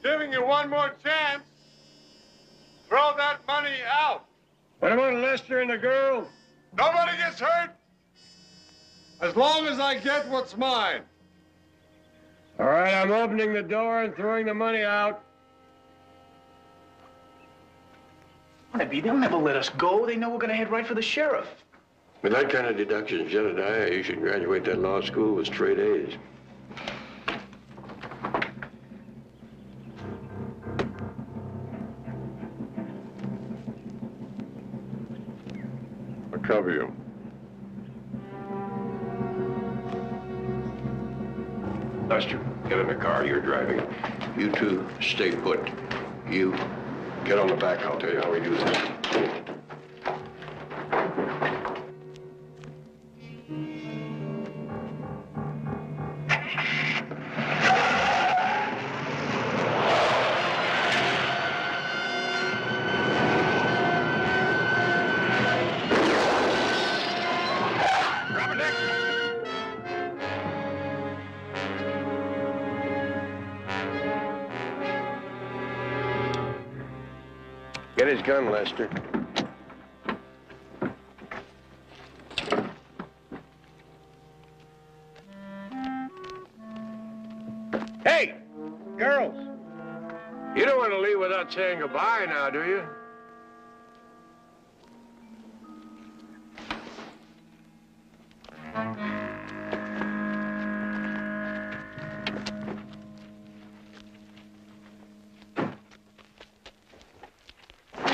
giving you one more chance. Throw that money out. What about Lester and the girl? Nobody gets hurt. As long as I get what's mine. All right, I'm opening the door and throwing the money out. Barnaby, they'll never let us go. They know we're gonna head right for the sheriff. With that kind of deduction, Jedediah, you should graduate that law school with straight A's. I'll cover you. Lester, get in the car. You're driving. You two, stay put. You, get on the back. I'll tell you how we do this. Get his gun, Lester. Hey, girls. You don't want to leave without saying goodbye now, do you?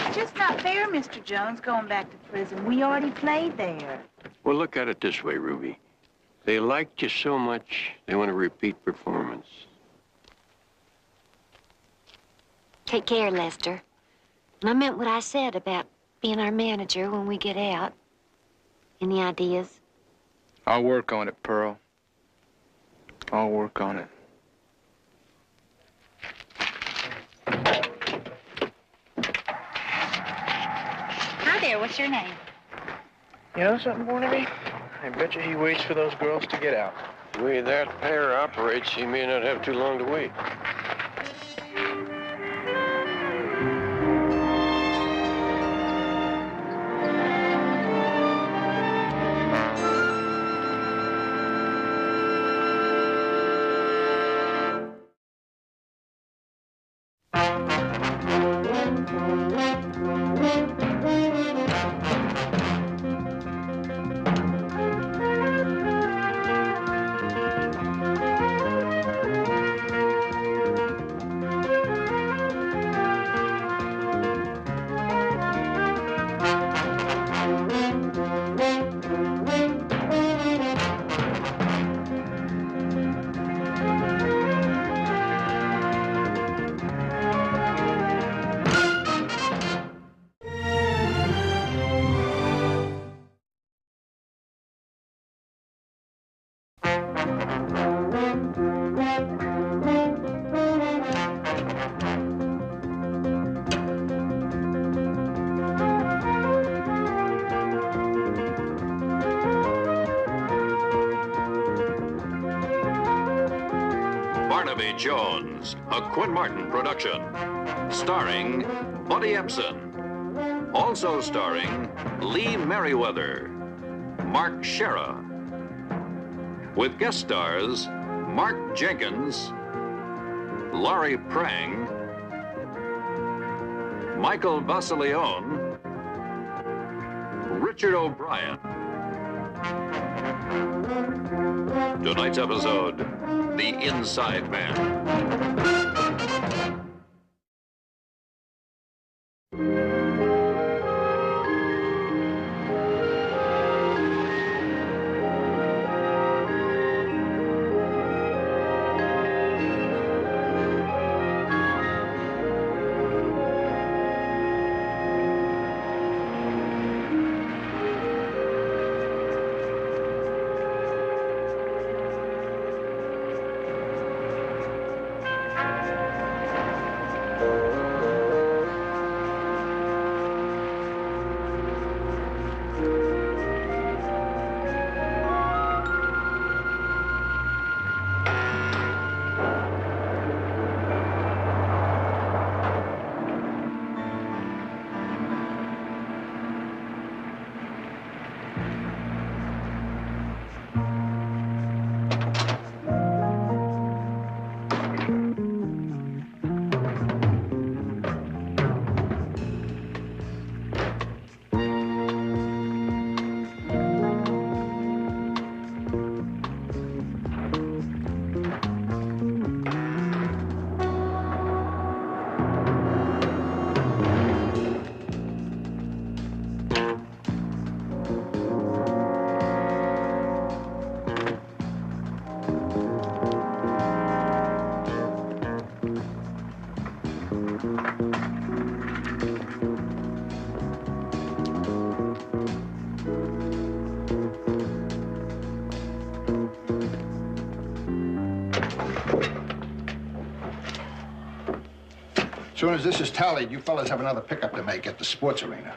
It's just not fair, Mr. Jones, going back to prison. We already played there. Well, look at it this way, Ruby. They liked you so much, they want a repeat performance. Take care, Lester. And I meant what I said about being our manager when we get out. Any ideas? I'll work on it, Pearl. I'll work on it. Hi there, what's your name? You know something, Barnaby? I bet you he waits for those girls to get out. The way that pair operates, he may not have too long to wait. Barnaby Jones, a Quinn Martin production. Starring Buddy Epson. Also starring Lee Merriweather, Mark Shera. With guest stars Mark Jenkins, Laurie Prang, Michael Vasilione, Richard O'Brien. Tonight's episode, The Inside Man. As soon as this is tallied, you fellas have another pickup to make at the sports arena.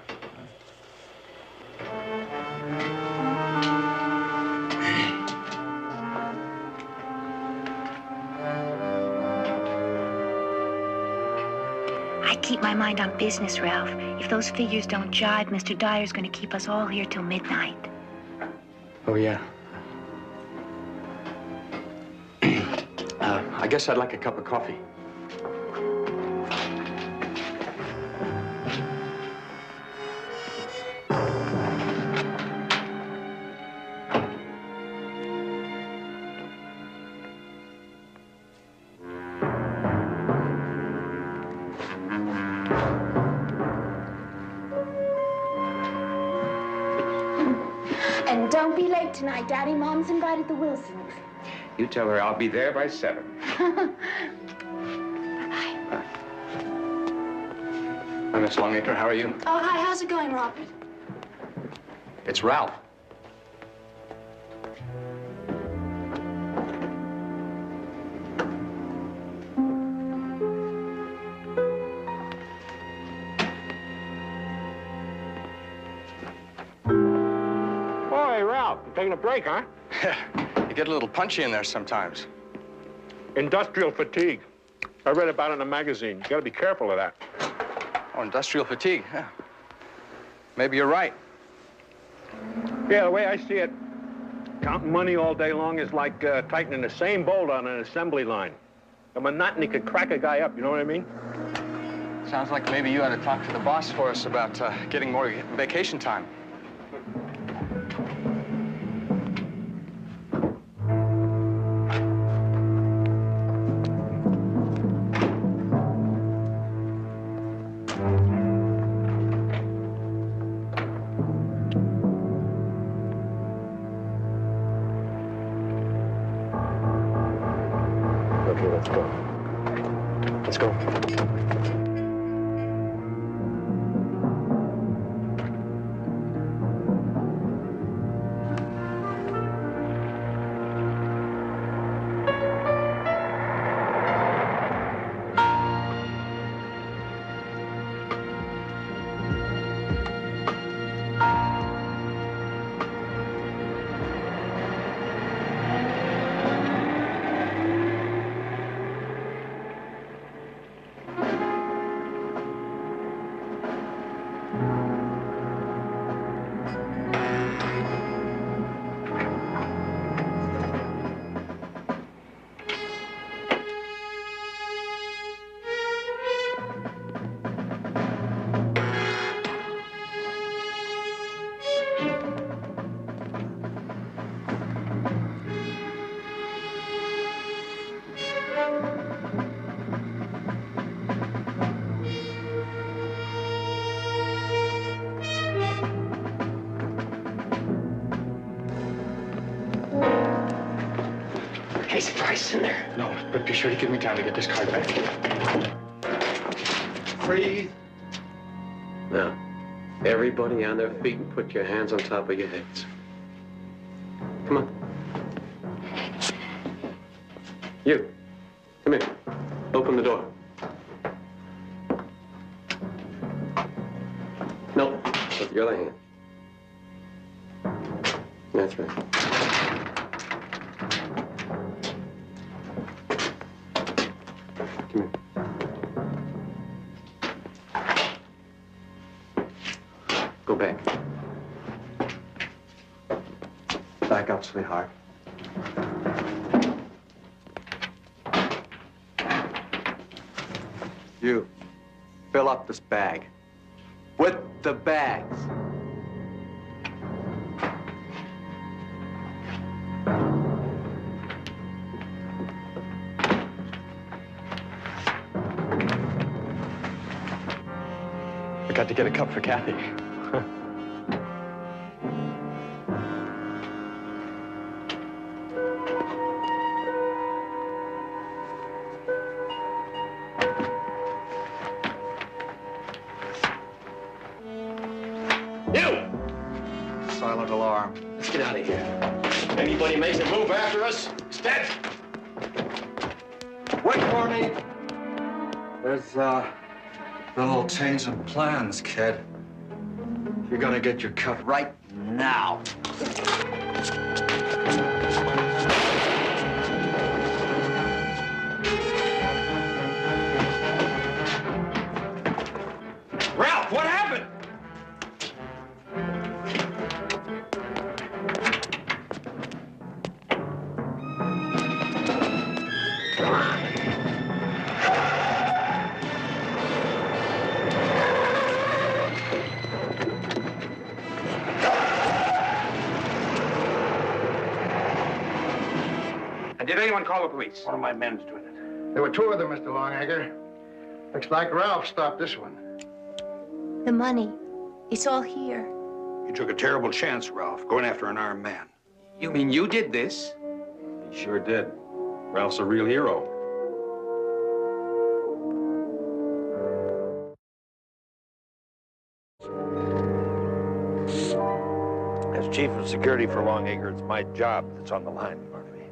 I keep my mind on business, Ralph. If those figures don't jive, Mr. Dyer's going to keep us all here till midnight. Oh, yeah. I guess I'd like a cup of coffee. And don't night tonight, Daddy. Mom's invited the Wilsons. You tell her I'll be there by 7. Hi, Miss Longacre. How are you? Oh, hi. How's it going, Robert? It's Ralph. Boy, Ralph, you taking a break, huh? You get a little punchy in there sometimes. Industrial fatigue. I read about it in a magazine. You gotta be careful of that. Oh, industrial fatigue. Yeah. Maybe you're right. Yeah, the way I see it, counting money all day long is like tightening the same bolt on an assembly line. The monotony could crack a guy up, you know what I mean? Sounds like maybe you ought to talk to the boss for us about getting more vacation time. Okay, let's go. Let's go. Case of Price in there. No, but be sure to give me time to get this card back. Breathe. Now, everybody on their feet and put your hands on top of your heads. Come on. You. Come here. Open the door. No, with your other hand. That's right. Come here. Go back. Back up, sweetheart. You, fill up this bag. With the bags. I got to get a cup for Kathy. You! Silent alarm. Let's get out of here. Anybody makes a move after us, it's dead. Wait for me. There's a little change of plans, kid. You're gonna get your cut right now. Ralph, what happened? Did anyone call the police? One of my men's doing it. There were two of them, Mr. Longacre. Looks like Ralph stopped this one. The money. It's all here. You took a terrible chance, Ralph, going after an armed man. You mean you did this? He sure did. Ralph's a real hero. As chief of security for Longacre, it's my job that's on the line, Barnaby.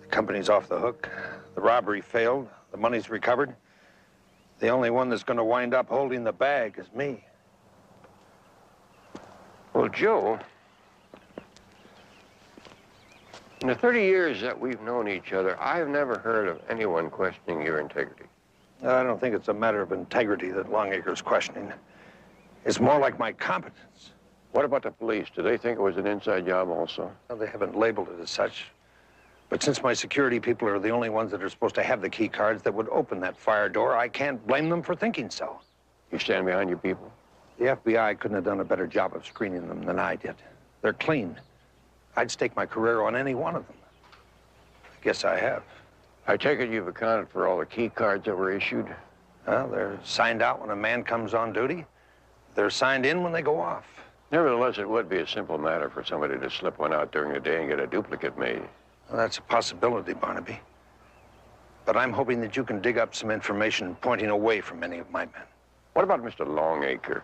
The company's off the hook. The robbery failed. The money's recovered. The only one that's going to wind up holding the bag is me. Well, Joe, in the 30 years that we've known each other, I've never heard of anyone questioning your integrity. I don't think it's a matter of integrity that Longacre's questioning. It's more like my competence. What about the police? Do they think it was an inside job also? Well, they haven't labeled it as such. But since my security people are the only ones that are supposed to have the key cards that would open that fire door, I can't blame them for thinking so. You stand behind your people? The FBI couldn't have done a better job of screening them than I did. They're clean. I'd stake my career on any one of them. I guess I have. I take it you've accounted for all the key cards that were issued? Well, they're signed out when a man comes on duty. They're signed in when they go off. Nevertheless, it would be a simple matter for somebody to slip one out during the day and get a duplicate made. Well, that's a possibility, Barnaby. But I'm hoping that you can dig up some information pointing away from any of my men. What about Mr. Longacre?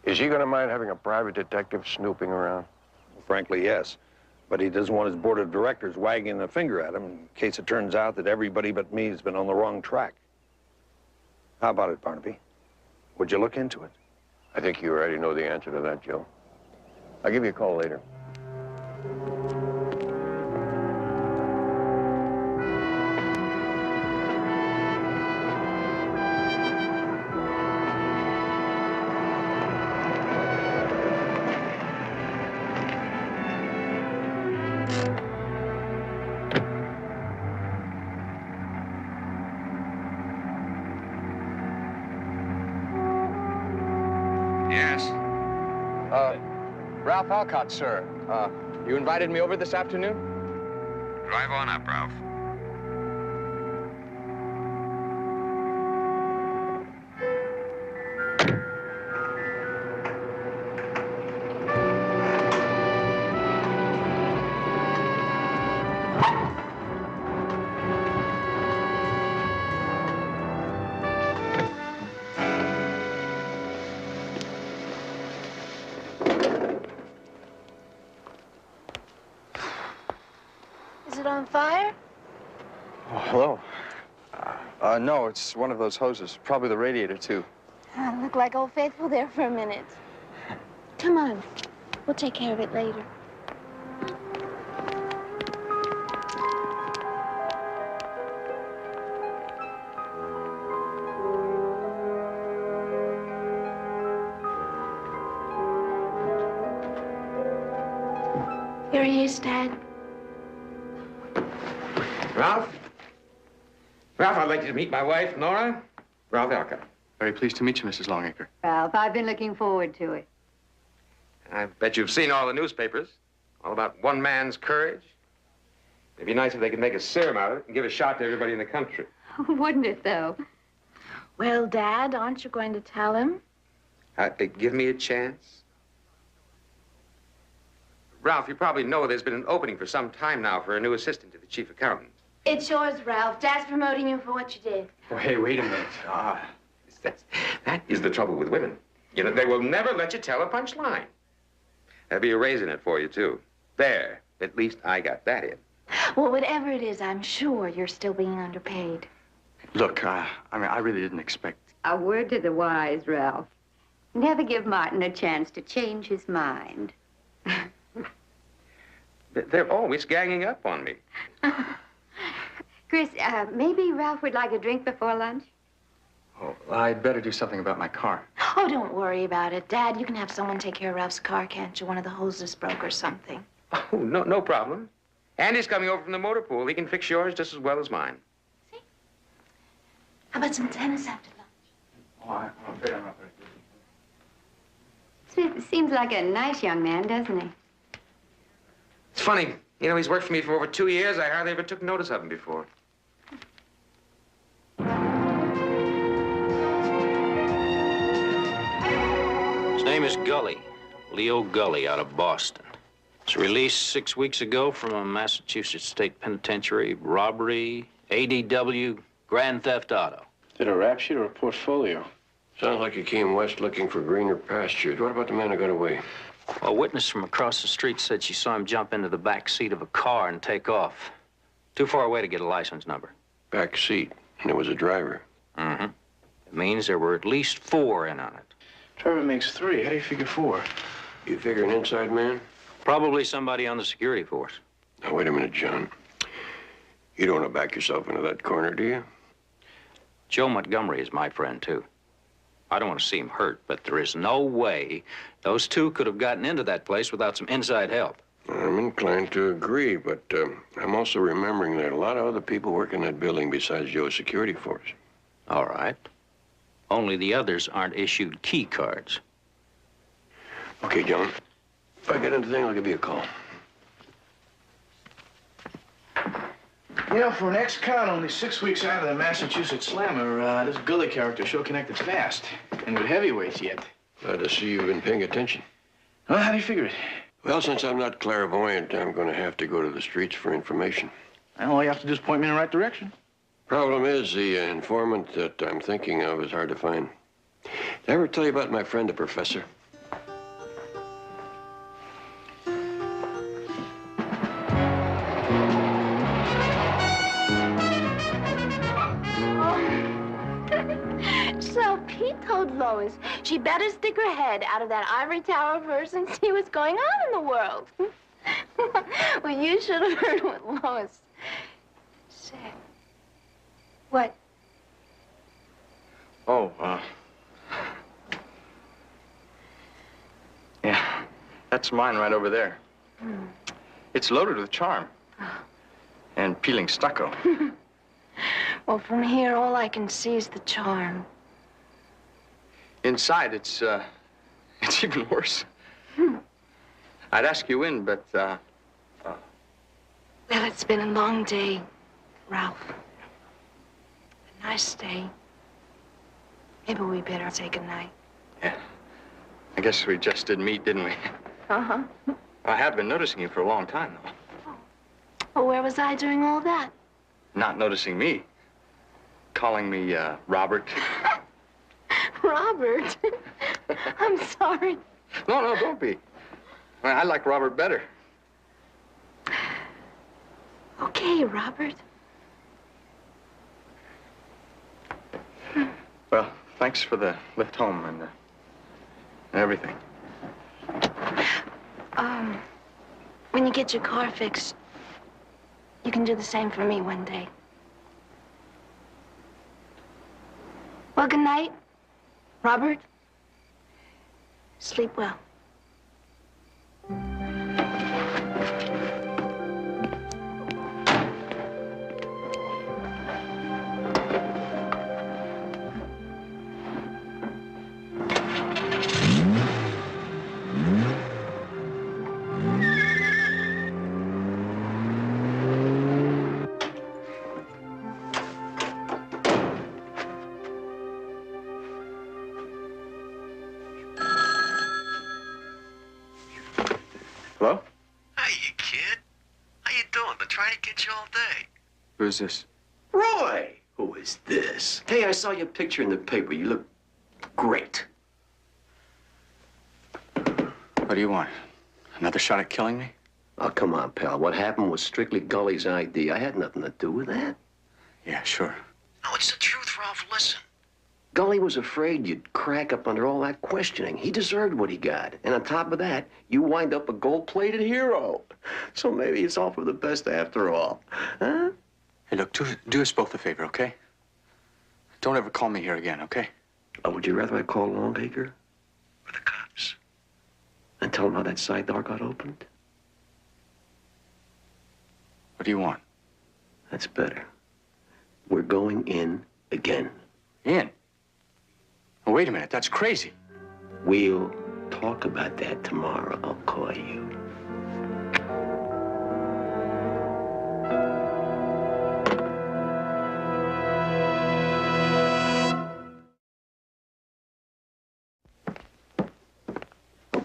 Is he going to mind having a private detective snooping around? Well, frankly, yes. But he doesn't want his board of directors wagging a finger at him in case it turns out that everybody but me has been on the wrong track. How about it, Barnaby? Would you look into it? I think you already know the answer to that, Joe. I'll give you a call later. Yes? Ralph Alcott, sir. You invited me over this afternoon? Drive on up, Ralph. Is it on fire? Oh, hello. No, it's one of those hoses. Probably the radiator, too. Look like Old Faithful there for a minute. Come on. We'll take care of it later. Here he is, Dad. Ralph? Ralph, I'd like you to meet my wife, Nora. Ralph Alcott. Very pleased to meet you, Mrs. Longacre. Ralph, I've been looking forward to it. I bet you've seen all the newspapers. All about one man's courage. It'd be nice if they could make a serum out of it and give a shot to everybody in the country. Wouldn't it, though? Well, Dad, aren't you going to tell him? Give me a chance. Ralph, you probably know there's been an opening for some time now for a new assistant to the chief accountant. It's yours, Ralph. Dad's promoting you for what you did. Oh, hey, wait a minute. That is the trouble with women. You know, they will never let you tell a punchline. There'll be a raise in it for you, too. There. At least I got that in. Well, whatever it is, I'm sure you're still being underpaid. Look, I really didn't expect... A word to the wise, Ralph. Never give Martin a chance to change his mind. They're always ganging up on me. Chris, maybe Ralph would like a drink before lunch? Oh, I'd better do something about my car. Oh, don't worry about it. Dad, you can have someone take care of Ralph's car, can't you? One of the hoses broke or something. Oh, no problem. Andy's coming over from the motor pool. He can fix yours just as well as mine. See? How about some tennis after lunch? Oh, I'm afraid I'm not very good. Seems like a nice young man, doesn't he? It's funny. You know, he's worked for me for over 2 years. I hardly ever took notice of him before. His name is Gully. Leo Gully out of Boston. Was released 6 weeks ago from a Massachusetts state penitentiary. Robbery, ADW, grand theft auto. Did a rap sheet or a portfolio? Sounds like he came west looking for greener pastures. What about the man who got away? A witness from across the street said she saw him jump into the back seat of a car and take off. Too far away to get a license number. Back seat, and there was a driver. Mm-hmm. It means there were at least 4 in on it. Driver makes 3. How do you figure 4? You figure an inside man? Probably somebody on the security force. Now, wait a minute, John. You don't want to back yourself into that corner, do you? Joe Montgomery is my friend, too. I don't want to see him hurt, but there is no way those 2 could have gotten into that place without some inside help. I'm inclined to agree, but I'm also remembering there are a lot of other people working that building besides Joe's security force. All right. Only the others aren't issued key cards. Okay, John. If I get anything, I'll give you a call. You know, for an ex-con only 6 weeks out of the Massachusetts Slammer, this Gully character sure connected fast. And with heavyweights yet. Glad to see you've been paying attention. Well, how do you figure it? Well, since I'm not clairvoyant, I'm going to have to go to the streets for information. Well, all you have to do is point me in the right direction. Problem is, the informant that I'm thinking of is hard to find. Did I ever tell you about my friend, the professor? So Pete told Lois she better stick her head out of that ivory tower of hers and see what's going on in the world. Well, you should have heard what Lois said. What? Oh, yeah, that's mine right over there. It's loaded with charm. And peeling stucco. Well, from here, all I can see is the charm. Inside, it's even worse. I'd ask you in, but, Well, it's been a long day, Ralph. A nice day. Maybe we better say goodnight. yeah. I guess we just did meet, didn't we? Uh-huh. I have been noticing you for a long time, though. Well, where was I during all that? Not noticing me. Calling me, Robert. Robert? I'm sorry. No, don't be. I like Robert better. Okay, Robert. Well, thanks for the lift home and everything. When you get your car fixed, you can do the same for me one day. Well, good night, Robert. Sleep well. Hello? Hey, kid. How you doing? Been trying to get you all day. Who's this? Roy! Who is this? Hey, I saw your picture in the paper. You look great. What do you want? Another shot at killing me? Oh, come on, pal. What happened was strictly Gully's ID. I had nothing to do with that. Yeah, sure. No, it's the truth, Ralph. Listen. Gully was afraid you'd crack up under all that questioning. He deserved what he got. And on top of that, you wind up a gold-plated hero. So maybe it's all for the best after all. Huh? Hey, look, do us both a favor, okay? Don't ever call me here again, okay? Oh, would you rather I call Longacre? Or the cops? And tell them how that side door got opened? What do you want? That's better. We're going in again. In? Oh, wait a minute, that's crazy. We'll talk about that tomorrow. I'll call you.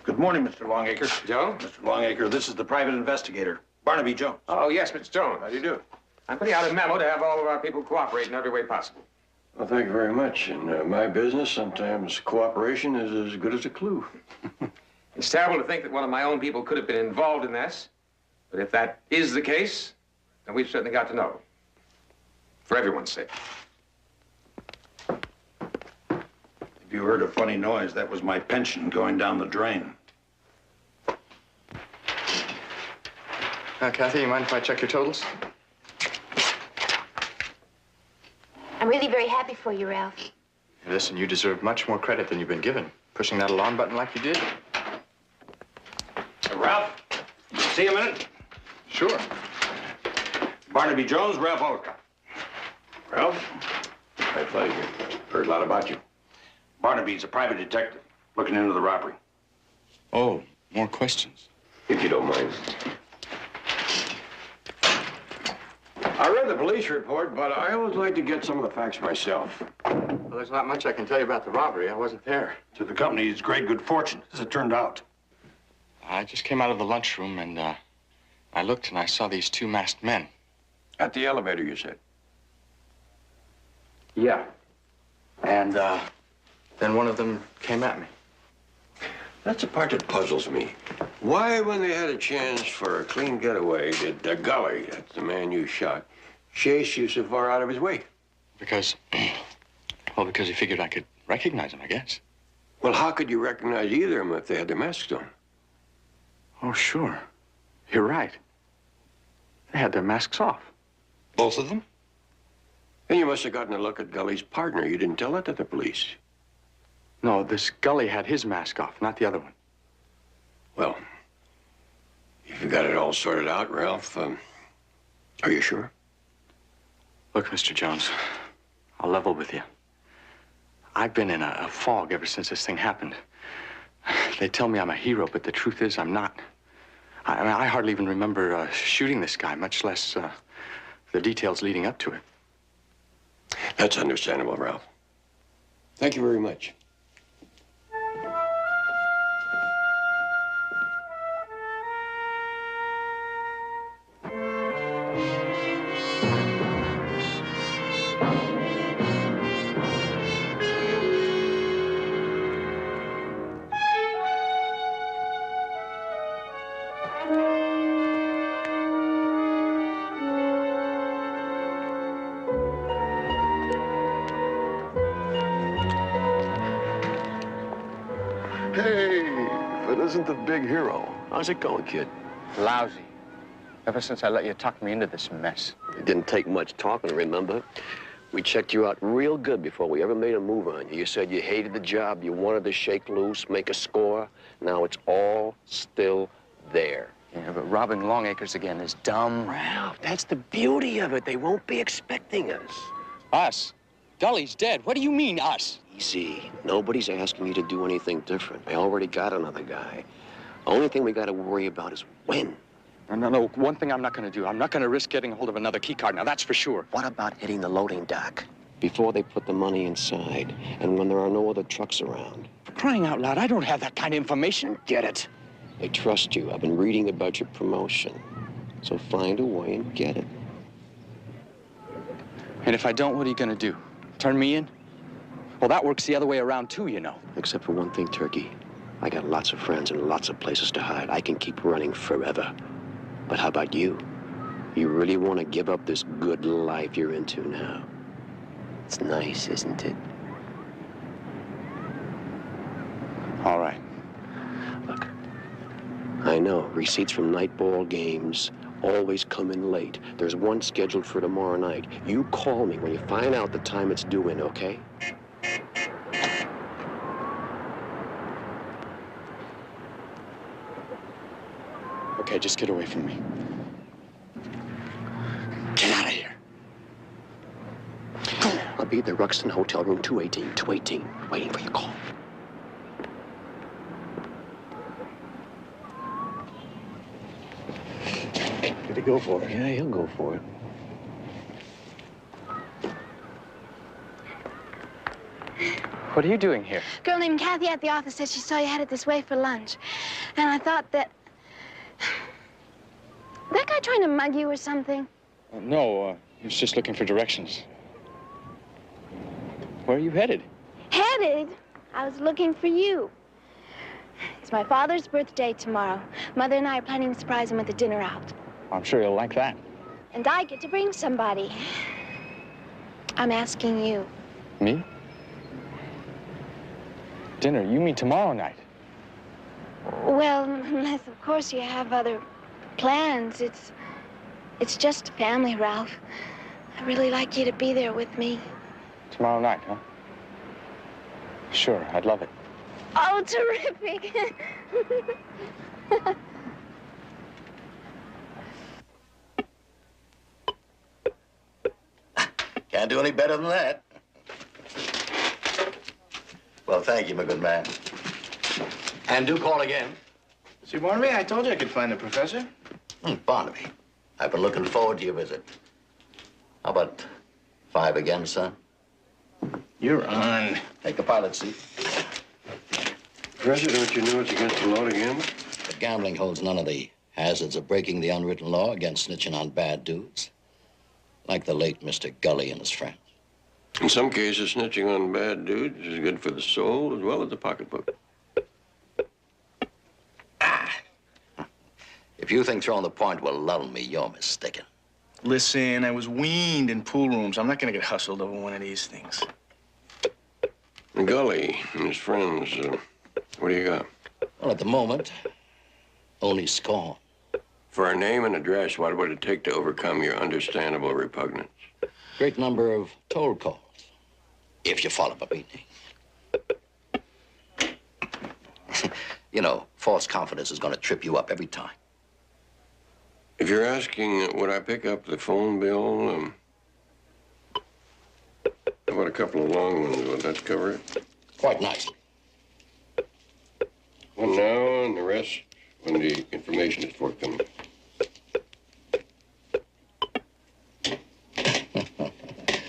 Good Morning, Mr. Longacre. Joe? Mr. Longacre, this is the private investigator, Barnaby Jones. Oh, yes, Mr. Jones. How do you do? I'm putting out a memo to have all of our people cooperate in every way possible. Well, thank you very much. In my business, sometimes cooperation is as good as a clue. It's terrible to think that one of my own people could have been involved in this. But if that is the case, then we've certainly got to know. For everyone's sake. If you heard a funny noise, that was my pension going down the drain. Kathy, you mind if I check your totals? I'm really very happy for you, Ralph. Listen, you deserve much more credit than you've been given. Pushing that alarm button like you did. Ralph, see you a minute? Sure. Barnaby Jones, Ralph Olcott. Ralph, my pleasure. Heard a lot about you. Barnaby's a private detective looking into the robbery. Oh, more questions? If you don't mind. I read the police report, but I always like to get some of the facts myself. Well, there's not much I can tell you about the robbery. I wasn't there. To the company's great good fortune, as it turned out. I just came out of the lunchroom and I looked and I saw these two masked men. At the elevator, you said? Yeah. And then one of them came at me. That's the part that puzzles me. Why, when they had a chance for a clean getaway, did the Gully, that's the man you shot, chase you so far out of his way? Because, well, because he figured I could recognize him, I guess. Well, how could you recognize either of them if they had their masks on? Oh, sure. You're right. They had their masks off. Both of them? And you must have gotten a look at Gully's partner. You didn't tell that to the police. No, this Gully had his mask off, not the other one. Well, if you got it all sorted out, Ralph, are you sure? Look, Mr. Jones, I'll level with you. I've been in a fog ever since this thing happened. They tell me I'm a hero, but the truth is I'm not. I hardly even remember shooting this guy, much less the details leading up to it. That's understandable, Ralph. Thank you very much. Hey, if it isn't the big hero. How's it going, kid? Lousy. Ever since I let you talk me into this mess. It didn't take much talking, remember? We checked you out real good before we ever made a move on you. You said you hated the job, you wanted to shake loose, make a score. Now it's all still there. Yeah, but robbing Longacres again is dumb. Ralph, that's the beauty of it. They won't be expecting us. Us? Gully's dead. What do you mean, us? Easy. Nobody's asking you to do anything different. I already got another guy. The only thing we got to worry about is when. No. One thing I'm not going to do. I'm not going to risk getting a hold of another key card. Now, that's for sure. What about hitting the loading dock before they put the money inside and when there are no other trucks around? For crying out loud, I don't have that kind of information. Get it? They trust you. I've been reading about your promotion. So find a way and get it. And if I don't, what are you going to do? Turn me in? Well, that works the other way around, too, you know. Except for one thing, Turkey. I got lots of friends and lots of places to hide. I can keep running forever. But how about you? You really want to give up this good life you're into now? It's nice, isn't it? All right. Look, I know receipts from night ball games always come in late. There's one scheduled for tomorrow night. You call me when you find out the time it's due in, okay? Okay, just get away from me. Get out of here. I'll be at the Ruxton Hotel Room 218, waiting for your call. Did he go for it? Yeah, he'll go for it. What are you doing here? A girl named Kathy at the office said she saw you headed this way for lunch. And I thought that... That guy trying to mug you or something? No, he was just looking for directions. Where are you headed? Headed? I was looking for you. It's my father's birthday tomorrow. Mother and I are planning to surprise him with a dinner out. I'm sure you'll like that. And I get to bring somebody. I'm asking you. Me? Dinner? You mean tomorrow night? Well, unless, of course, you have other plans. It's just family, Ralph. I'd really like you to be there with me. Tomorrow night, huh? Sure, I'd love it. Oh, terrific. Can't do any better than that. Well, thank you, my good man. And do call again. See, Barnaby, I told you I could find the professor. Barnaby, I've been looking forward to your visit. How about 5 again, son? You're on. Take the pilot seat. Professor, don't you know it's against the law to gamble? But gambling holds none of the hazards of breaking the unwritten law against snitching on bad dudes. Like the late Mr. Gully and his friends. In some cases, snitching on bad dudes is good for the soul as well as the pocketbook. If you think throwing the point will lull me, you're mistaken. Listen, I was weaned in pool rooms. I'm not going to get hustled over one of these things. Gully and his friends, what do you got? Well, at the moment, only scorn. For a name and address, what would it take to overcome your understandable repugnance? Great number of toll calls, if you follow my meaning. You know, false confidence is going to trip you up every time. If you're asking, would I pick up the phone bill, how about a couple of long ones? Would that cover it? Quite nice. One now and the rest when the information is forthcoming.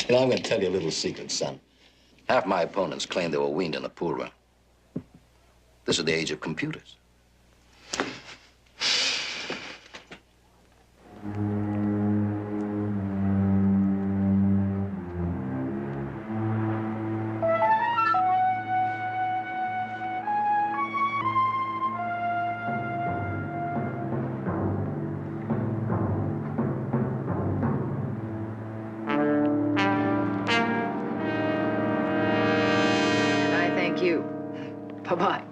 You know, I'm going to tell you a little secret, son. Half my opponents claim they were weaned in the pool room. This is the age of computers. Bye-bye.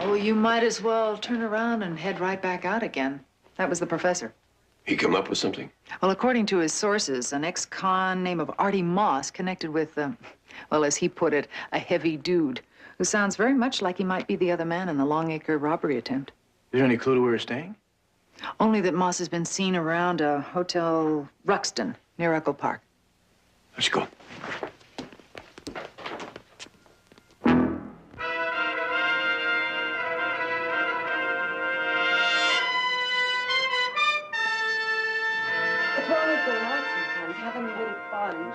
Oh, you might as well turn around and head right back out again. That was the professor. He come up with something? Well, according to his sources, an ex-con named of Artie Moss connected with, well, as he put it, a heavy dude who sounds very much like he might be the other man in the Longacre robbery attempt. Is there any clue to where he's staying? Only that Moss has been seen around a Hotel Ruxton near Echo Park. Let's go. What's wrong with going out sometimes? Having a little fun.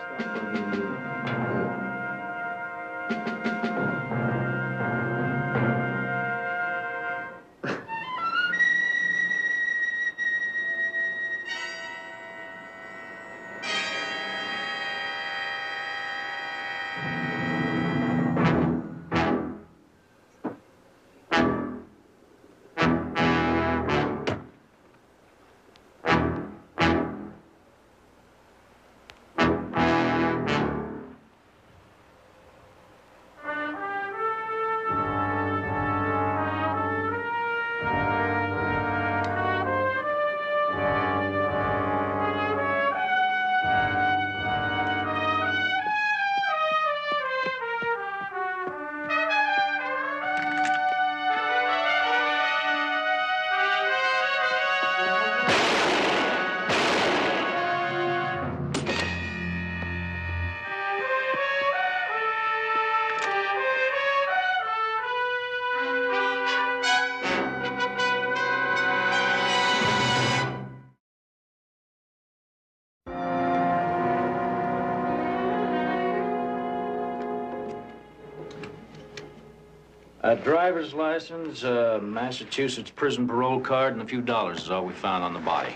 A driver's license, Massachusetts prison parole card, and a few dollars is all we found on the body.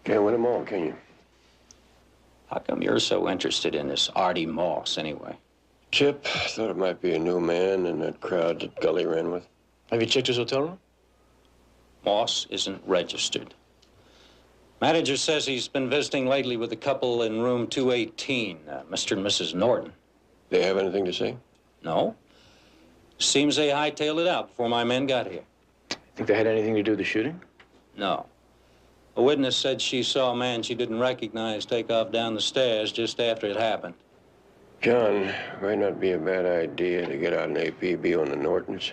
Can't win them all, can you? How come you're so interested in this Artie Moss, anyway? Chip thought it might be a new man in that crowd that Gully ran with. Have you checked his hotel room? Moss isn't registered. Manager says he's been visiting lately with a couple in room 218, Mr. and Mrs. Norton. They have anything to say? No. Seems they hightailed it out before my men got here. Think they had anything to do with the shooting? No. A witness said she saw a man she didn't recognize take off down the stairs just after it happened. John, might not be a bad idea to get out an APB on the Nortons.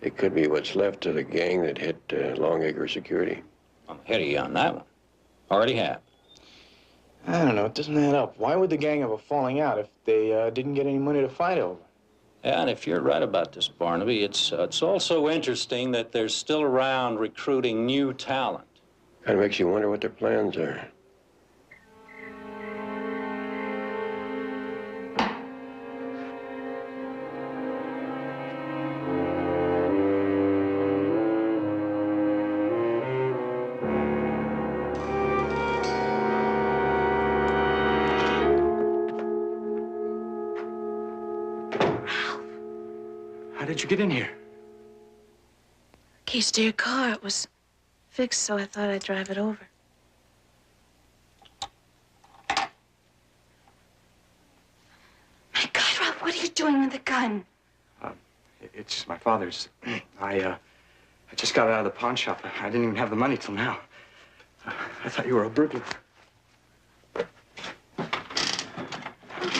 It could be what's left of the gang that hit Longacre Security. I'm ahead of you on that one. Already have. I don't know. It doesn't add up. Why would the gang have a falling out if they didn't get any money to fight over? Yeah, and if you're right about this, Barnaby, it's also interesting that they're still around recruiting new talent. Kind of makes you wonder what their plans are. How did you get in here? Keys to your car. It was fixed, so I thought I'd drive it over. My God, Ralph, what are you doing with the gun? It's my father's. I just got it out of the pawn shop. I didn't even have the money till now. I thought you were a burglar.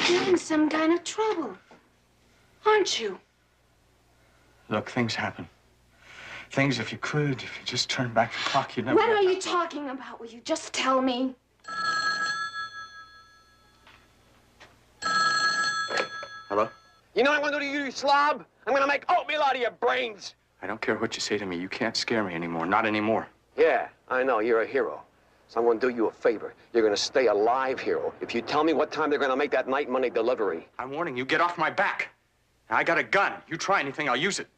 You're in some kind of trouble, aren't you? Look, things happen. Things, if you just turn back the clock, you'd never... What are you talking about? Will you just tell me? Hello? You know what I'm gonna do to you, you slob? I'm gonna make oatmeal out of your brains. I don't care what you say to me. You can't scare me anymore. Not anymore. Yeah, I know, you're a hero. So I'm gonna do you a favor. You're gonna stay alive, hero, if you tell me what time they're gonna make that night money delivery. I'm warning you, get off my back. I got a gun. You try anything, I'll use it.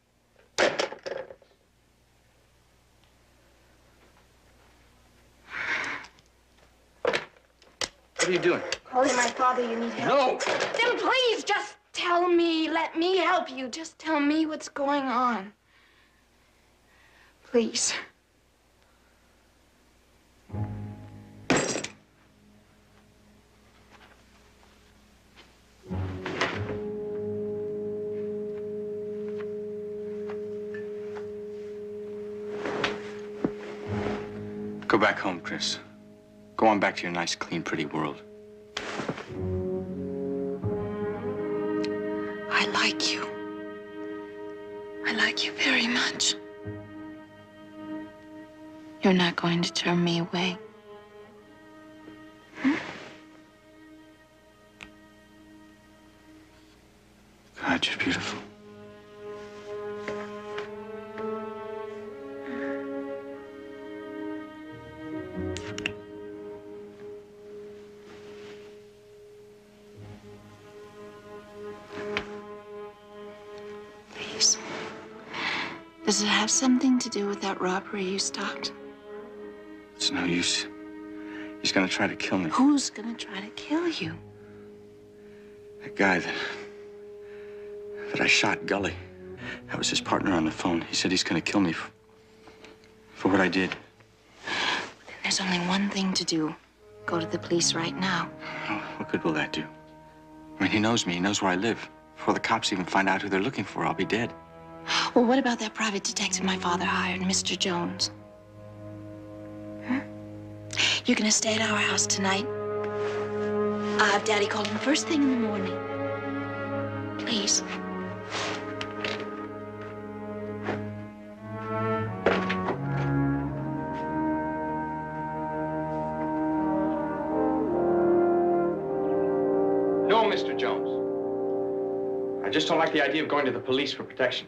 What are you doing? Calling my father, you need help. No! Then please just tell me. Let me help you. Just tell me what's going on. Please. Go back home, Chris. Go on back to your nice, clean, pretty world. I like you. I like you very much. You're not going to turn me away. God, you're beautiful. Please. Does it have something to do with that robbery you stopped? It's no use. He's gonna try to kill me. Who's gonna try to kill you? That guy that I shot, Gully. That was his partner on the phone. He said he's gonna kill me for what I did. Then there's only one thing to do. Go to the police right now. Oh, what good will that do? I mean, he knows me. He knows where I live. Before the cops even find out who they're looking for, I'll be dead. Well, what about that private detective my father hired, Mr. Jones? Huh? You're gonna stay at our house tonight. I'll have Daddy call him first thing in the morning. Please. No, Mr. Jones. I just don't like the idea of going to the police for protection.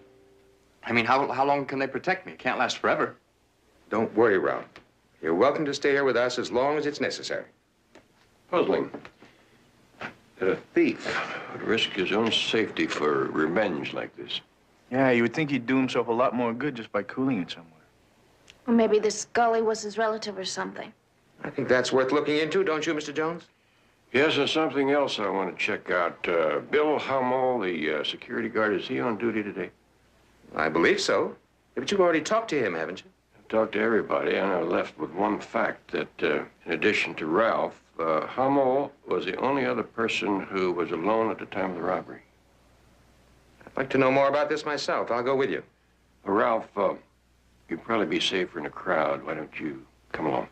I mean, how long can they protect me? It can't last forever. Don't worry, Ralph. You're welcome to stay here with us as long as it's necessary. Puzzling that a thief would risk his own safety for revenge like this. Yeah, you would think he'd do himself a lot more good just by cooling it somewhere. Or maybe this Gully was his relative or something. I think that's worth looking into, don't you, Mr. Jones? Yes, there's something else I want to check out. Bill Hummel, the security guard, is he on duty today? I believe so. But you've already talked to him, haven't you? I've talked to everybody, and I left with one fact, that in addition to Ralph, Hummel was the only other person who was alone at the time of the robbery. I'd like to know more about this myself. I'll go with you. Ralph, you'd probably be safer in a crowd. Why don't you come along?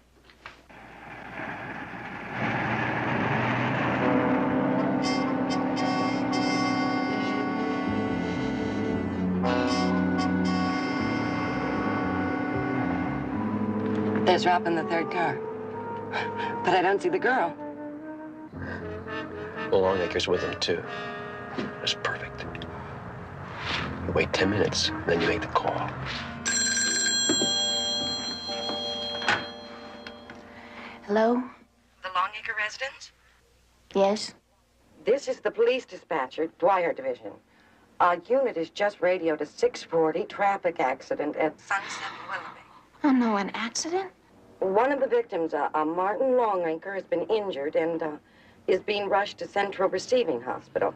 There's Ralph in the third car. But I don't see the girl. Well, Longacre's with him, too. That's perfect. You wait 10 minutes, then you make the call. Hello? The Longacre residence? Yes? This is the police dispatcher, Dwyer Division. Our unit is just radioed a 640 traffic accident at Sunset Willoughby. Oh, no, an accident? One of the victims, Martin Longacre, has been injured and is being rushed to Central Receiving Hospital.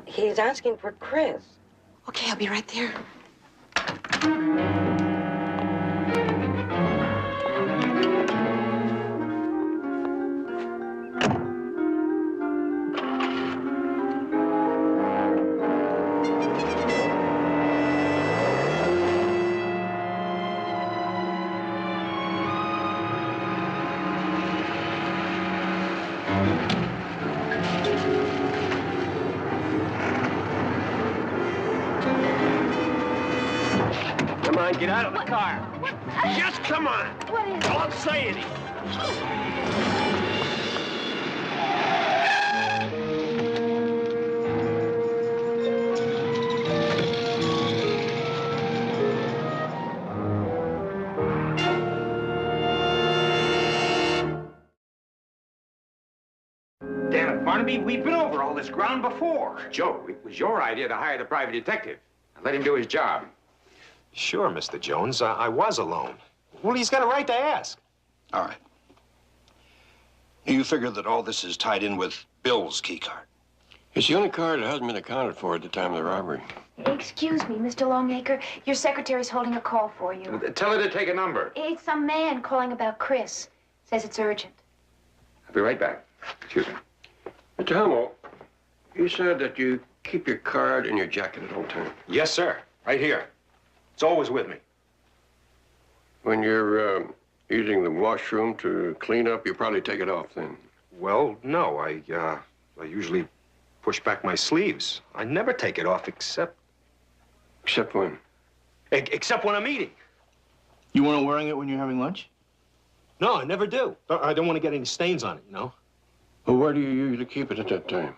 He's asking for Chris. Okay, I'll be right there. Come on, get out of the car. Just come on. What is it? Don't say anything. Damn it, Barnaby, we've been over all this ground before. Joe, it was your idea to hire the private detective and let him do his job. Sure, Mr. Jones, I was alone. Well, he's got a right to ask. All right. You figure that all this is tied in with Bill's key card? It's the only card that hasn't been accounted for at the time of the robbery. Excuse me, Mr. Longacre. Your secretary's holding a call for you. Tell her to take a number. It's some man calling about Chris. Says it's urgent. I'll be right back. Excuse me. Mr. Hummel, you said that you keep your card in your jacket at all times. Yes, sir. Right here. It's always with me. When you're using the washroom to clean up, you probably take it off then. Well, no. I usually push back my sleeves. I never take it off except... Except when? Except when I'm eating. You weren't wearing it when you're having lunch? No, I never do. I don't want to get any stains on it, you know? Well, where do you usually keep it at that time?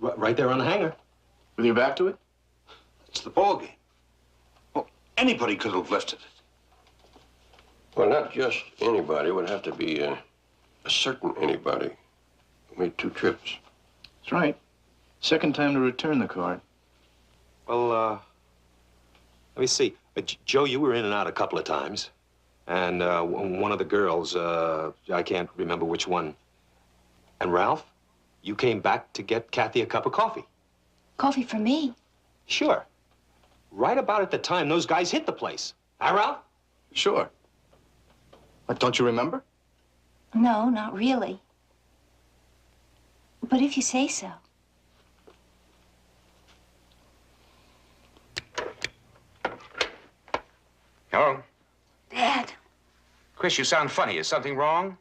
Right there on the hanger. With your back to it? It's the ball game. Well, anybody could have lifted it. Well, not just anybody. It would have to be a certain anybody who made 2 trips. That's right. Second time to return the card. Well, let me see. Joe, you were in and out a couple of times. And one of the girls, I can't remember which one. And Ralph, you came back to get Kathy a cup of coffee. Coffee for me? Sure. Right about at the time those guys hit the place. Huh, Ralph? Sure. But don't you remember? No, not really. But if you say so. Hello? Dad. Chris, you sound funny. Is something wrong?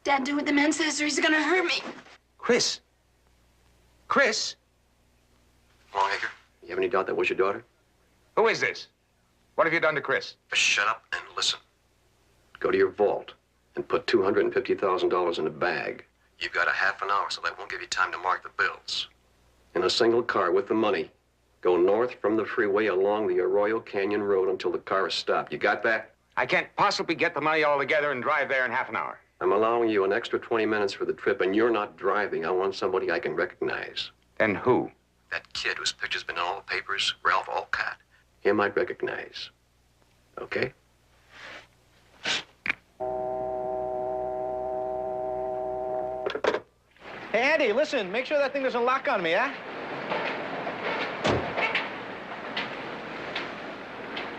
Dad, do what the man says or he's gonna hurt me. Chris? Chris? Longacre, you have any doubt that was your daughter? Who is this? What have you done to Chris? Shut up and listen. Go to your vault and put $250,000 in a bag. You've got a half an hour, so that won't give you time to mark the bills. In a single car with the money, go north from the freeway along the Arroyo Canyon Road until the car is stopped. You got that? I can't possibly get the money all together and drive there in half an hour. I'm allowing you an extra 20 minutes for the trip, and you're not driving. I want somebody I can recognize. Then who? That kid whose picture's been in all the papers, Ralph Olcott. Him I'd recognize. Okay? Hey, Andy, listen, make sure that thing doesn't lock on me, huh?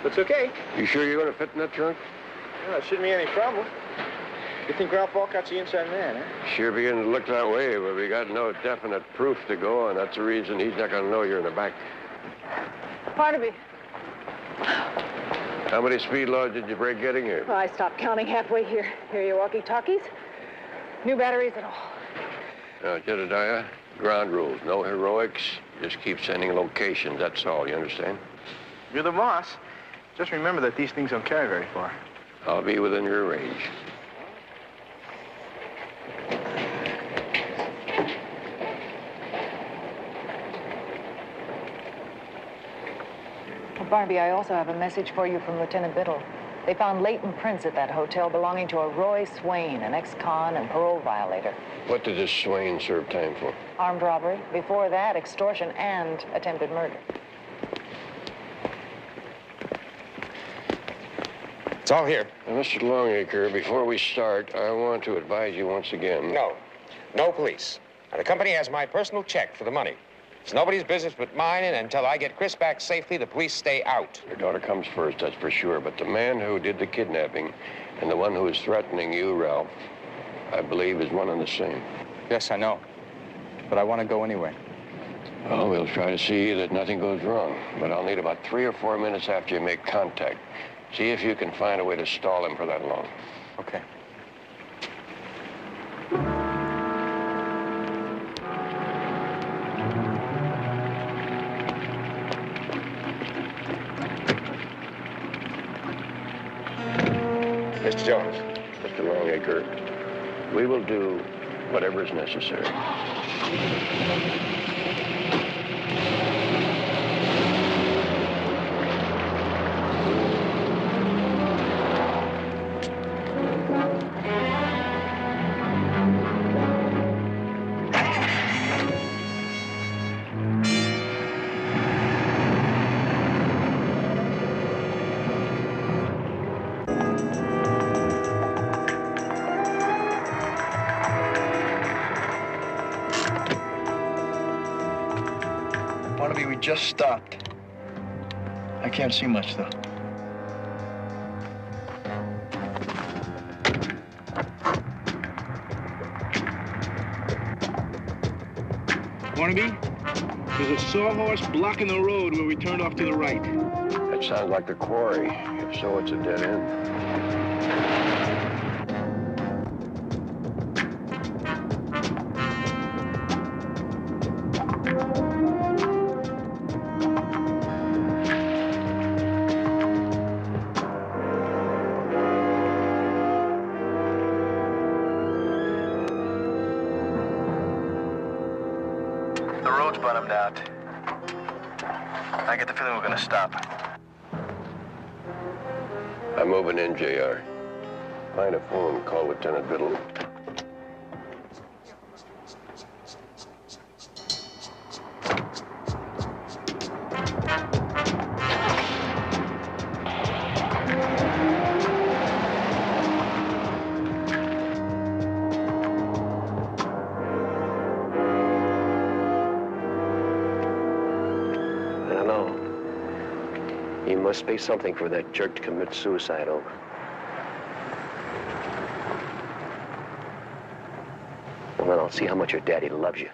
Looks okay. You sure you're gonna fit in that trunk? Well, it shouldn't be any trouble. You think Ralph Walcott's the inside man, huh? Sure beginning to look that way, but we got no definite proof to go on. That's the reason he's not gonna know you're in the back. Barnaby. How many speed laws did you break getting here? Oh, I stopped counting halfway here. Here are your walkie-talkies. New batteries and all. Now, Jedediah, ground rules. No heroics. Just keep sending locations, that's all. You understand? You're the boss. Just remember that these things don't carry very far. I'll be within your range. Well, Barnaby, I also have a message for you from Lieutenant Biddle. They found latent prints at that hotel belonging to a Roy Swain, an ex-con and parole violator. What did this Swain serve time for? Armed robbery. Before that, extortion and attempted murder. It's all here. Now, Mr. Longacre, before we start, I want to advise you once again. No police. Now, the company has my personal check for the money. It's nobody's business but mine, and until I get Chris back safely, the police stay out. Your daughter comes first, that's for sure. But the man who did the kidnapping and the one who is threatening you, Ralph, I believe is one and the same. Yes, I know. But I want to go anyway. Well, we'll try to see that nothing goes wrong. But I'll need about 3 or 4 minutes after you make contact. See if you can find a way to stall him for that long. Okay. Mr. Jones. Mr. Longacre, we will do whatever is necessary. Barnaby, we just stopped. I can't see much, though. Barnaby, there's a sawhorse blocking the road where we turned off to the right. That sounds like the quarry. If so, it's a dead end. The road's bottomed out. I get the feeling we're gonna stop. I'm moving in, JR. Find a phone, call Lieutenant Biddle. I don't know. You must pay something for that jerk to commit suicide over. Well, then I'll see how much your daddy loves you.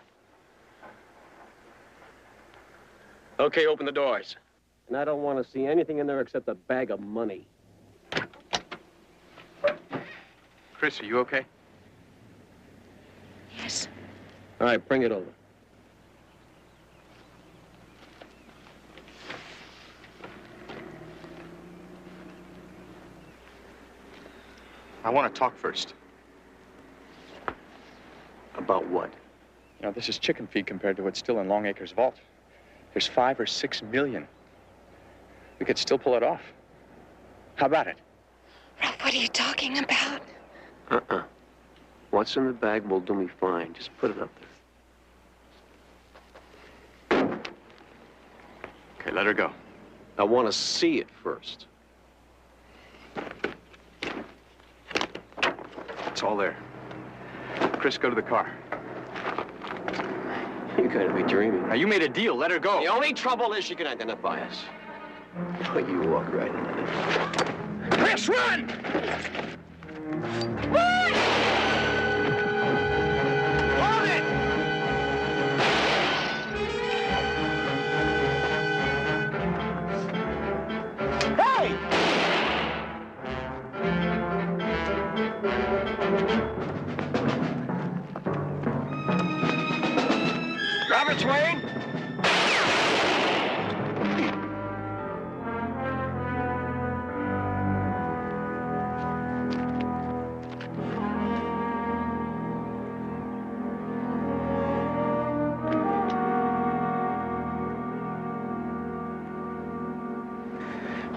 Okay, open the doors. And I don't want to see anything in there except a bag of money. Chris, are you okay? Yes. All right, bring it over. I want to talk first. About what? You know, this is chicken feed compared to what's still in Longacre's vault. There's 5 or 6 million. We could still pull it off. How about it? Ralph, what are you talking about? What's in the bag will do me fine. Just put it up there. Okay, let her go. I want to see it first. It's all there. Chris, go to the car. You gotta be dreaming. Now, you made a deal. Let her go. The only trouble is she can identify us. But you walk right into it. Chris, run! Run! Hold it! Hey! Robert Swain!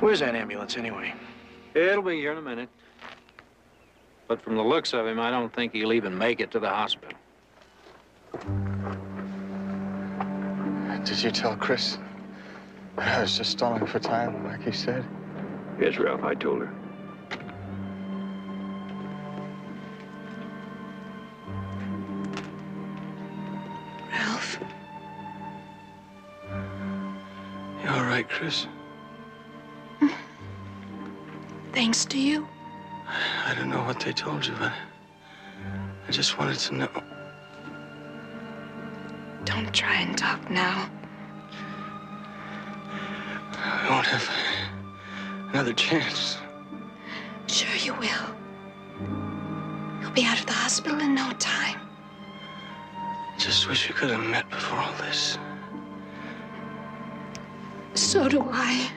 Where's that ambulance, anyway? It'll be here in a minute. But from the looks of him, I don't think he'll even make it to the hospital. Did you tell Chris that I was just stalling for time, like he said? Yes, Ralph, I told her. Ralph? You all right, Chris? Thanks to you? I don't know what they told you, but I just wanted to know. Don't try and talk now. I won't have another chance. Sure you will. You'll be out of the hospital in no time. Just wish we could have met before all this. So do I.